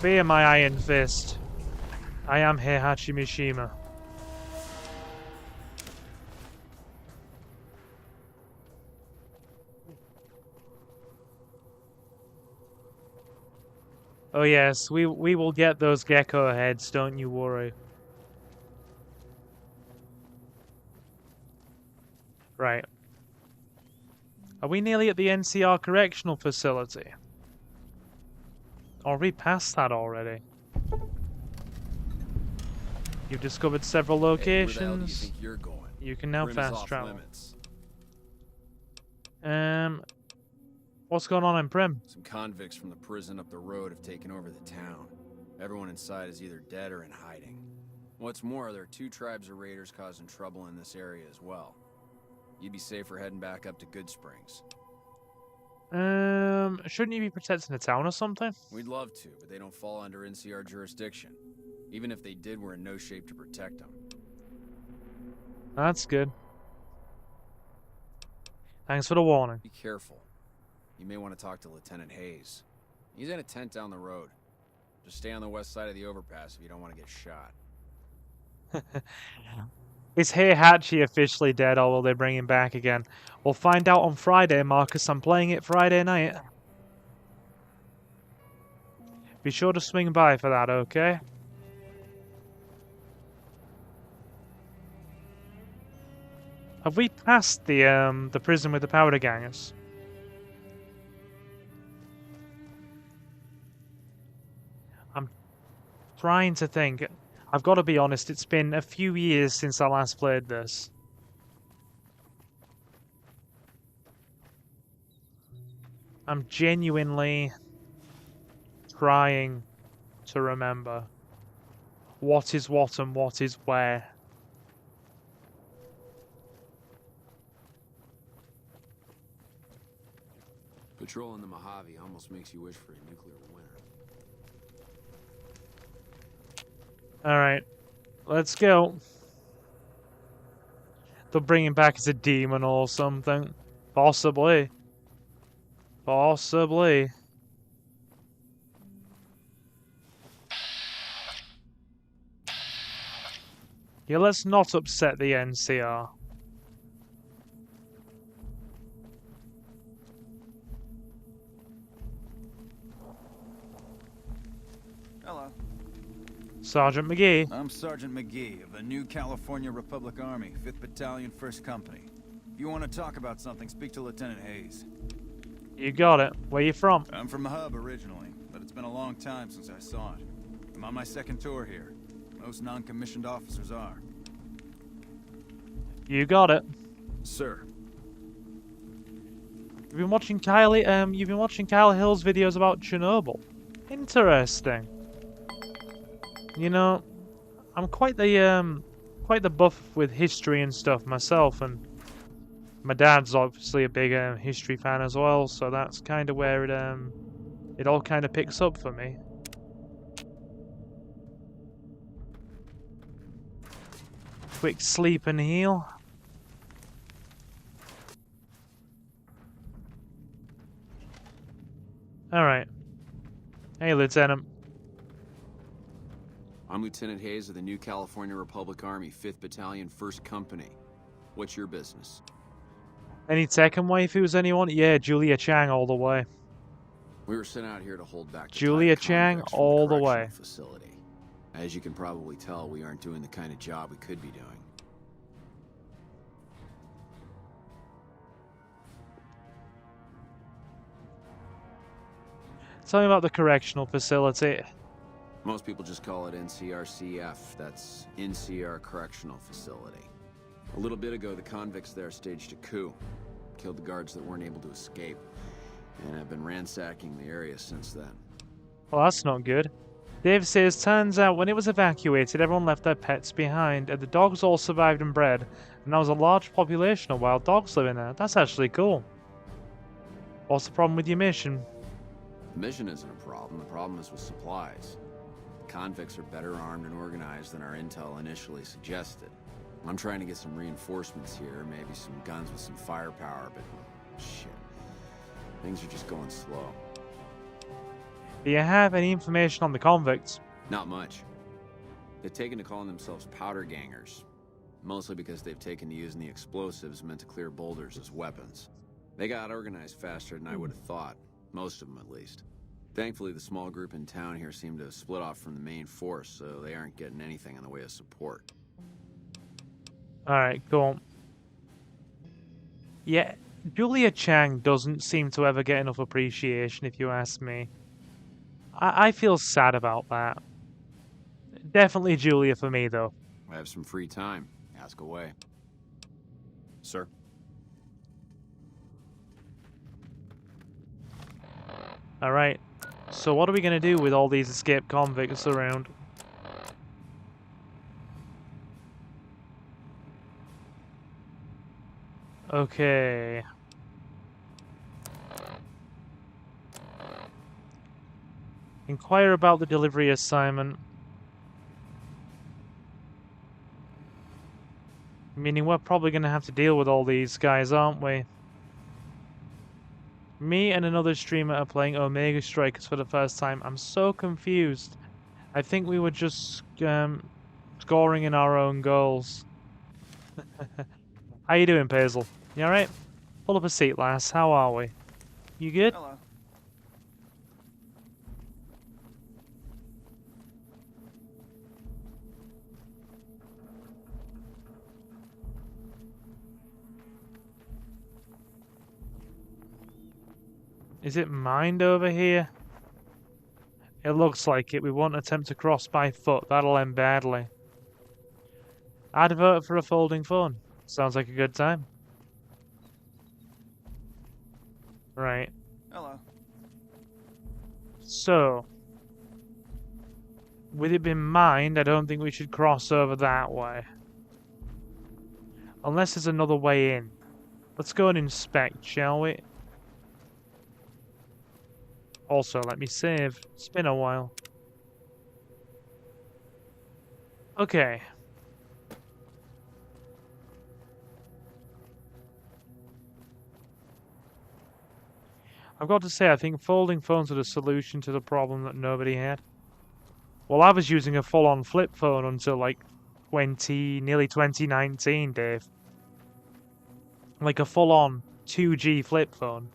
Fear my iron fist. I am Heihachi Mishima. Oh yes, we will get those gecko heads, don't you worry. Right. Are we nearly at the NCR correctional facility? Or are we past that already? You've discovered several locations. Hey, where the hell do you think you're going? You can now Rim is fast off travel. limits. What's going on in Prim? Some convicts from the prison up the road have taken over the town. Everyone inside is either dead or in hiding. What's more, there are 2 tribes of raiders causing trouble in this area as well. You'd be safer heading back up to Good Springs. Shouldn't you be protecting the town or something? We'd love to, but they don't fall under NCR jurisdiction. Even if they did, we're in no shape to protect them. That's good. Thanks for the warning. Be careful. You may want to talk to Lieutenant Hayes. He's in a tent down the road. Just stay on the west side of the overpass if you don't want to get shot. Is Heihachi officially dead, or will they bring him back again? We'll find out on Friday, Marcus. I'm playing it Friday night. Be sure to swing by for that, okay? Have we passed the prison with the powder gangers? I'm trying to think. I've got to be honest, it's been a few years since I last played this. I'm genuinely trying to remember what is what and what is where. Patrolling the Mojave almost makes you wish for a nuclear winter. Alright, let's go. They'll bring him back as a demon or something. Possibly. Possibly. Yeah, let's not upset the NCR. Hello. Sergeant McGee. I'm Sergeant McGee of the New California Republic Army, 5th Battalion, 1st Company. If you want to talk about something, speak to Lieutenant Hayes. You got it. Where you from? I'm from the hub originally, but it's been a long time since I saw it. I'm on my 2nd tour here. Most non-commissioned officers are. You got it. Sir. You've been watching Kyle Hill's videos about Chernobyl. Interesting. You know, I'm quite the buff with history and stuff myself, and my dad's obviously a big history fan as well, so that's kind of where it all kind of picks up for me. Quick sleep and heal. Alright. Hey, Lieutenant. I'm Lieutenant Hayes of the New California Republic Army, 5th Battalion, 1st Company. What's your business? Any Tekken waifus, anyone? Yeah, Julia Chang all the way. We were sent out here to hold back Julia Chang all the way. Facility. As you can probably tell, we aren't doing the kind of job we could be doing. Tell me about the correctional facility. Most people just call it NCRCF. That's NCR Correctional Facility. A little bit ago, the convicts there staged a coup. killed the guards that weren't able to escape, and I've been ransacking the area since then. Well, that's not good. Dave says, turns out when it was evacuated, everyone left their pets behind, and the dogs all survived and bred, and there was a large population of wild dogs living there. That's actually cool. What's the problem with your mission? The mission isn't a problem. The problem is with supplies. The convicts are better armed and organized than our intel initially suggested. I'm trying to get some reinforcements here, maybe some guns with some firepower, but shit. Things are just going slow. Do you have any information on the convicts? Not much. They've taken to calling themselves powder gangers, mostly because they've taken to using the explosives meant to clear boulders as weapons. They got organized faster than I would have thought, most of them at least. Thankfully, the small group in town here seem to have split off from the main force, so they aren't getting anything in the way of support. Alright, cool. Yeah, Julia Chang doesn't seem to ever get enough appreciation, if you ask me. I feel sad about that. Definitely Julia for me, though. I have some free time. Ask away. Sir? Alright, so what are we going to do with all these escaped convicts around? Okay. Inquire about the delivery assignment. Meaning we're probably going to have to deal with all these guys, aren't we? Me and another streamer are playing Omega Strikers for the first time. I'm so confused. I think we were just scoring in our own goals. How you doing, Pazel? You alright? Pull up a seat, lass. How are we? You good? Hello. Is it mined over here? It looks like it. We won't attempt to cross by foot. That'll end badly. Advert for a folding phone. Sounds like a good time. Right. Hello. So, with it being mined, I don't think we should cross over that way. Unless there's another way in. Let's go and inspect, shall we? Also, let me save. It's been a while. Okay. I've got to say, I think folding phones are the solution to the problem that nobody had. Well, I was using a full-on flip phone until like nearly 2019, Dave. Like a full-on 2G flip phone.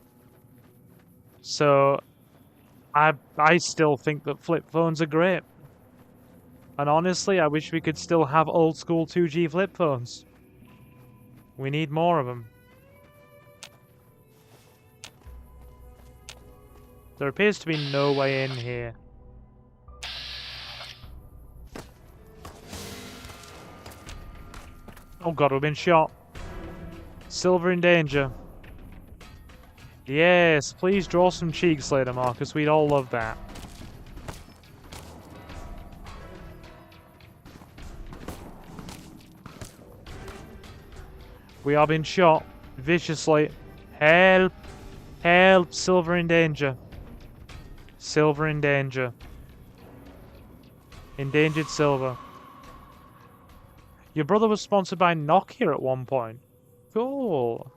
So, I still think that flip phones are great. And honestly, I wish we could still have old-school 2G flip phones. We need more of them. There appears to be no way in here. Oh god, we've been shot. Silver in danger. Yes, please draw some cheeks later, Marcus. We'd all love that. We are being shot viciously. Help! Help! Silver in danger. Silver in danger. Endangered silver. Your brother was sponsored by Nokia at one point. Cool.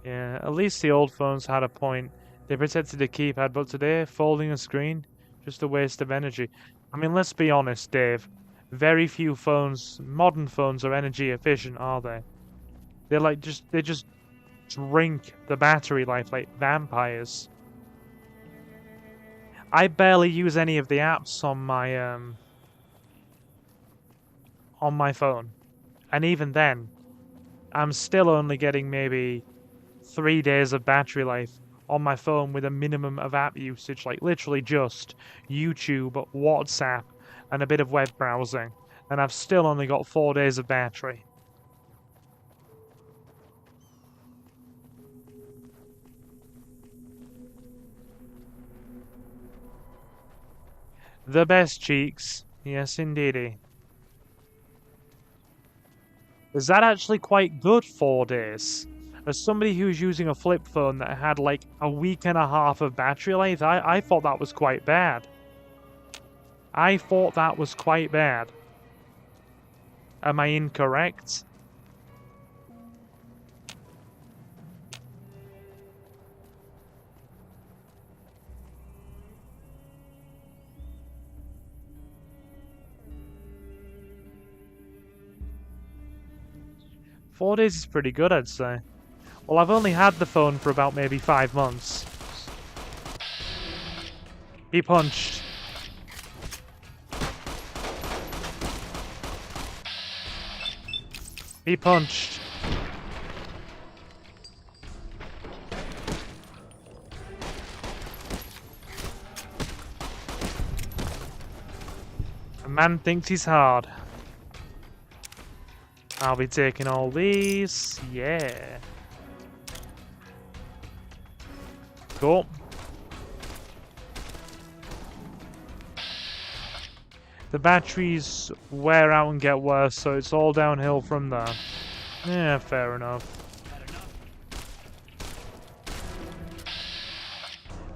Yeah, at least the old phones had a point. They protected the keypad, but today, folding a screen, just a waste of energy. I mean, let's be honest, Dave. Very few phones, modern phones, are energy efficient, are they? They just drink the battery life like vampires. I barely use any of the apps on my phone, and even then, I'm still only getting maybe 3 days of battery life on my phone with a minimum of app usage, like literally just YouTube, WhatsApp, and a bit of web browsing. And I've still only got 4 days of battery. The best cheeks. Yes, indeedy. Is that actually quite good, 4 days? As somebody who's using a flip phone that had like a week and a half of battery life, I thought that was quite bad. I thought that was quite bad. Am I incorrect? Four days is pretty good, I'd say. Well, I've only had the phone for about maybe 5 months. He punched. He punched. A man thinks he's hard. I'll be taking all these. Yeah. Cool. The batteries wear out and get worse, so it's all downhill from there. Yeah, fair enough.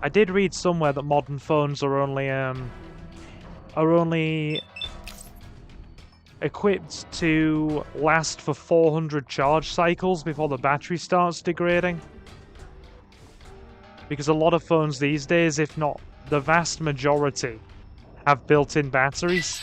I did read somewhere that modern phones are only equipped to last for 400 charge cycles before the battery starts degrading. Because a lot of phones these days, if not the vast majority, have built-in batteries.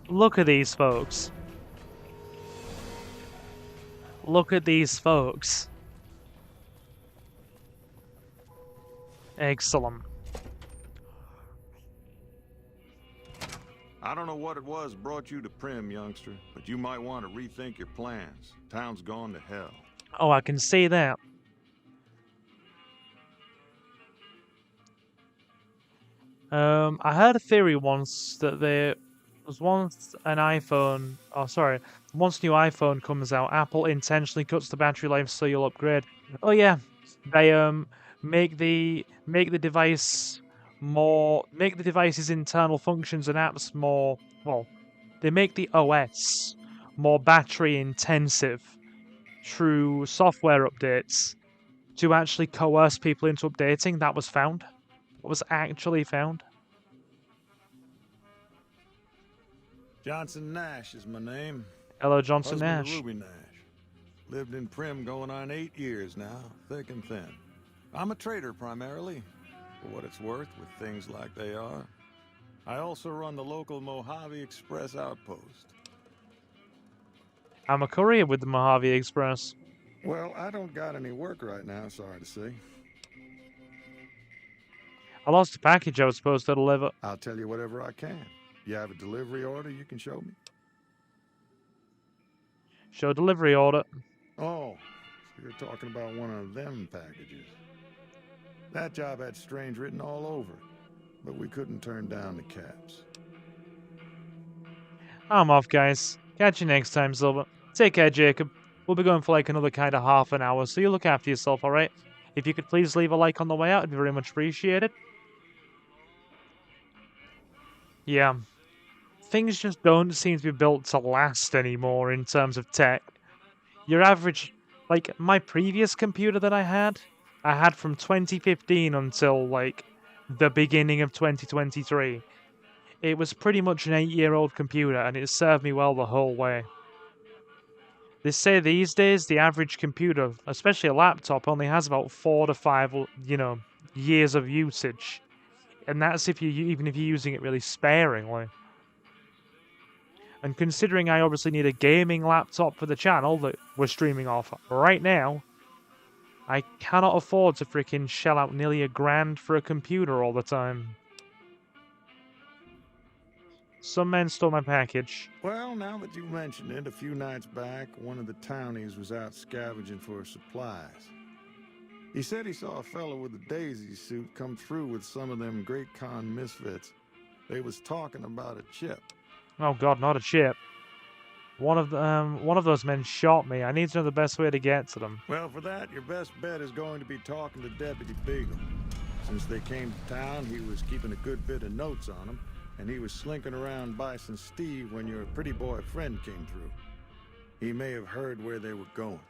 Look at these folks. Look at these folks. Excellent. I don't know what it was brought you to Prim, youngster, but you might want to rethink your plans. Town's gone to hell. Oh, I can see that. I heard a theory once that there was once an iPhone, oh sorry, once a new iPhone comes out, Apple intentionally cuts the battery life so you'll upgrade. Oh yeah, they make the device's internal functions and apps more, well, they make the OS more battery intensive through software updates to actually coerce people into updating. That was found. What was actually found. Johnson Nash is my name. Hello, Johnson Husband Nash. of Ruby Nash. Lived in Prim going on 8 years now, thick and thin. I'm a trader primarily, for what it's worth with things like they are. I also run the local Mojave Express outpost. I'm a courier with the Mojave Express. Well, I don't got any work right now, sorry to say. I lost a package I was supposed to deliver. I'll tell you whatever I can. You have a delivery order you can show me? Show delivery order. Oh, so you're talking about one of them packages. That job had strange written all over it, but we couldn't turn down the caps. I'm off, guys. Catch you next time, Silver. Take care, Jacob. We'll be going for like another kind of half an hour, so you look after yourself, alright? If you could please leave a like on the way out, it'd be very much appreciated. Yeah. Things just don't seem to be built to last anymore in terms of tech. Your average... Like, my previous computer that I had from 2015 until, like, the beginning of 2023. It was pretty much an 8-year-old computer, and it served me well the whole way. They say these days the average computer, especially a laptop, only has about 4 to 5, years of usage. And that's even if you're using it really sparingly. And considering I obviously need a gaming laptop for the channel that we're streaming off right now, I cannot afford to freaking shell out nearly $1,000 for a computer all the time. Some men stole my package. Well, now that you mention it, a few nights back, one of the townies was out scavenging for supplies. He said he saw a fellow with a daisy suit come through with some of them Great Khan misfits. They was talking about a chip. Oh god, not a chip. One of those men shot me. I need to know the best way to get to them. Well, for that, your best bet is going to be talking to Deputy Beagle. Since they came to town, he was keeping a good bit of notes on them, and he was slinking around Bison Steve when your pretty boy friend came through. He may have heard where they were going.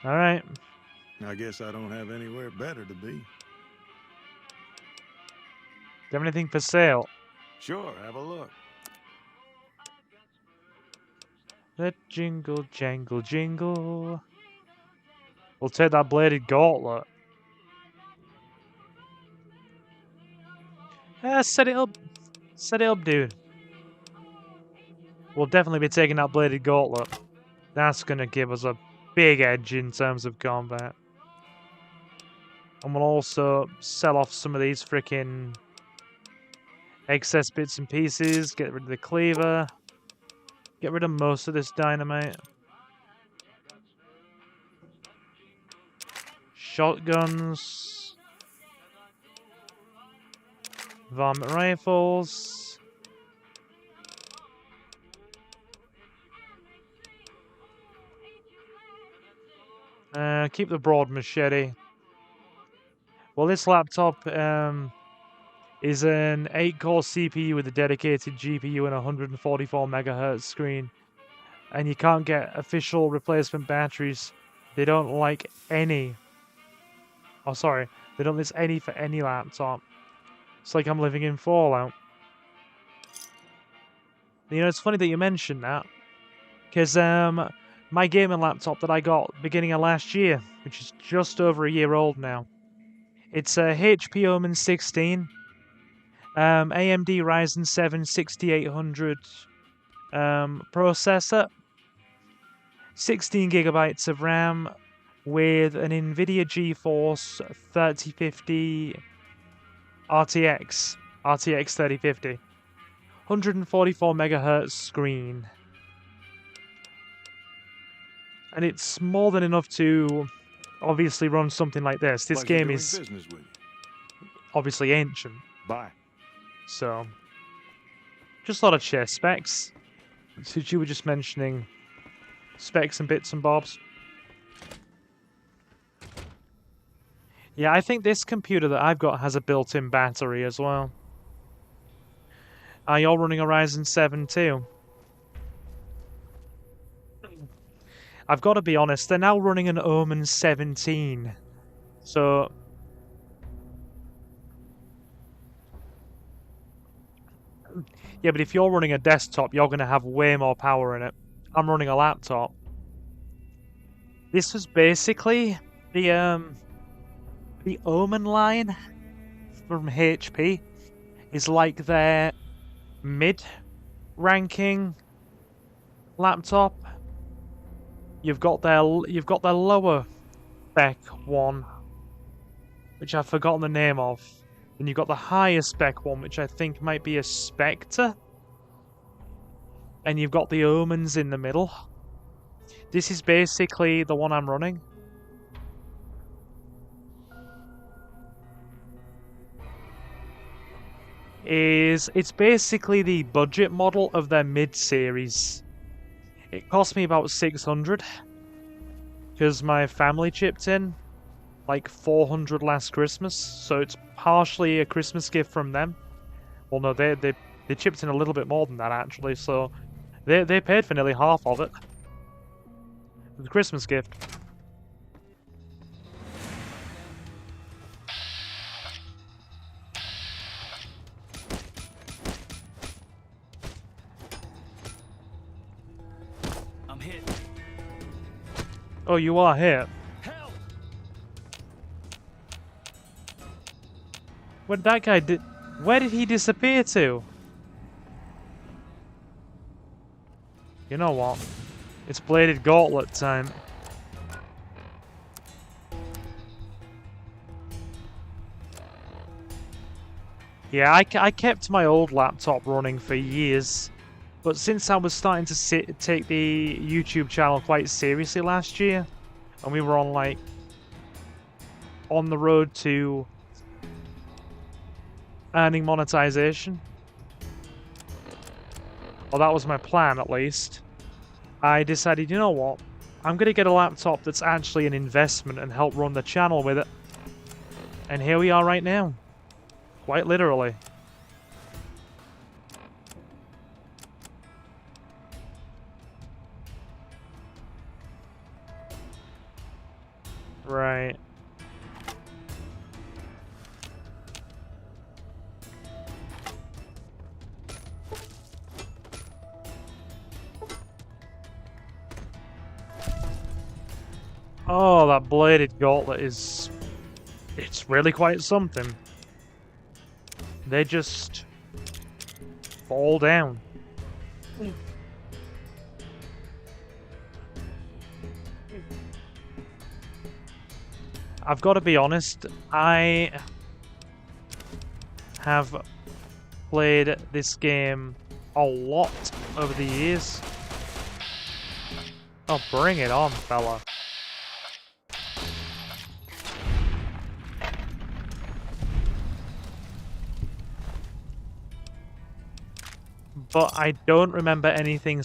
Alright. I guess I don't have anywhere better to be. Do you have anything for sale? Sure, have a look. Let jingle, jangle, jingle. We'll take that bladed gauntlet. Set it up. Set it up, dude. We'll definitely be taking that bladed gauntlet. That's going to give us a big edge in terms of combat. And we'll also sell off some of these freaking excess bits and pieces. Get rid of the cleaver. Get rid of most of this dynamite. Shotguns. Varmint rifles. Keep the broad machete. Well, this laptop is an 8-core CPU with a dedicated GPU and a 144 MHz screen. And you can't get official replacement batteries. They don't like any. Oh, sorry. They don't list any for any laptop. It's like I'm living in Fallout. You know, it's funny that you mentioned that. Because my gaming laptop that I got beginning of last year, which is just over a year old now, it's a HP Omen 16. AMD Ryzen 7 6800 processor, 16 gigabytes of RAM with an NVIDIA GeForce 3050 RTX 3050, 144 megahertz screen, and it's more than enough to obviously run something like this. This game is obviously ancient. Bye. So, just a lot of chest specs. Since you were just mentioning specs and bits and bobs. Yeah, I think this computer that I've got has a built-in battery as well. You're running a Ryzen 7 too. I've got to be honest, they're now running an Omen 17. So... yeah, but if you're running a desktop, you're going to have way more power in it. I'm running a laptop. This was basically the Omen line from HP. Is like their mid-ranking laptop. You've got their lower spec one, which I've forgotten the name of. Then you've got the higher spec one, which I think might be a Spectre. And you've got the Omens in the middle. This is basically the one I'm running. It's basically the budget model of their mid-series. It cost me about 600 because my family chipped in like 400 last Christmas, so it's partially a Christmas gift from them. Well, no, they chipped in a little bit more than that actually, so they paid for nearly half of it. The Christmas gift. I'm hit. Oh, you are hit. Help! What that guy did? Where did he disappear to? You know what? It's bladed gauntlet time. Yeah, I kept my old laptop running for years, but since I was starting to take the YouTube channel quite seriously last year, and we were on like on the road to earning monetization, well, that was my plan at least. I decided, you know what, I'm gonna get a laptop that's actually an investment and help run the channel with it. And here we are right now. Quite literally. Right. Oh, that bladed gauntlet is... it's really quite something. They just... fall down. I've got to be honest, I have played this game a lot over the years. Oh, bring it on, fella. But I don't remember anything...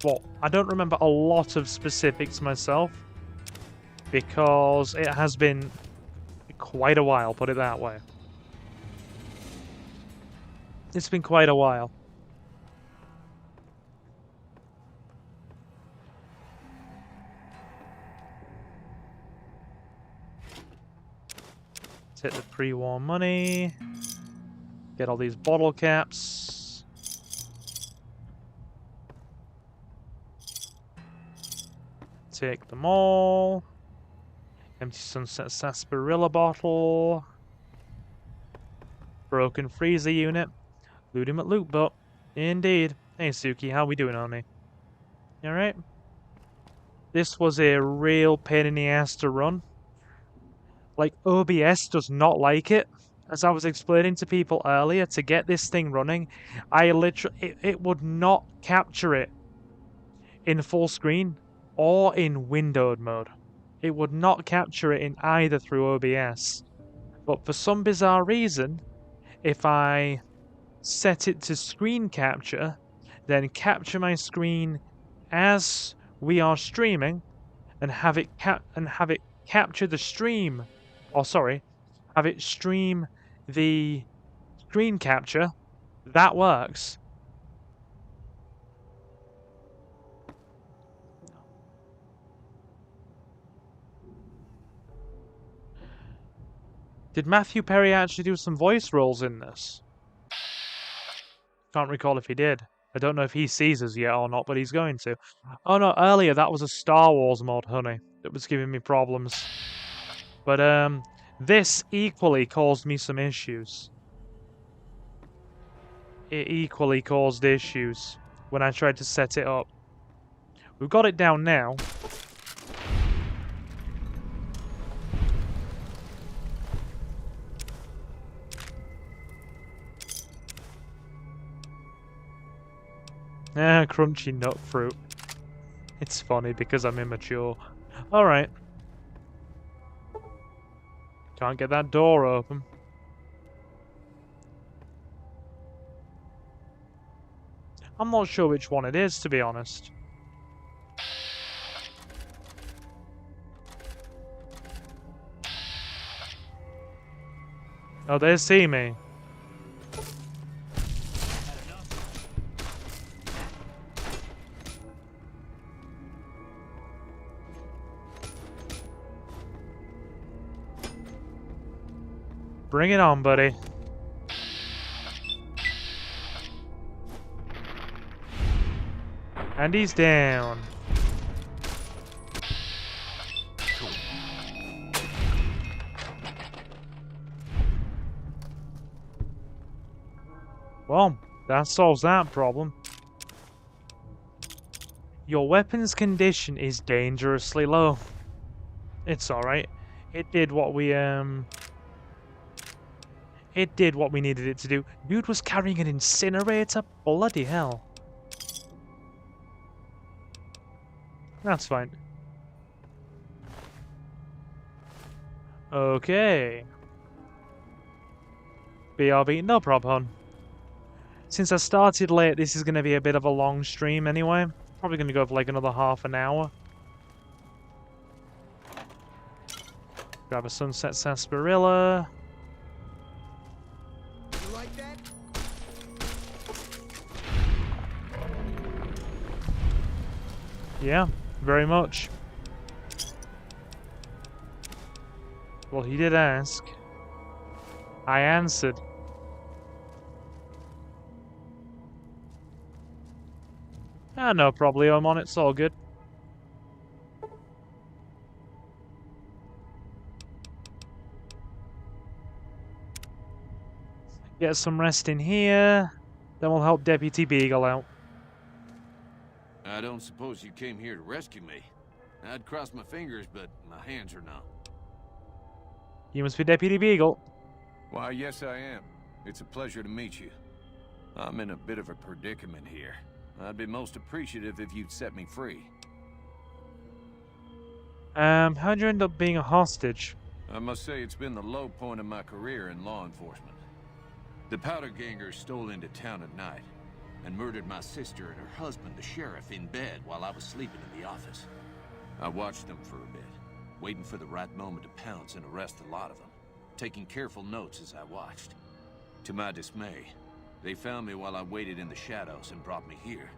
well, I don't remember a lot of specifics myself. Because it has been quite a while, put it that way. It's been quite a while. Take the pre-war money. Get all these bottle caps. Take them all. Empty Sunset Sarsaparilla bottle. Broken freezer unit. Loot him at Loot Boat. Indeed. Hey Suki, how we doing, honey? You alright? This was a real pain in the ass to run. Like, OBS does not like it. As I was explaining to people earlier, to get this thing running, it would not capture it in full screen or in windowed mode. It would not capture it in either through OBS. But for some bizarre reason, if I set it to screen capture, then capture my screen as we are streaming, and have it capture the stream, or sorry, have it stream the screen capture, that works. Did Matthew Perry actually do some voice roles in this? Can't recall if he did. I don't know if he sees us yet or not, but he's going to. Oh no, earlier that was a Star Wars mod, honey, that was giving me problems. But this equally caused me some issues. It equally caused issues when I tried to set it up. We've got it down now. Crunchy nut fruit. It's funny because I'm immature. Alright. Can't get that door open. I'm not sure which one it is, to be honest. Oh, they see me. Bring it on, buddy. And he's down. Well, that solves that problem. Your weapon's condition is dangerously low. It's alright. It did what we, It It did what we needed it to do. Dude was carrying an incinerator? Bloody hell. That's fine. Okay. BRB, no problem. Since I started late, this is going to be a bit of a long stream anyway. Probably going to go for like another half an hour. Grab a sunset sarsaparilla. You like that? Yeah, very much. Well, he did ask. I answered. Ah, no problem, it's all good. Get some rest in here, then we'll help Deputy Beagle out. I don't suppose you came here to rescue me. I'd cross my fingers, but my hands are numb. You must be Deputy Beagle. Why, yes I am. It's a pleasure to meet you. I'm in a bit of a predicament here. I'd be most appreciative if you'd set me free. How'd you end up being a hostage? I must say it's been the low point of my career in law enforcement. The powder gangers stole into town at night and murdered my sister and her husband, the sheriff, in bed while I was sleeping in the office. I watched them for a bit, waiting for the right moment to pounce and arrest a lot of them, taking careful notes as I watched. To my dismay, they found me while I waited in the shadows and brought me here.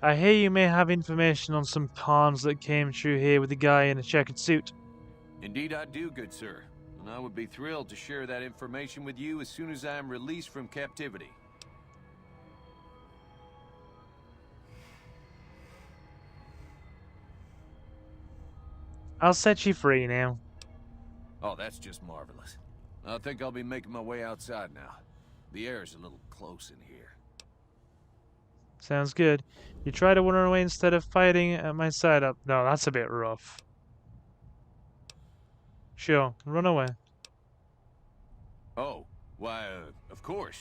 I hear you may have information on some cons that came through here with a guy in a checkered suit. Indeed I do, good sir. And I would be thrilled to share that information with you as soon as I am released from captivity. I'll set you free now. Oh, that's just marvelous. I think I'll be making my way outside now. The air's a little close in here. Sounds good. You try to run away instead of fighting at my side up. No, that's a bit rough. Sure, run away. Oh, why, of course.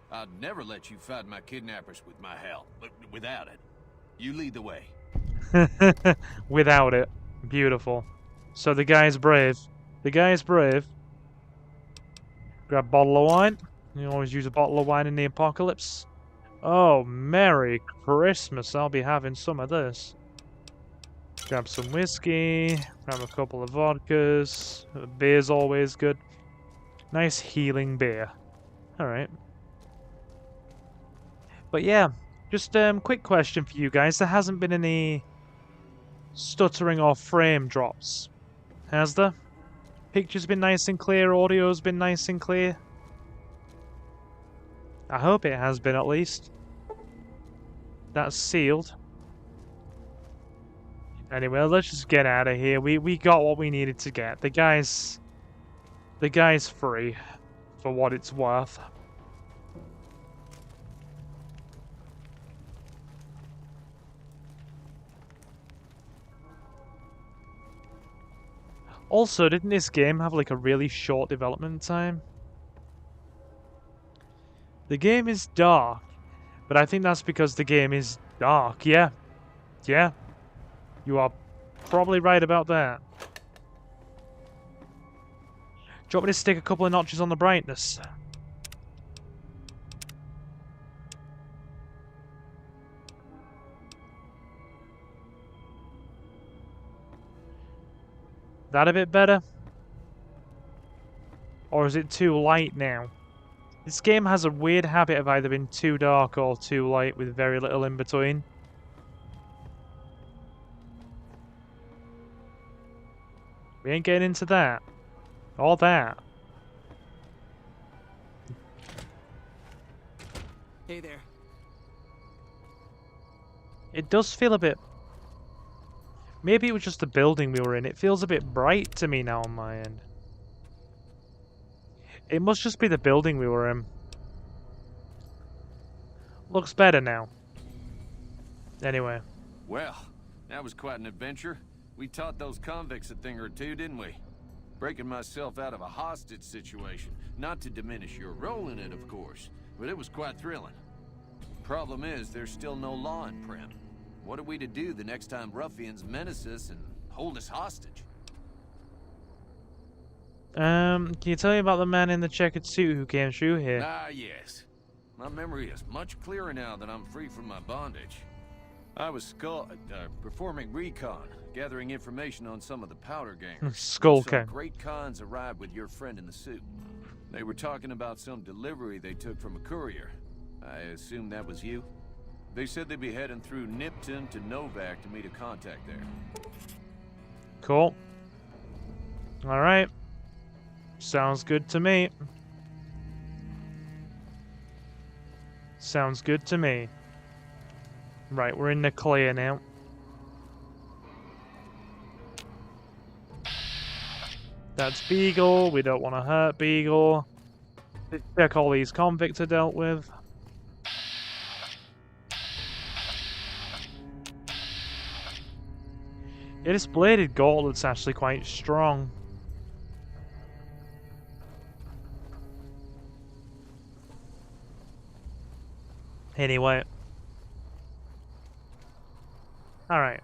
I'd never let you fight my kidnappers with my help, but without it. You lead the way. Without it. Beautiful. So the guy's brave. The guy's brave. Grab a bottle of wine. You always use a bottle of wine in the apocalypse. Oh, Merry Christmas. I'll be having some of this. Grab some whiskey. Grab a couple of vodkas. Beer's always good. Nice healing beer. Alright. But yeah, just quick question for you guys. There hasn't been any stuttering or frame drops, has there? Picture's been nice and clear, audio's been nice and clear. I hope it has been at least. That's sealed. Anyway, let's just get out of here. We got what we needed to get. The guy's free, for what it's worth. Also, didn't this game have like a really short development time? The game is dark, but I think that's because the game is dark. Yeah. Yeah. You are probably right about that. Do you want me to stick a couple of notches on the brightness? That a bit better? Or is it too light now? This game has a weird habit of either being too dark or too light with very little in between. We ain't getting into that. Or that. Hey there. It does feel a bit... Maybe it was just the building we were in. It feels a bit bright to me now on my end. It must just be the building we were in. Looks better now. Anyway. Well, that was quite an adventure. We taught those convicts a thing or two, didn't we? breaking myself out of a hostage situation. Not to diminish your role in it, of course, but it was quite thrilling. Problem is, there's still no law in Prim. What are we to do the next time ruffians menace us and hold us hostage? Can you tell me about the man in the checkered suit who came through here? Ah, yes. My memory is much clearer now that I'm free from my bondage. I was performing recon, gathering information on some of the powder gangers. Skull Some King. great cons arrived with your friend in the suit. They were talking about some delivery they took from a courier. I assume that was you? They said they'd be heading through Nipton to Novak to meet a contact there. Cool. Alright. Sounds good to me. Sounds good to me. Right, we're in the clear now. That's Beagle. We don't want to hurt Beagle. Let's check all these convicts are dealt with. Yeah, this bladed gauntlet's actually quite strong. Anyway. Alright.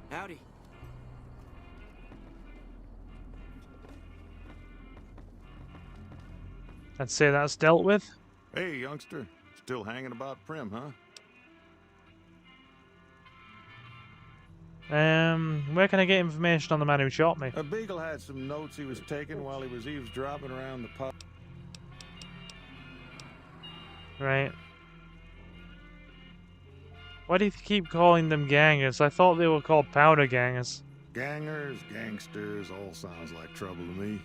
Howdy. I'd say that's dealt with. Hey, youngster. Still hanging about Prim, huh? Where can I get information on the man who shot me? A Beagle had some notes he was taking while he was eavesdropping around the pub. Right. Why do you keep calling them gangers? I thought they were called powder gangers. Gangers, gangsters, all sounds like trouble to me.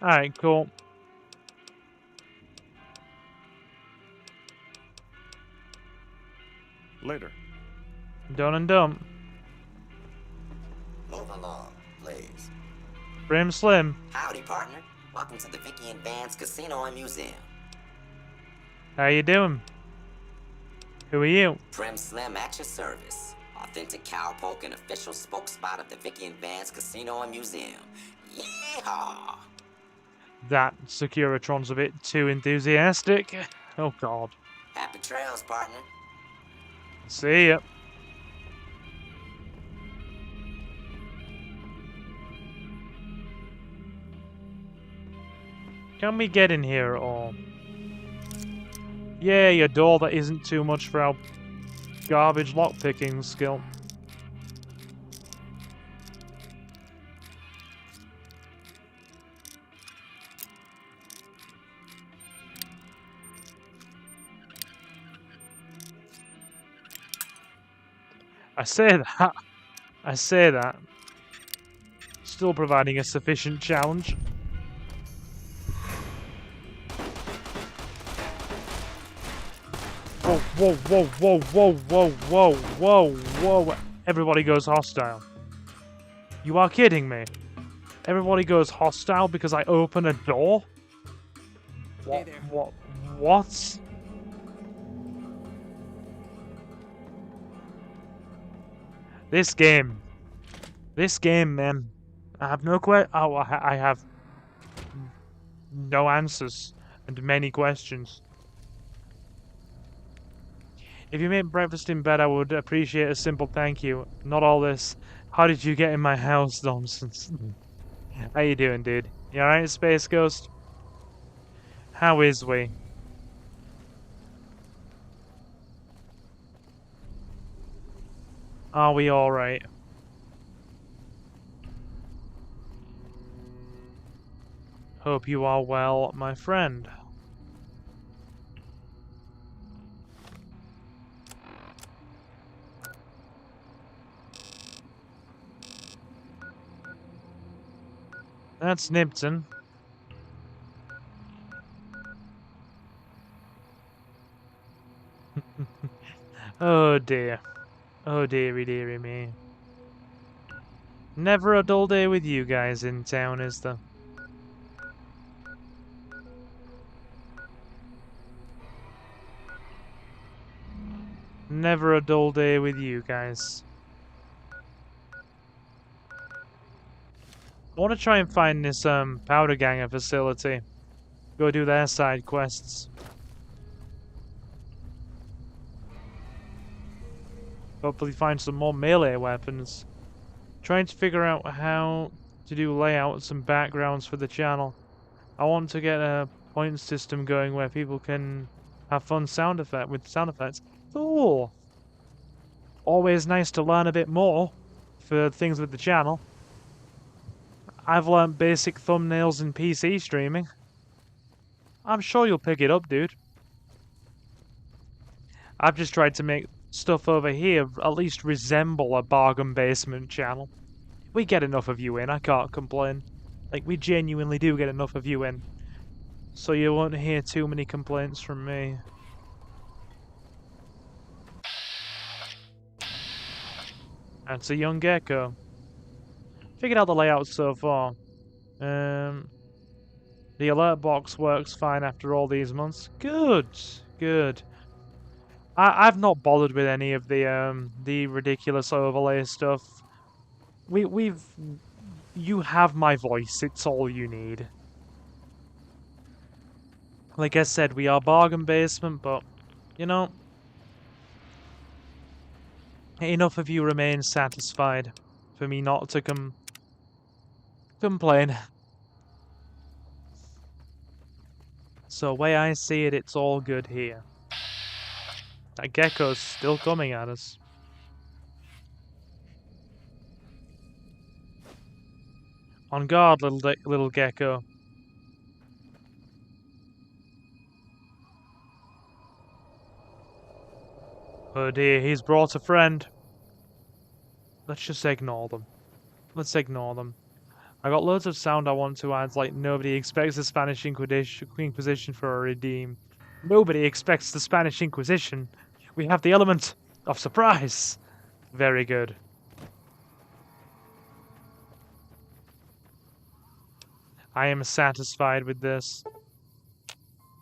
Alright, cool. Later. Done and done. Move along, please. Brim Slim. Howdy, partner. Welcome to the Vicky and Vance Casino and Museum. How you doing? Who are you? Prim Slim at your service. Authentic cowpoke and official spokesspot of the Vicky and Vance Casino and Museum. Yeehaw! That Securitron's a bit too enthusiastic. Oh god. Happy trails, partner. See ya. Can we get in here at all? Yay, a door that isn't too much for our garbage lockpicking skill. I say that. Still providing a sufficient challenge. Whoa, whoa, whoa, whoa, whoa, whoa, whoa, whoa. Everybody goes hostile. You are kidding me. Everybody goes hostile because I open a door? What? Hey there. What? This game, man. I have no I have no answers and many questions. If you make breakfast in bed, I would appreciate a simple thank you. Not all this. How did you get in my house, nonsense? How you doing, dude? You alright, Space Ghost? How is we? Are we alright? Hope you are well, my friend. That's Nipton. Oh dear. Oh dearie dearie me. Never a dull day with you guys in town, is there? Never a dull day with you guys. I want to try and find this powder ganger facility. Go do their side quests. Hopefully find some more melee weapons. Trying to figure out how to do layouts and backgrounds for the channel. I want to get a point system going where people can have fun with sound effects. Oh! Always nice to learn a bit more for things with the channel. I've learned basic thumbnails and PC streaming. I'm sure you'll pick it up, dude. I've just tried to make stuff over here at least resemble a bargain basement channel. We get enough of you in, I can't complain. Like, we genuinely do get enough of you in. So you won't hear too many complaints from me. That's a young gecko. Figured out the layout so far. The alert box works fine after all these months. Good, good. I've not bothered with any of the ridiculous overlay stuff. You have my voice. It's all you need. Like I said, we are bargain basement, but you know, enough of you remain satisfied for me not to complain. So, way I see it, it's all good here. That gecko's still coming at us. On guard, little gecko. Oh dear, he's brought a friend. Let's just ignore them. Let's ignore them. I got loads of sound I want to add, like nobody expects the Spanish Inquisition for a redeem. Nobody expects the Spanish Inquisition. We have the element of surprise. Very good. I am satisfied with this.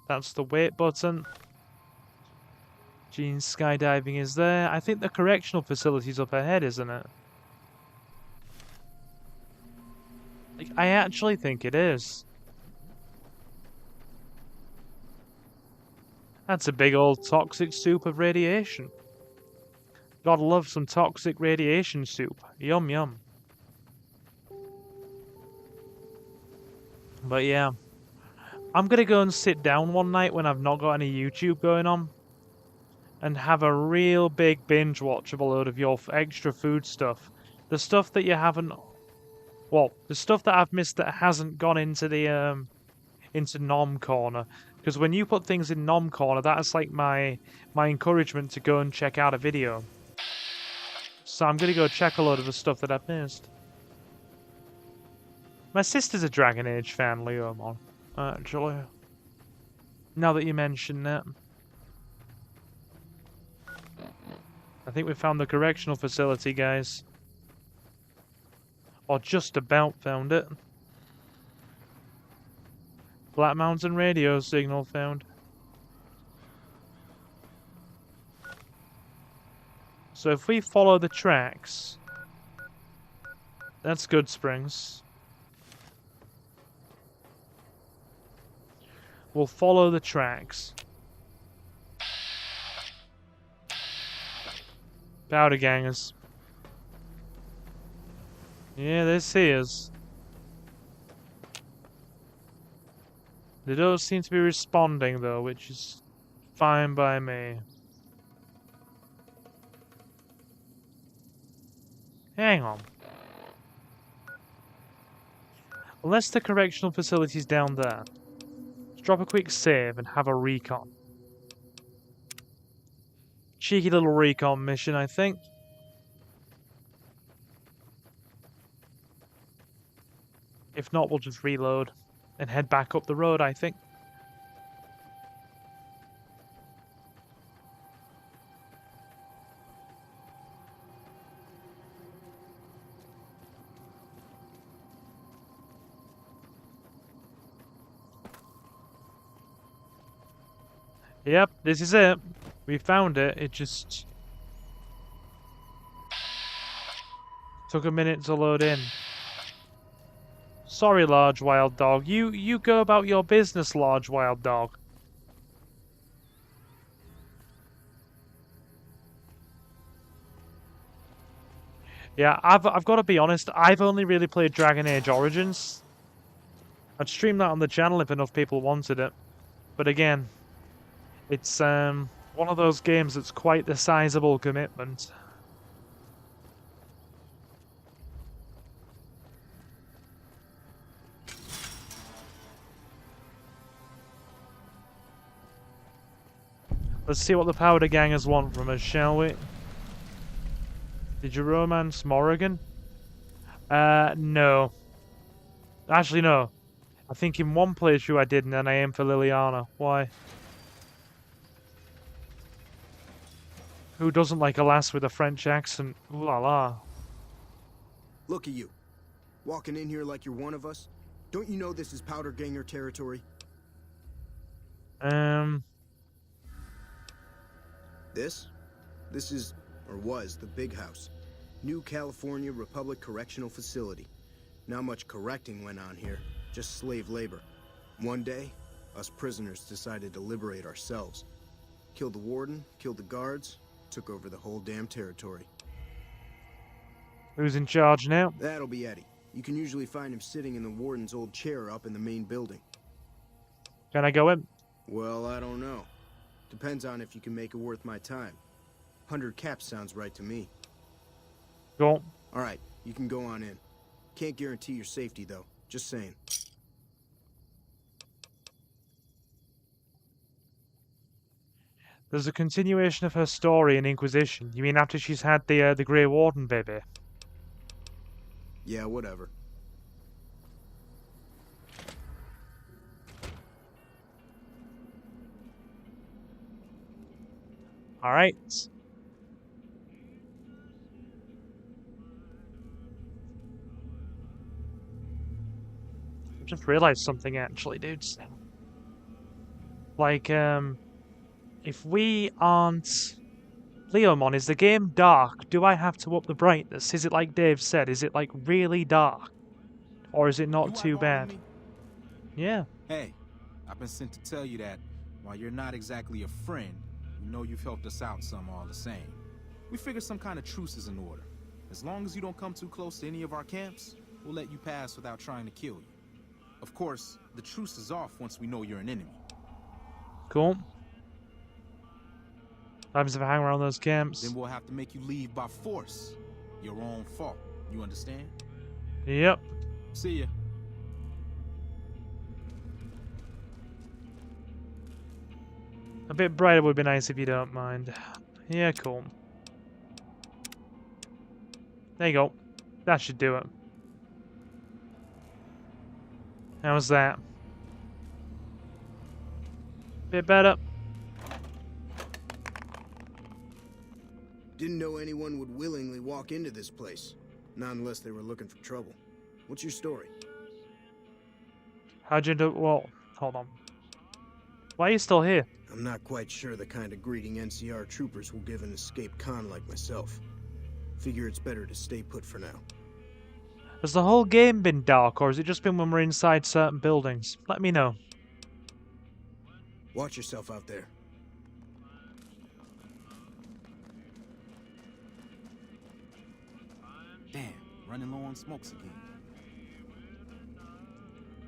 That's the wait button. Gene's skydiving is there. I think the correctional facility's up ahead, isn't it? Like, I actually think it is. That's a big old toxic soup of radiation. Gotta love some toxic radiation soup. Yum yum. But yeah. I'm gonna go and sit down one night when I've not got any YouTube going on. And have a real big binge watch of a load of your extra food stuff. The stuff that you haven't... Well, the stuff that I've missed that hasn't gone into the into Nom Corner, because when you put things in Nom Corner, that's like my encouragement to go and check out a video. So I'm gonna go check a load of the stuff that I've missed. My sister's a Dragon Age fan, Leomon, actually. Now that you mention that, I think we found the correctional facility, guys. Or just about found it. Black Mountain radio signal found. So if we follow the tracks... That's Good Springs. We'll follow the tracks. Powder gangers. Yeah, this is. They don't seem to be responding though, which is fine by me. Hang on. Unless the correctional facility's down there. Let's drop a quick save and have a recon. Cheeky little recon mission, I think. If not, we'll just reload and head back up the road, I think. Yep, this is it. We found it. It just took a minute to load in. Sorry, large wild dog. You go about your business, large wild dog. Yeah, I've got to be honest. I've only really played Dragon Age Origins. I'd stream that on the channel if enough people wanted it. But again, it's one of those games that's quite the sizable commitment. Let's see what the Powder Gangers want from us, shall we? Did you romance Morrigan? No. Actually, no. I think in one playthrough I did, and then I aimed for Liliana. Why? Who doesn't like a lass with a French accent? Ooh la la. Look at you. Walking in here like you're one of us. Don't you know this is Powder Ganger territory? This is, or was, the Big House. New California Republic Correctional Facility. Not much correcting went on here, just slave labor. One day, us prisoners decided to liberate ourselves. Killed the warden, killed the guards, took over the whole damn territory. Who's in charge now? That'll be Eddie. You can usually find him sitting in the warden's old chair up in the main building. Can I go in? Well, I don't know. Depends on if you can make it worth my time. 100 caps sounds right to me. Go. Alright, you can go on in. Can't guarantee your safety, though. Just saying. There's a continuation of her story in Inquisition. You mean after she's had the Grey Warden baby? Yeah, whatever. Alright. I just realized something actually, dudes. Like, if we aren't... Leomon, is the game dark? Do I have to up the brightness? Is it like Dave said? Is it like really dark? Or is it not too bad? Yeah. Hey, I've been sent to tell you that while you're not exactly a friend, you know you've helped us out some all the same. We figured some kind of truce is in order. As long as you don't come too close to any of our camps, we'll let you pass without trying to kill you. Of course, the truce is off once we know you're an enemy. Cool. What happens if I hang around those camps? Then we'll have to make you leave by force. Your own fault. You understand? Yep. See ya. A bit brighter would be nice if you don't mind. Yeah, cool. There you go. That should do it. How's that? Bit better. Didn't know anyone would willingly walk into this place. Not unless they were looking for trouble. What's your story? How'd you do? Well, hold on. Why are you still here? I'm not quite sure the kind of greeting NCR troopers will give an escaped con like myself. Figure it's better to stay put for now. Has the whole game been dark, or has it just been when we're inside certain buildings? Let me know. Watch yourself out there. Damn, running low on smokes again.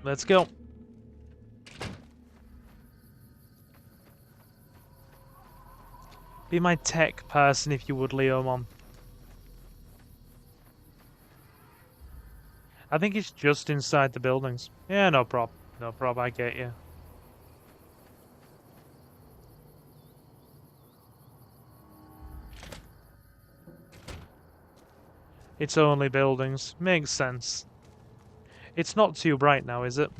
Let's go. Be my tech person if you would, Leomon. I think it's just inside the buildings. Yeah, no prob. No prob, I get you. It's only buildings. Makes sense. It's not too bright now, is it?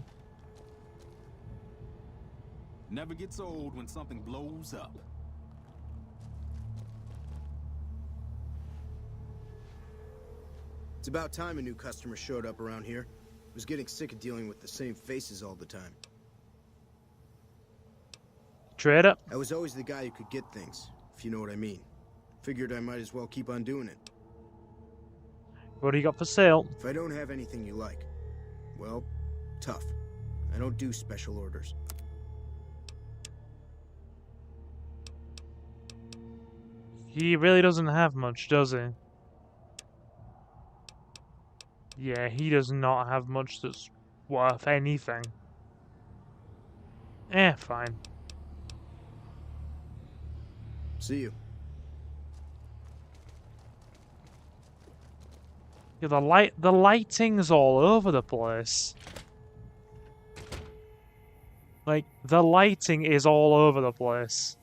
Never gets old when something blows up. It's about time a new customer showed up around here. Was getting sick of dealing with the same faces all the time. Trader? I was always the guy who could get things, if you know what I mean. Figured I might as well keep on doing it. What do you got for sale? If I don't have anything you like, well, tough. I don't do special orders. He really doesn't have much, does he? Yeah, he does not have much that's worth anything. Fine. See you. Yeah, the lighting's all over the place. Like, the lighting is all over the place.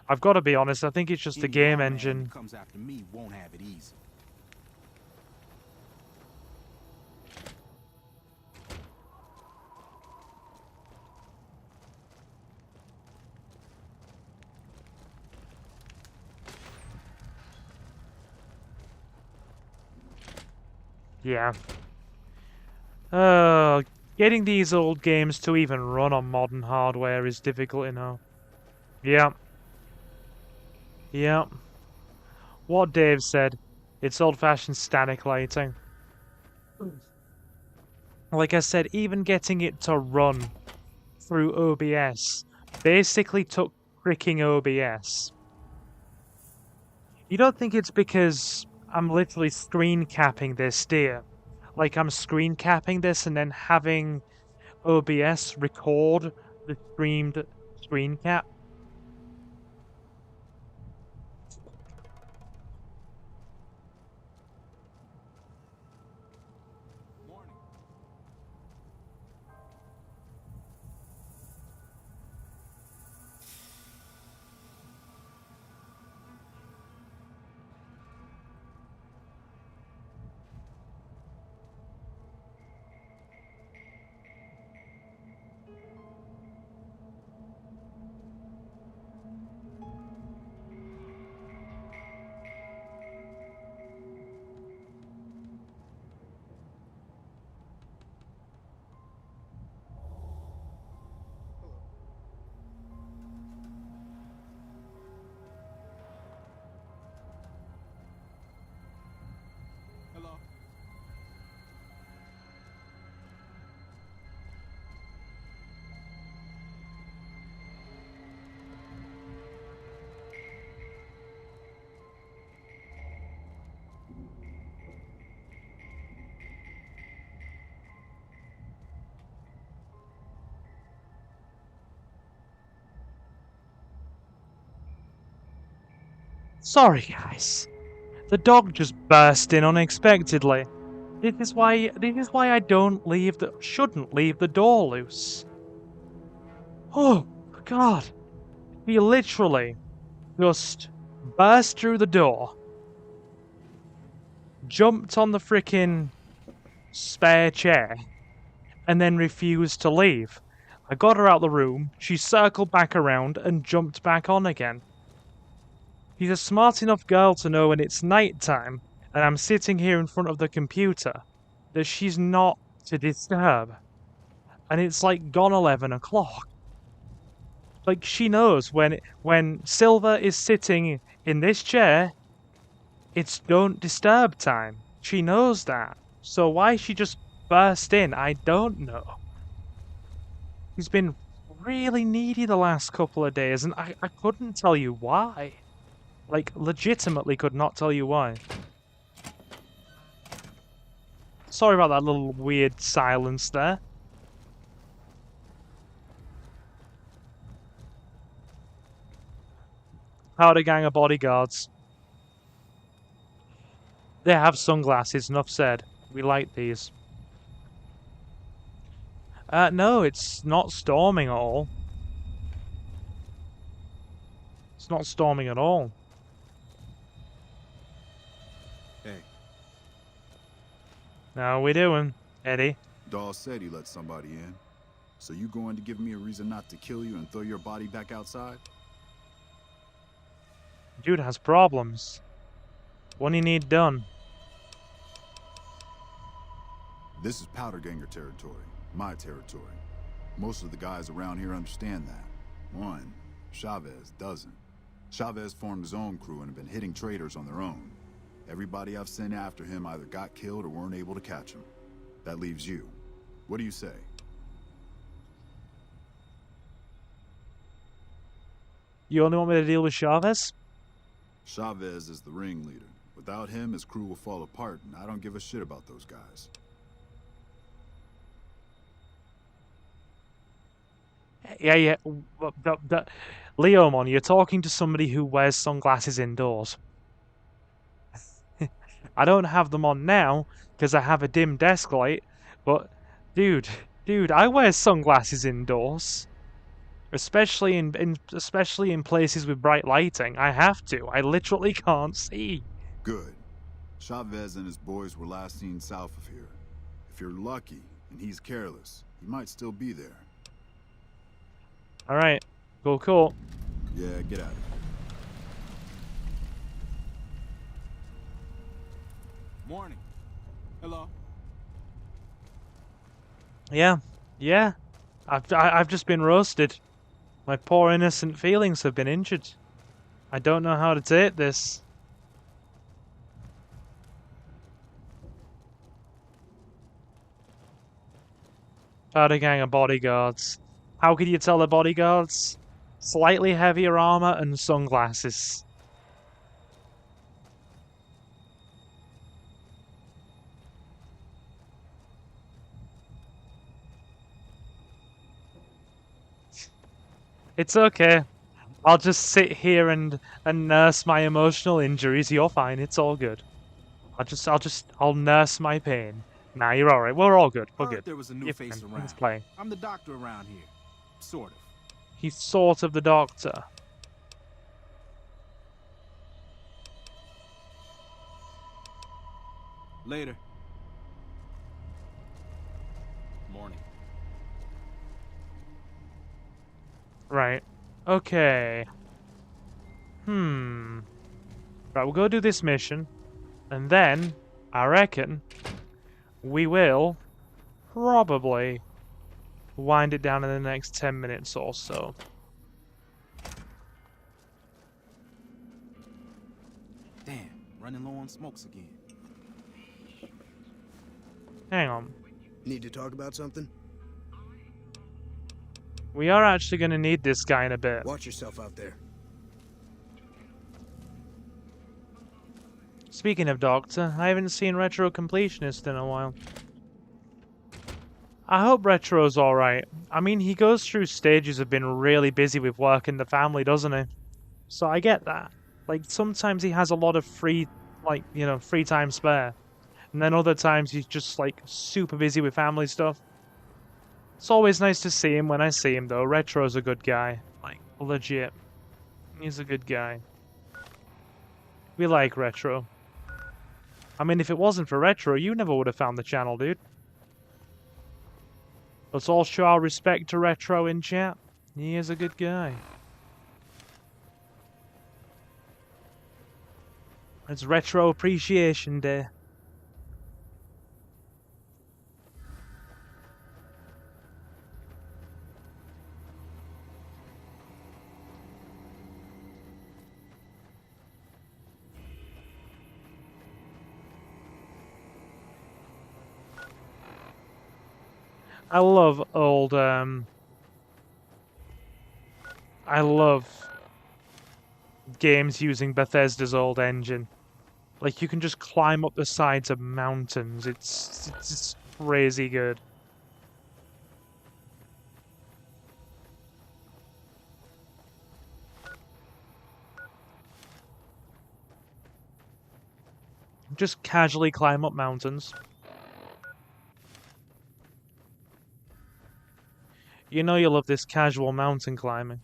I've got to be honest, I think it's just the game engine. Comes after me won't have it easy. Yeah. Getting these old games to even run on modern hardware is difficult, you know. Yeah. Yeah. What Dave said, it's old-fashioned static lighting. Like I said, even getting it to run through OBS basically took freaking OBS. You don't think it's because I'm literally screen capping this, do you? Like I'm screen capping this and then having OBS record the streamed screen cap? Hello. Sorry, guys. The dog just burst in unexpectedly. This is why I shouldn't leave the door loose. Oh God. He literally just burst through the door, jumped on the frickin' spare chair, and then refused to leave. I got her out the room, she circled back around and jumped back on again. She's a smart enough girl to know when it's night time and I'm sitting here in front of the computer that she's not to disturb. And it's like gone 11 o'clock. Like she knows when Silver is sitting in this chair, it's don't disturb time. She knows that. So why she just burst in, I don't know. She's been really needy the last couple of days and I couldn't tell you why. Like, legitimately could not tell you why. Sorry about that little weird silence there. Powder gang of bodyguards. They have sunglasses, enough said. We like these. No, it's not storming at all. It's not storming at all. Hey. How we doing, Eddie? Dawes said he let somebody in. So you going to give me a reason not to kill you and throw your body back outside? Dude has problems. What do you need done? This is Powder Ganger territory. My territory. Most of the guys around here understand that. One, Chavez, doesn't. Chavez formed his own crew and have been hitting traders on their own. Everybody I've sent after him either got killed or weren't able to catch him. That leaves you. What do you say? You only want me to deal with Chavez? Chavez is the ringleader. Without him, his crew will fall apart, and I don't give a shit about those guys. Yeah. Leomon, you're talking to somebody who wears sunglasses indoors. I don't have them on now because I have a dim desk light, but dude, I wear sunglasses indoors. Especially in places with bright lighting. I have to. I literally can't see. Good. Chavez and his boys were last seen south of here. If you're lucky and he's careless, he might still be there. Alright. Cool. Yeah, get at it. Morning. Hello. Yeah. I've just been roasted. My poor innocent feelings have been injured. I don't know how to take this. Powder gang of bodyguards. How could you tell the bodyguards? Slightly heavier armor and sunglasses. It's okay. I'll just sit here and nurse my emotional injuries. You're fine. It's all good. I'll nurse my pain. Nah, you're all right. We're all good. We're good. There was a new face around. He's playing. I'm the doctor around here, sort of. He's sort of the doctor. Later. Morning. Right. Okay. Right, we'll go do this mission, and then I reckon we will probably wind it down in the next 10 minutes or so. Damn, running low on smokes again. Hang on. Need to talk about something? We are actually going to need this guy in a bit. Watch yourself out there. Speaking of Doctor, I haven't seen Retro Completionist in a while. I hope Retro's alright. I mean, he goes through stages of being really busy with work and the family, doesn't he? So I get that. Like, sometimes he has a lot of free time spare. And then other times he's just, like, super busy with family stuff. It's always nice to see him when I see him, though. Retro's a good guy. Like, legit. He's a good guy. We like Retro. I mean, if it wasn't for Retro, you never would have found the channel, dude. Let's all show our respect to Retro in chat. He is a good guy. It's Retro Appreciation Day. I love old, I love games using Bethesda's old engine. Like, you can just climb up the sides of mountains. It's crazy good. Just casually climb up mountains. You know you love this casual mountain climbing.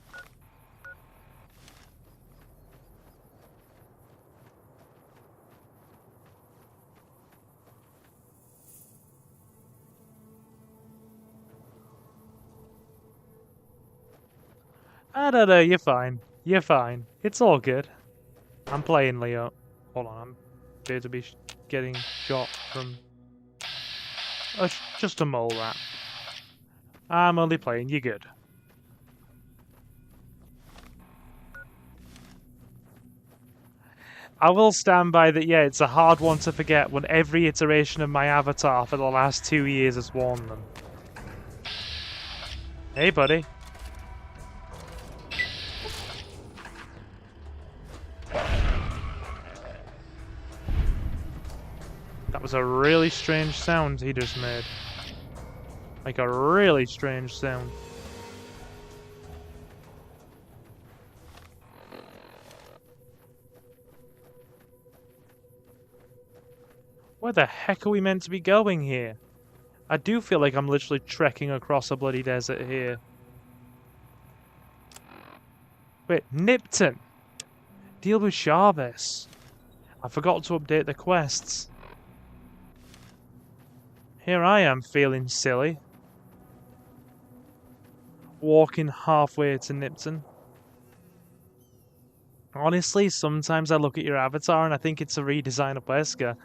No, you're fine. You're fine. It's all good. I'm playing Leo. Hold on, I'm about to be getting shot from... just a mole rat. I'm only playing, you're good. I will stand by that, yeah, it's a hard one to forget when every iteration of my avatar for the last 2 years has worn them. Hey, buddy. That was a really strange sound he just made. Like a really strange sound. Where the heck are we meant to be going here? I do feel like I'm literally trekking across a bloody desert here. Wait, Nipton! Deal with Chavez. I forgot to update the quests. Here I am feeling silly. Walking halfway to Nipton. Honestly, sometimes I look at your avatar and I think it's a redesign of Wesker.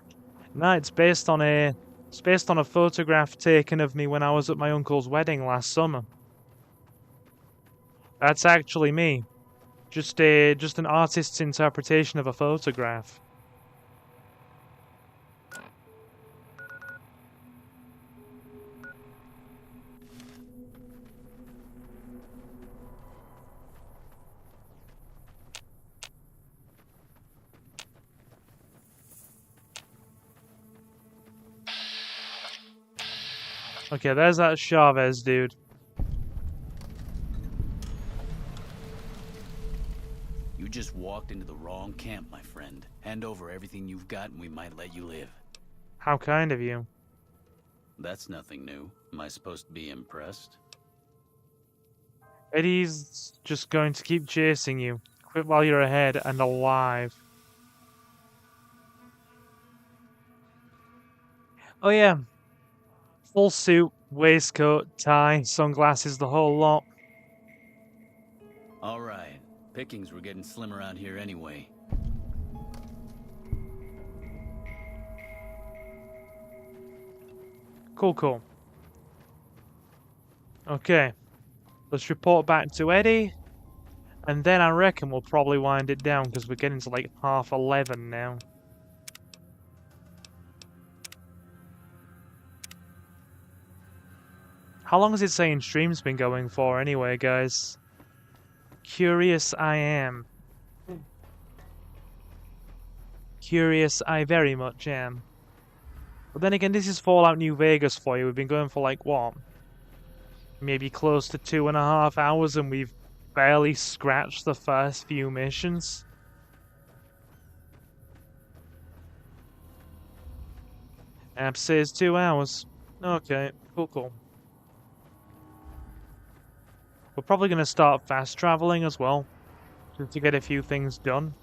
No, it's based on a photograph taken of me when I was at my uncle's wedding last summer. That's actually me. Just an artist's interpretation of a photograph. Okay, there's that Chavez dude. You just walked into the wrong camp, my friend. Hand over everything you've got and we might let you live. How kind of you. That's nothing new. Am I supposed to be impressed? Eddie's just going to keep chasing you. Quit while you're ahead and alive. Oh yeah. Full suit, waistcoat, tie, sunglasses, the whole lot. Alright. Pickings were getting slim around here anyway. Cool. Okay. Let's report back to Eddie. And then I reckon we'll probably wind it down because we're getting to like 11:30 now. How long has it saying stream's been going for anyway, guys? Curious I am. Curious I very much am. But then again, this is Fallout New Vegas for you. We've been going for like, what? Maybe close to 2.5 hours and we've barely scratched the first few missions. App says 2 hours. Okay, cool. We're probably going to start fast traveling as well, to get a few things done.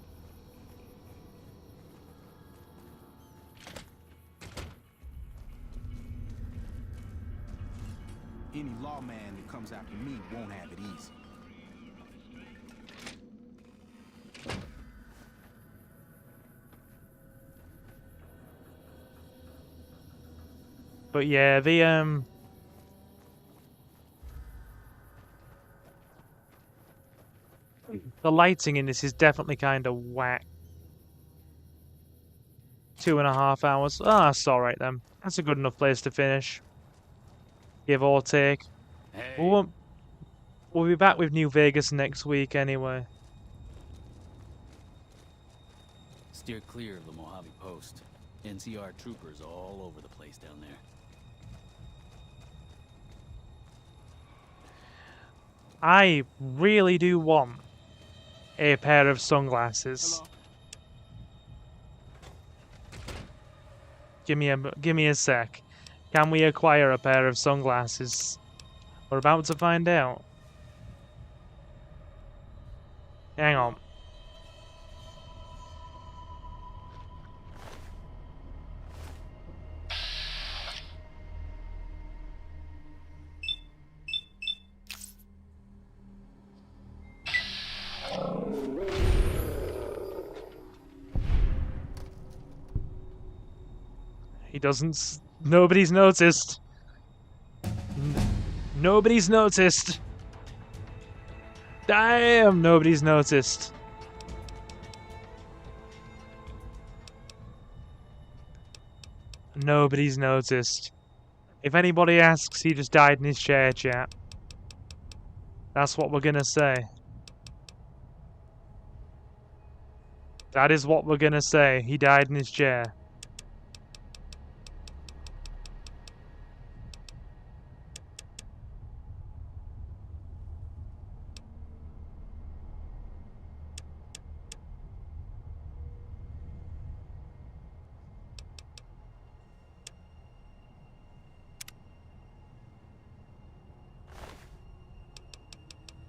Any lawman that comes after me won't have it easy. But yeah, the lighting in this is definitely kind of whack. 2.5 hours. Ah, that's alright then. That's a good enough place to finish. Give or take. Hey. We'll be back with New Vegas next week anyway. Steer clear of the Mojave Post. NCR troopers all over the place down there. I really do want a pair of sunglasses. Hello. Give me a sec. Can we acquire a pair of sunglasses? We're about to find out. Hang on. He doesn't... Nobody's noticed. Nobody's noticed. Damn, nobody's noticed. Nobody's noticed. If anybody asks, he just died in his chair, chat. That's what we're gonna say. That is what we're gonna say. He died in his chair.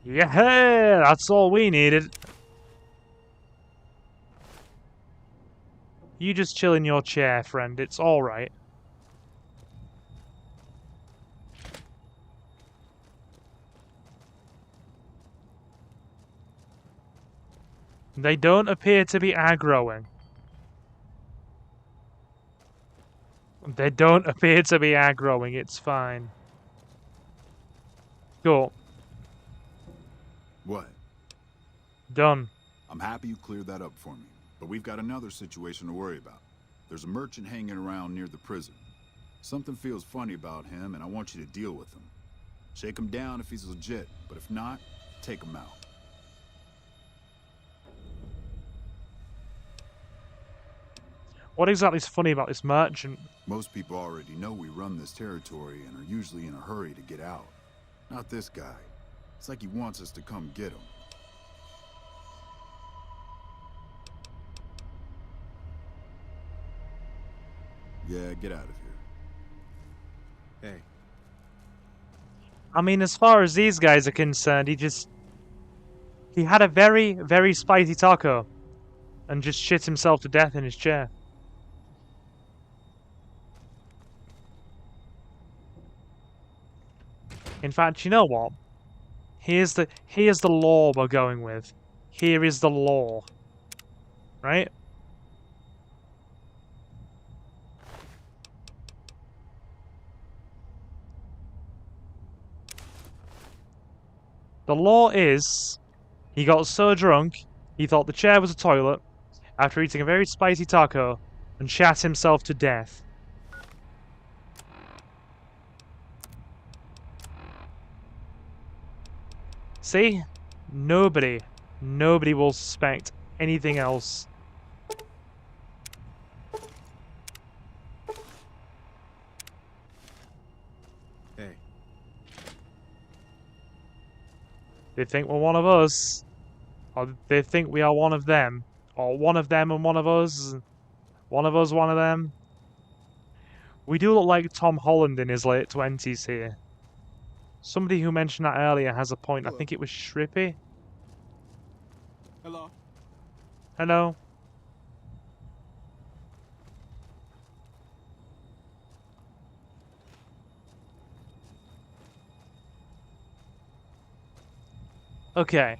Yeah, that's all we needed. You just chill in your chair, friend. It's alright. They don't appear to be aggroing. They don't appear to be aggroing. It's fine. Cool. What? Done. I'm happy you cleared that up for me, but we've got another situation to worry about. There's a merchant hanging around near the prison. Something feels funny about him, and I want you to deal with him. Shake him down if he's legit, but if not, take him out. What exactly is funny about this merchant? Most people already know we run this territory and are usually in a hurry to get out. Not this guy. It's like he wants us to come get him. Yeah, get out of here. Hey. I mean, as far as these guys are concerned, he had a very, very spicy taco and just shit himself to death in his chair. In fact, you know what? Here's the law we're going with. Here is the law. Right? The law is, he got so drunk, he thought the chair was a toilet, after eating a very spicy taco, and shat himself to death. See? Nobody will suspect anything else. Hey. They think we're one of us. Or they think we are one of them. Or one of them and one of us. One of us, one of them. We do look like Tom Holland in his late 20s here. Somebody who mentioned that earlier has a point. I think it was Shrippy. Hello. Hello. Okay.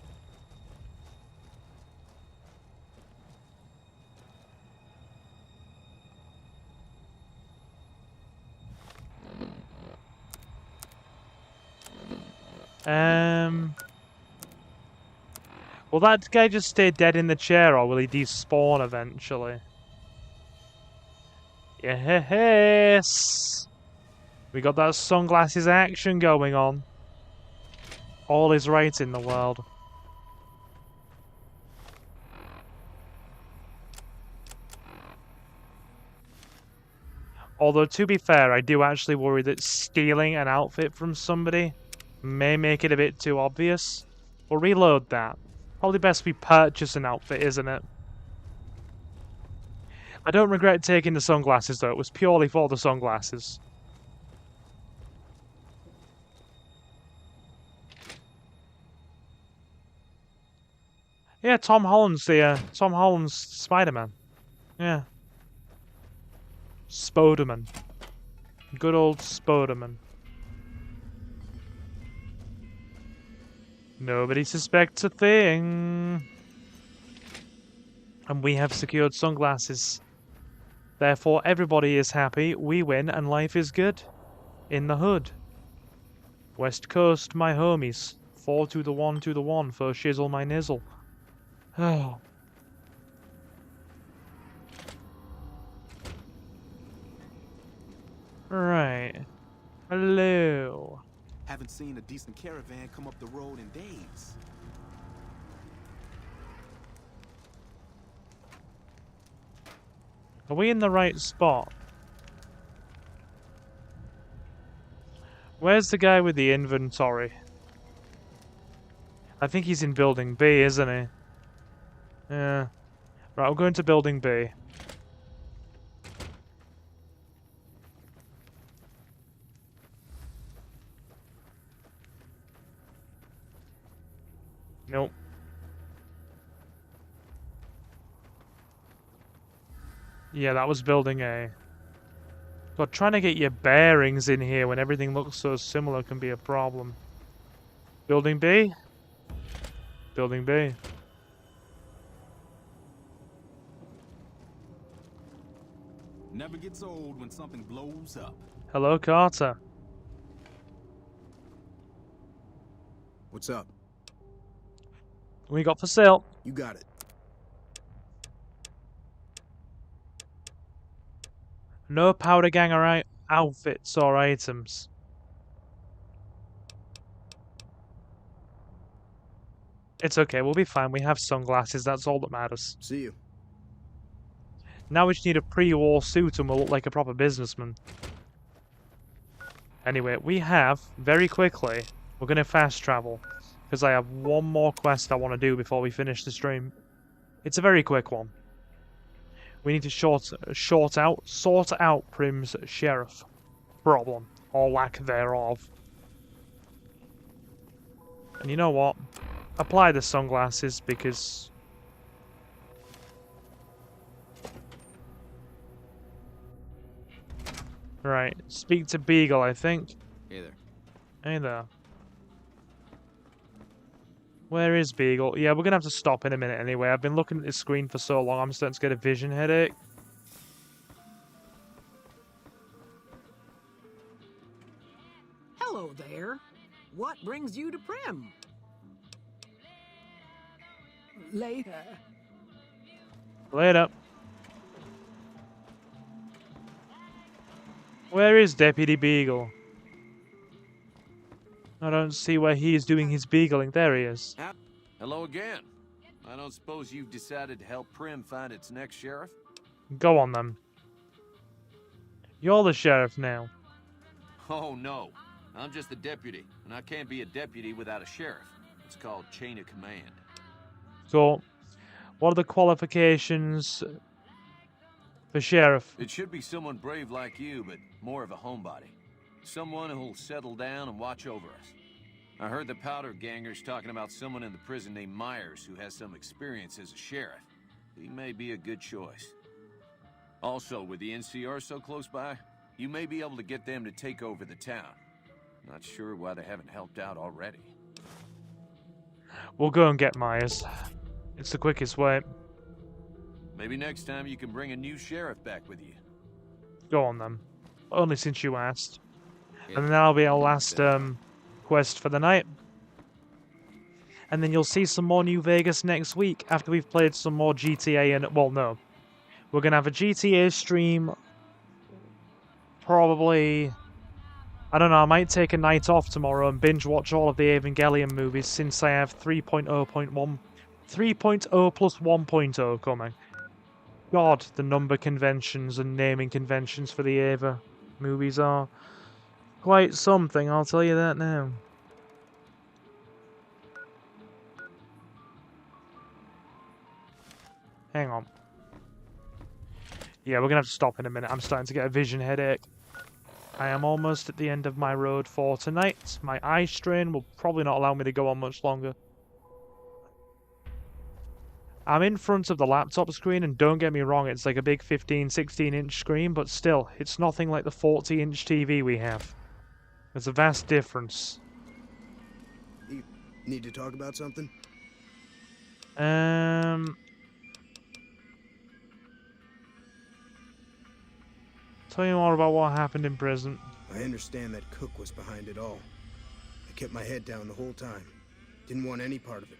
Will that guy just stay dead in the chair, or will he despawn eventually? Yes! We got that sunglasses action going on. All is right in the world. Although, to be fair, I do actually worry that stealing an outfit from somebody may make it a bit too obvious. We'll reload that. Probably best we purchase an outfit, isn't it? I don't regret taking the sunglasses, though. It was purely for the sunglasses. Yeah, Tom Holland's Spider-Man. Yeah. Spoderman. Good old Spoderman. Nobody suspects a thing. And we have secured sunglasses. Therefore, everybody is happy, we win, and life is good. In the hood. West Coast, my homies. 4 to the 1 to the 1 for shizzle my nizzle. Oh. Right. Hello. Haven't seen a decent caravan come up the road in days. Are we in the right spot? Where's the guy with the inventory? I think he's in building B, isn't he? Yeah. Right, I'm going to building B. Nope. Yeah, that was building A. God, trying to get your bearings in here when everything looks so similar can be a problem. Building B? Building B. Never gets old when something blows up. Hello, Carter. What's up? What we got for sale? You got it. No powder ganger outfits or items. It's okay, we'll be fine. We have sunglasses, that's all that matters. See you. Now we just need a pre-war suit and we'll look like a proper businessman. Anyway, we have, very quickly, we're going to fast travel. Because I have one more quest I want to do before we finish the stream. It's a very quick one. We need to sort out Prim's sheriff problem, or lack thereof. And you know what? Apply the sunglasses because... Right, speak to Beagle, I think. Hey there. Hey there. Where is Beagle? Yeah, we're gonna have to stop in a minute anyway. I've been looking at this screen for so long, I'm starting to get a vision headache. Hello there. What brings you to Prim? Later. Later. Where is Deputy Beagle? I don't see where he is doing his beagling. There he is. Hello again. I don't suppose you've decided to help Prim find its next sheriff? Go on then. You're the sheriff now. Oh no. I'm just the deputy, and I can't be a deputy without a sheriff. It's called chain of command. So, what are the qualifications for sheriff? It should be someone brave like you, but more of a homebody. Someone who'll settle down and watch over us. I heard the powder gangers talking about someone in the prison named Myers who has some experience as a sheriff. He may be a good choice. Also, with the NCR so close by, you may be able to get them to take over the town. Not sure why they haven't helped out already. We'll go and get Myers. It's the quickest way. Maybe next time you can bring a new sheriff back with you. Go on then. Only since you asked. And then that'll be our last quest for the night. And then you'll see some more New Vegas next week after we've played some more GTA and... Well, no. We're going to have a GTA stream. Probably... I don't know, I might take a night off tomorrow and binge watch all of the Evangelion movies since I have 3.0 plus 1.0 coming. God, the number conventions and naming conventions for the Eva movies are quite something, I'll tell you that now. Hang on. Yeah, we're gonna have to stop in a minute. I'm starting to get a vision headache. I am almost at the end of my road for tonight. My eye strain will probably not allow me to go on much longer. I'm in front of the laptop screen, and don't get me wrong, it's like a big 16-inch screen, but still, it's nothing like the 40-inch TV we have. There's a vast difference. You need to talk about something? Tell me more about what happened in prison. I understand that Cook was behind it all. I kept my head down the whole time. Didn't want any part of it.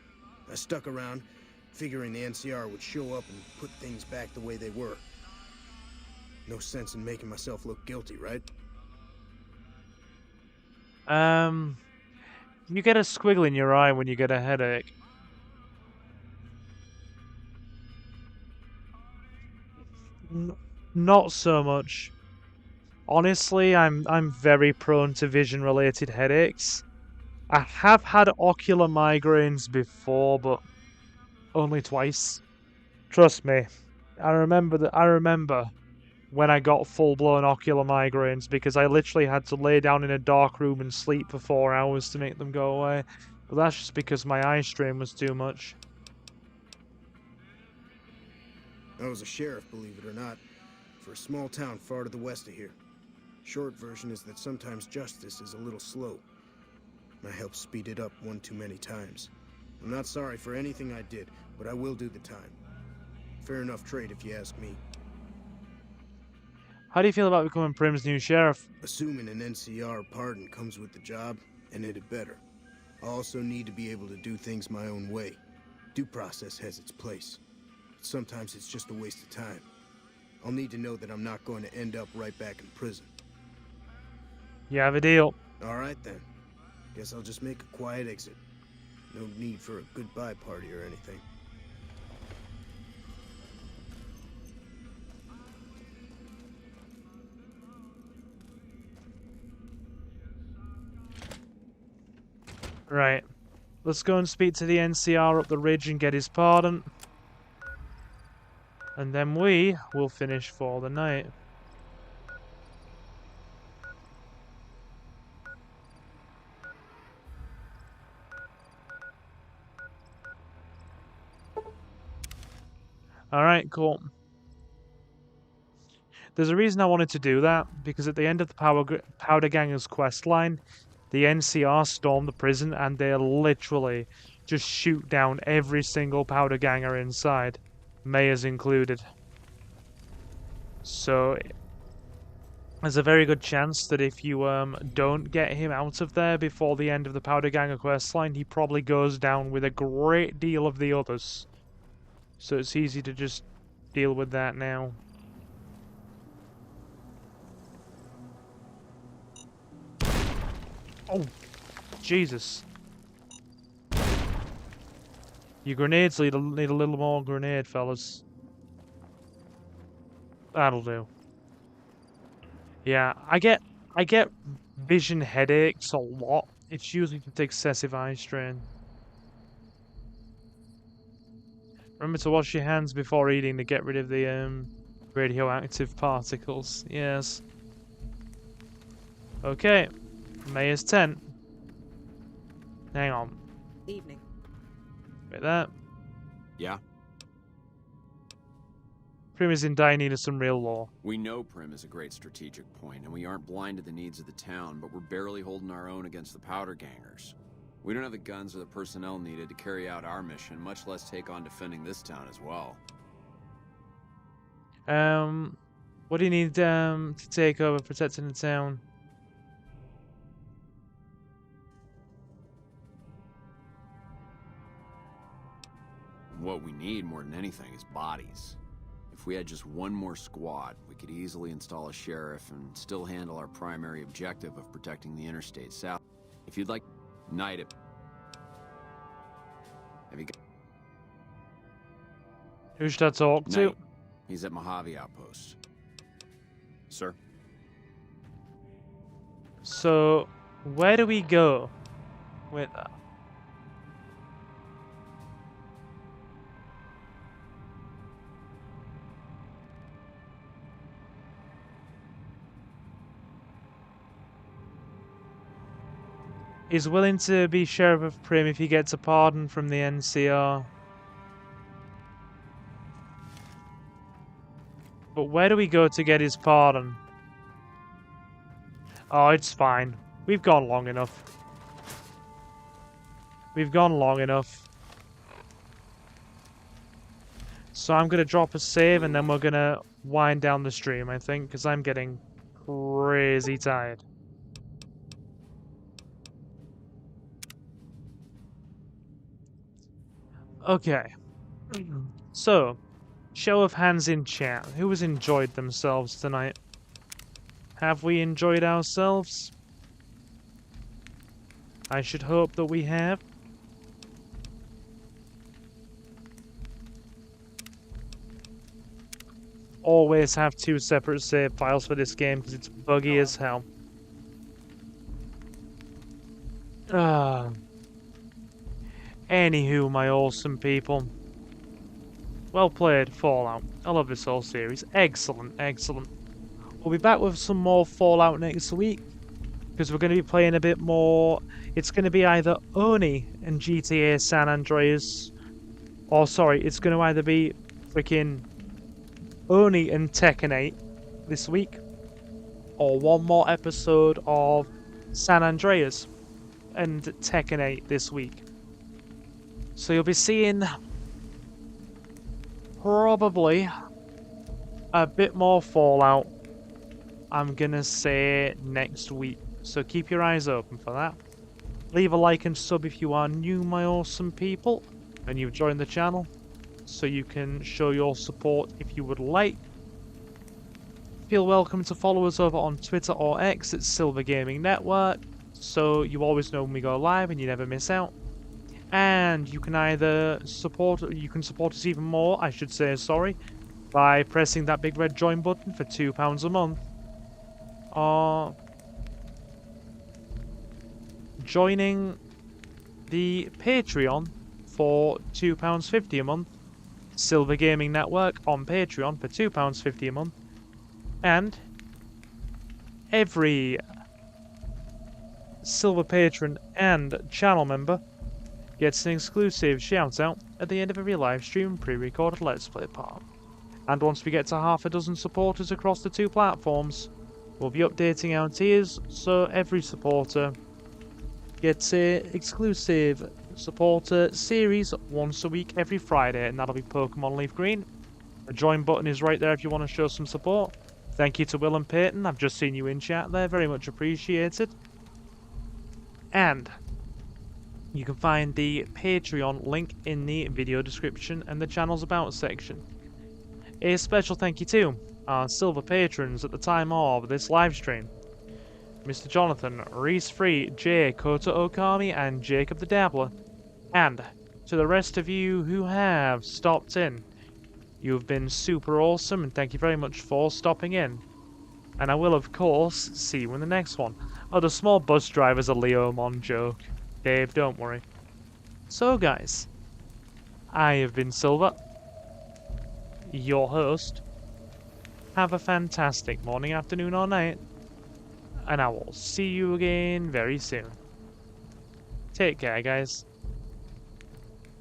I stuck around, figuring the NCR would show up and put things back the way they were. No sense in making myself look guilty, right? You get a squiggle in your eye when you get a headache. Not so much. Honestly, I'm very prone to vision-related headaches. I have had ocular migraines before, but only twice. Trust me, I remember when I got full-blown ocular migraines because I literally had to lay down in a dark room and sleep for 4 hours to make them go away. But that's just because my eye strain was too much. I was a sheriff, believe it or not, for a small town far to the west of here. Short version is that sometimes justice is a little slow. I helped speed it up one too many times. I'm not sorry for anything I did, but I will do the time. Fair enough trade if you ask me. How do you feel about becoming Prim's new sheriff? Assuming an NCR pardon comes with the job, and it had better. I also need to be able to do things my own way. Due process has its place. But sometimes it's just a waste of time. I'll need to know that I'm not going to end up right back in prison. You have a deal. Alright then. Guess I'll just make a quiet exit. No need for a goodbye party or anything. Right. Let's go and speak to the NCR up the ridge and get his pardon. And then we will finish for the night. Alright, cool. There's a reason I wanted to do that, because at the end of the Powder Gangers quest line, the NCR storm the prison and they literally just shoot down every single Powder Ganger inside, Mayors included. So there's a very good chance that if you don't get him out of there before the end of the Powder Ganger quest line, he probably goes down with a great deal of the others. So it's easy to just deal with that now. Oh, Jesus. Your grenades need a little more grenade, fellas. That'll do. Yeah, I get vision headaches a lot. It's usually with excessive eye strain. Remember to wash your hands before eating to get rid of the radioactive particles. Yes. Okay. Mayor's tent. Hang on. Evening. Wait that. Yeah? Prim is in dire need of some real law. We know Prim is a great strategic point, and we aren't blind to the needs of the town, but we're barely holding our own against the Powder Gangers. We don't have the guns or the personnel needed to carry out our mission, much less take on defending this town as well. What do you need to take over protecting the town? What we need more than anything is bodies. If we had just one more squad, we could easily install a sheriff and still handle our primary objective of protecting the interstate south. If you'd like, knight it. Have you got... Who should I talk to? Knight. He's at Mojave Outpost. Sir? So, where do we go with that? He's willing to be Sheriff of Prim if he gets a pardon from the NCR. But where do we go to get his pardon? Oh, it's fine. We've gone long enough. We've gone long enough. So I'm going to drop a save and then we're going to wind down the stream, I think, because I'm getting crazy tired. Okay, so, show of hands in chat. Who has enjoyed themselves tonight? Have we enjoyed ourselves? I should hope that we have. Always have 2 separate save files for this game because it's buggy as hell. Anywho, my awesome people. Well played, Fallout. I love this whole series. Excellent, excellent. We'll be back with some more Fallout next week, because we're going to be playing a bit more. It's going to be either Oni and GTA San Andreas, or sorry, it's going to either be freaking Oni and Tekken 8 this week, or one more episode of San Andreas and Tekken 8 this week. So you'll be seeing probably a bit more Fallout, I'm gonna say, next week. So keep your eyes open for that. Leave a like and sub if you are new, my awesome people, and you've joined the channel, so you can show your support if you would like. Feel welcome to follow us over on Twitter or X at Silver Gaming Network, so you always know when we go live and you never miss out. And you can either support us even more, I should say, sorry, by pressing that big red join button for £2 a month, or joining the Patreon for £2.50 a month, Silver Gaming Network on Patreon for £2.50 a month, and every Silver Patron and channel member gets an exclusive shout out at the end of every live stream pre-recorded Let's Play part. And once we get to half a dozen supporters across the 2 platforms, we'll be updating our tiers, so every supporter gets a exclusive supporter series once a week every Friday, and that'll be Pokemon Leaf Green. The join button is right there if you want to show some support. Thank you to Will and Peyton, I've just seen you in chat there, very much appreciated. And you can find the Patreon link in the video description and the channel's about section. A special thank you to our silver patrons at the time of this live stream: Mr. Jonathan, Reese Free, Jay, Kota Okami, and Jacob the Dabbler. And to the rest of you who have stopped in, you've been super awesome, and thank you very much for stopping in. And I will, of course, see you in the next one. Oh, the small bus driver's a Leomon joke. Dave, don't worry. So guys, I have been Silver, your host. Have a fantastic morning, afternoon, or night, and I will see you again very soon. Take care, guys.